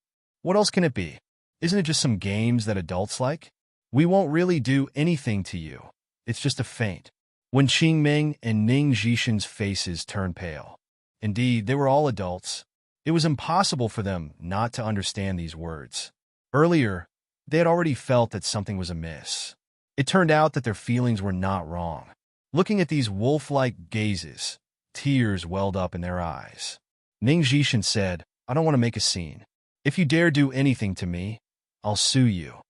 What else can it be? Isn't it just some games that adults like? We won't really do anything to you. It's just a feint." When Qingming and Ning Jishan's faces turned pale. Indeed, they were all adults. It was impossible for them not to understand these words. Earlier, they had already felt that something was amiss. It turned out that their feelings were not wrong. Looking at these wolf-like gazes, tears welled up in their eyes. Ning Jishan said, "I don't want to make a scene. If you dare do anything to me, I'll sue you."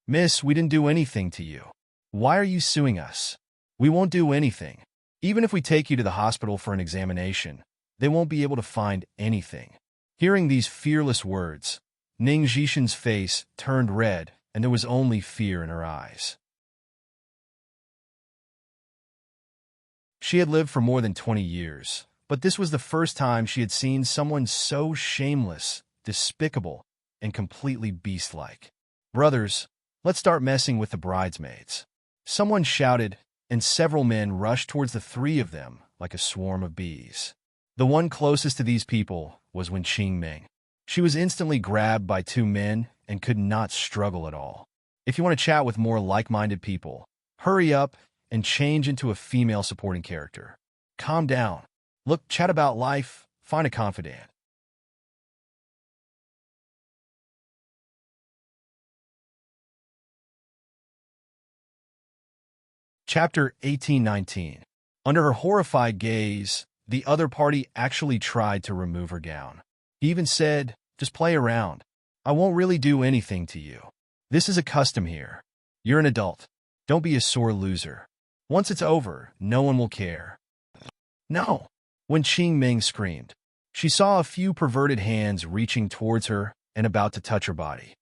"Miss, we didn't do anything to you. Why are you suing us? We won't do anything. Even if we take you to the hospital for an examination, they won't be able to find anything." Hearing these fearless words, Ning Jishan's face turned red and there was only fear in her eyes. She had lived for more than 20 years, but this was the first time she had seen someone so shameless, despicable, and completely beast-like. "Brothers, let's start messing with the bridesmaids." Someone shouted, and several men rushed towards the three of them like a swarm of bees. The one closest to these people was Wen Qingming. She was instantly grabbed by two men and could not struggle at all. If you want to chat with more like-minded people, hurry up and change into a female supporting character. Calm down. Look, chat about life, find a confidant. Chapter 18-19. Under her horrified gaze, the other party actually tried to remove her gown. He even said, "Just play around. I won't really do anything to you. This is a custom here. You're an adult. Don't be a sore loser. Once it's over, no one will care." "No!" When Qingming screamed. She saw a few perverted hands reaching towards her and about to touch her body.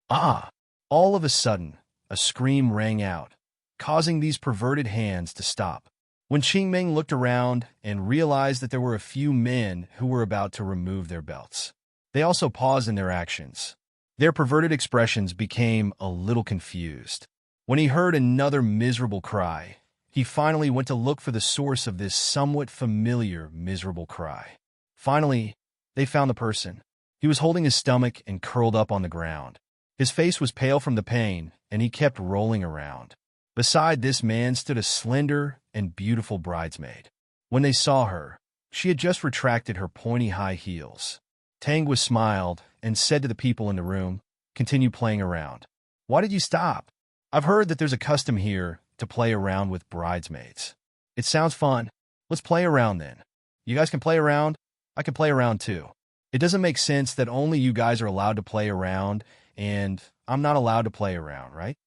"Ah!" All of a sudden, a scream rang out, causing these perverted hands to stop. When Qingming looked around and realized that there were a few men who were about to remove their belts, they also paused in their actions. Their perverted expressions became a little confused. When he heard another miserable cry, he finally went to look for the source of this somewhat familiar miserable cry. Finally, they found the person. He was holding his stomach and curled up on the ground. His face was pale from the pain, and he kept rolling around. Beside this man stood a slender and beautiful bridesmaid. When they saw her, she had just retracted her pointy high heels. Tangwa smiled and said to the people in the room, "Continue playing around." "Why did you stop?" "I've heard that there's a custom here to play around with bridesmaids." "It sounds fun. Let's play around then. You guys can play around. I can play around too. It doesn't make sense that only you guys are allowed to play around and I'm not allowed to play around, right?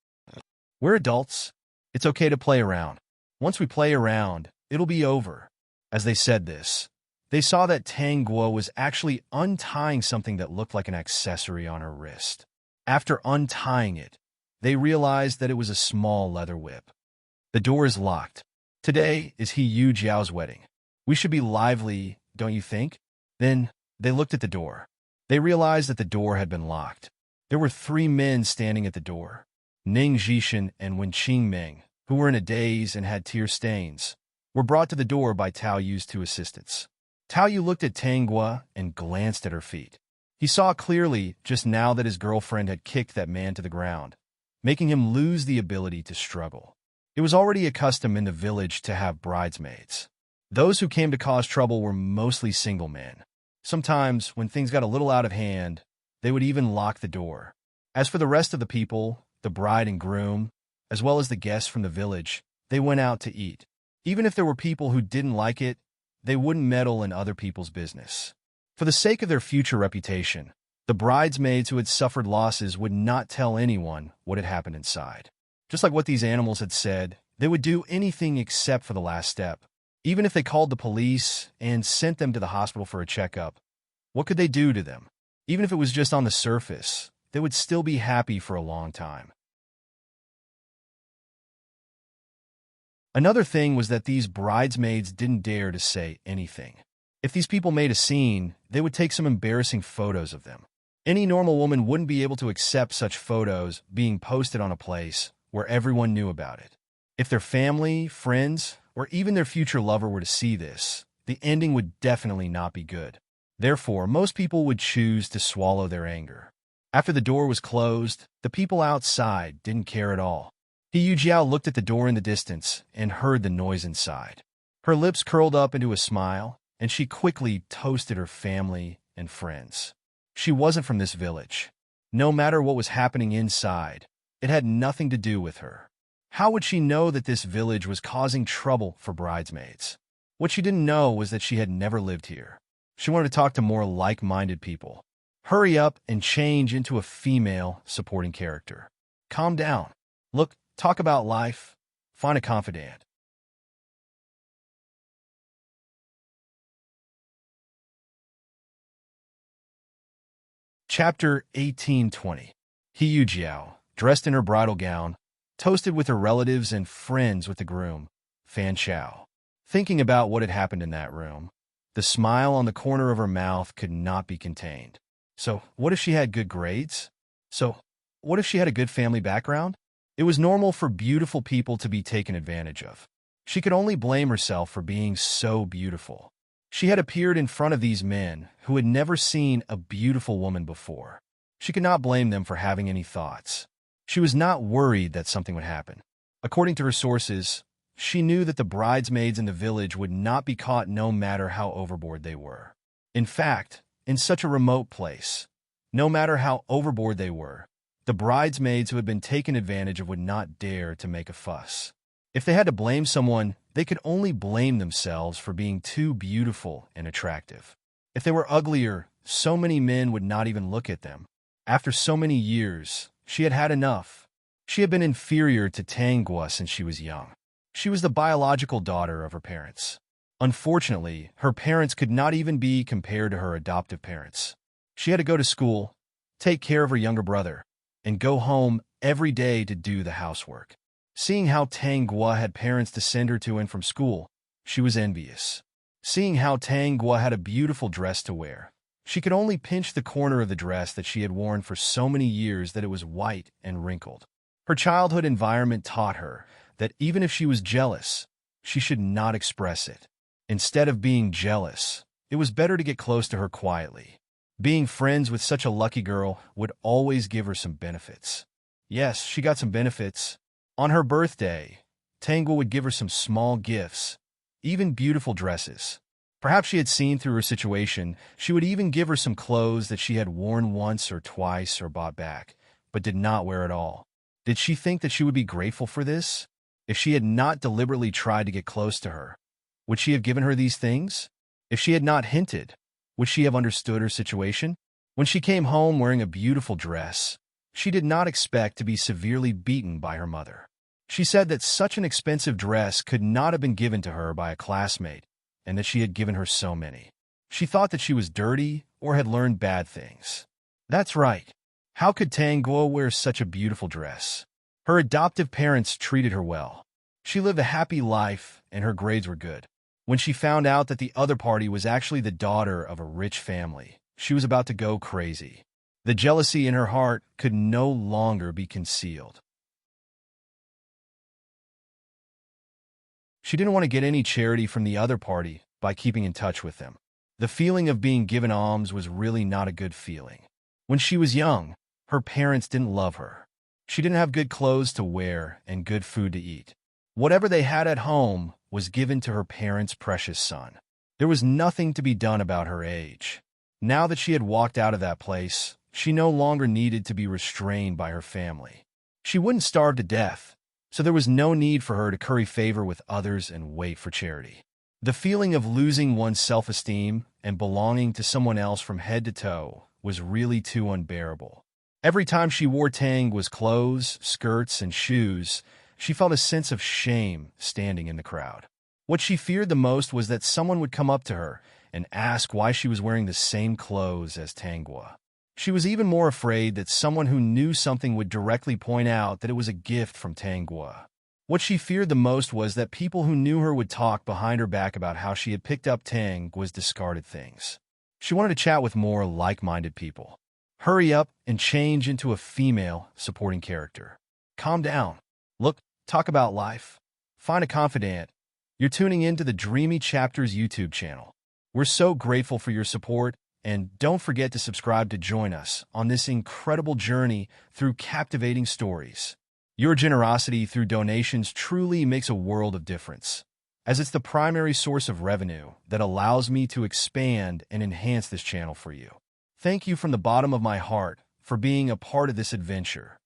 We're adults. It's okay to play around. Once we play around, it'll be over." As they said this, They saw that Tang Guo was actually untying something that looked like an accessory on her wrist. After untying it, they realized that it was a small leather whip. The door is locked. Today is He Yu Jiao's wedding. We should be lively, don't you think? Then they looked at the door. They realized that the door had been locked. There were 3 men standing at the door. Ning Zhishan and Wen Qingming, who were in a daze and had tear stains, were brought to the door by Tao Yu's 2 assistants. Tao Yu looked at Tang Guo and glanced at her feet. He saw clearly just now that his girlfriend had kicked that man to the ground, making him lose the ability to struggle. It was already a custom in the village to have bridesmaids. Those who came to cause trouble were mostly single men. Sometimes, when things got a little out of hand, they would even lock the door. As for the rest of the people, the bride and groom, as well as the guests from the village, they went out to eat. Even if there were people who didn't like it, they wouldn't meddle in other people's business. For the sake of their future reputation, the bridesmaids who had suffered losses would not tell anyone what had happened inside. Just like what these animals had said, they would do anything except for the last step. Even if they called the police and sent them to the hospital for a checkup, what could they do to them? Even if it was just on the surface, they would still be happy for a long time. Another thing was that these bridesmaids didn't dare to say anything. If these people made a scene, they would take some embarrassing photos of them. Any normal woman wouldn't be able to accept such photos being posted on a place where everyone knew about it. If their family, friends, or even their future lover were to see this, the ending would definitely not be good. Therefore, most people would choose to swallow their anger. After the door was closed, the people outside didn't care at all. He Yu Jiao looked at the door in the distance and heard the noise inside. Her lips curled up into a smile, and she quickly toasted her family and friends. She wasn't from this village. No matter what was happening inside, it had nothing to do with her. How would she know that this village was causing trouble for bridesmaids? What she didn't know was that she had never lived here. She wanted to talk to more like-minded people. Hurry up and change into a female supporting character. Calm down. Look, talk about life. Find a confidant. Chapter 1820. He Yu Jiao, dressed in her bridal gown, toasted with her relatives and friends with the groom, Fan Chao. Thinking about what had happened in that room, the smile on the corner of her mouth could not be contained. So, what if she had good grades? So, what if she had a good family background? It was normal for beautiful people to be taken advantage of. She could only blame herself for being so beautiful. She had appeared in front of these men who had never seen a beautiful woman before. She could not blame them for having any thoughts. She was not worried that something would happen. According to her sources, she knew that the bridesmaids in the village would not be caught no matter how overboard they were. In fact, in such a remote place, no matter how overboard they were, the bridesmaids who had been taken advantage of would not dare to make a fuss. If they had to blame someone, they could only blame themselves for being too beautiful and attractive. If they were uglier, so many men would not even look at them. After so many years, she had had enough. She had been inferior to Tang Guo since she was young. She was the biological daughter of her parents. Unfortunately, her parents could not even be compared to her adoptive parents. She had to go to school, take care of her younger brother, and go home every day to do the housework. Seeing how Tang Guo had parents to send her to and from school, she was envious. Seeing how Tang Guo had a beautiful dress to wear, she could only pinch the corner of the dress that she had worn for so many years that it was white and wrinkled. Her childhood environment taught her that even if she was jealous, she should not express it. Instead of being jealous, it was better to get close to her quietly. Being friends with such a lucky girl would always give her some benefits. Yes, she got some benefits. On her birthday, Tang Guo would give her some small gifts, even beautiful dresses. Perhaps she had seen through her situation. She would even give her some clothes that she had worn once or twice or bought back, but did not wear at all. Did she think that she would be grateful for this? If she had not deliberately tried to get close to her, would she have given her these things? If she had not hinted, would she have understood her situation? When she came home wearing a beautiful dress, she did not expect to be severely beaten by her mother. She said that such an expensive dress could not have been given to her by a classmate, and that she had given her so many. She thought that she was dirty or had learned bad things. That's right. How could Tang Guo wear such a beautiful dress? Her adoptive parents treated her well. She lived a happy life, and her grades were good. When she found out that the other party was actually the daughter of a rich family, she was about to go crazy. The jealousy in her heart could no longer be concealed. She didn't want to get any charity from the other party by keeping in touch with them. The feeling of being given alms was really not a good feeling. When she was young, her parents didn't love her. She didn't have good clothes to wear and good food to eat. Whatever they had at home was given to her parents' precious son. There was nothing to be done about her age. Now that she had walked out of that place, she no longer needed to be restrained by her family. She wouldn't starve to death, so there was no need for her to curry favor with others and wait for charity. The feeling of losing one's self-esteem and belonging to someone else from head to toe was really too unbearable. Every time she wore Tang's clothes, skirts, and shoes, she felt a sense of shame standing in the crowd. What she feared the most was that someone would come up to her and ask why she was wearing the same clothes as Tangua. She was even more afraid that someone who knew something would directly point out that it was a gift from Tangua. What she feared the most was that people who knew her would talk behind her back about how she had picked up Tang's discarded things. She wanted to chat with more like-minded people. Hurry up and change into a female supporting character. Calm down. Look, talk about life. Find a confidant. You're tuning into the Dreamy Chapters YouTube channel. We're so grateful for your support, and don't forget to subscribe to join us on this incredible journey through captivating stories. Your generosity through donations truly makes a world of difference, as it's the primary source of revenue that allows me to expand and enhance this channel for you. Thank you from the bottom of my heart for being a part of this adventure.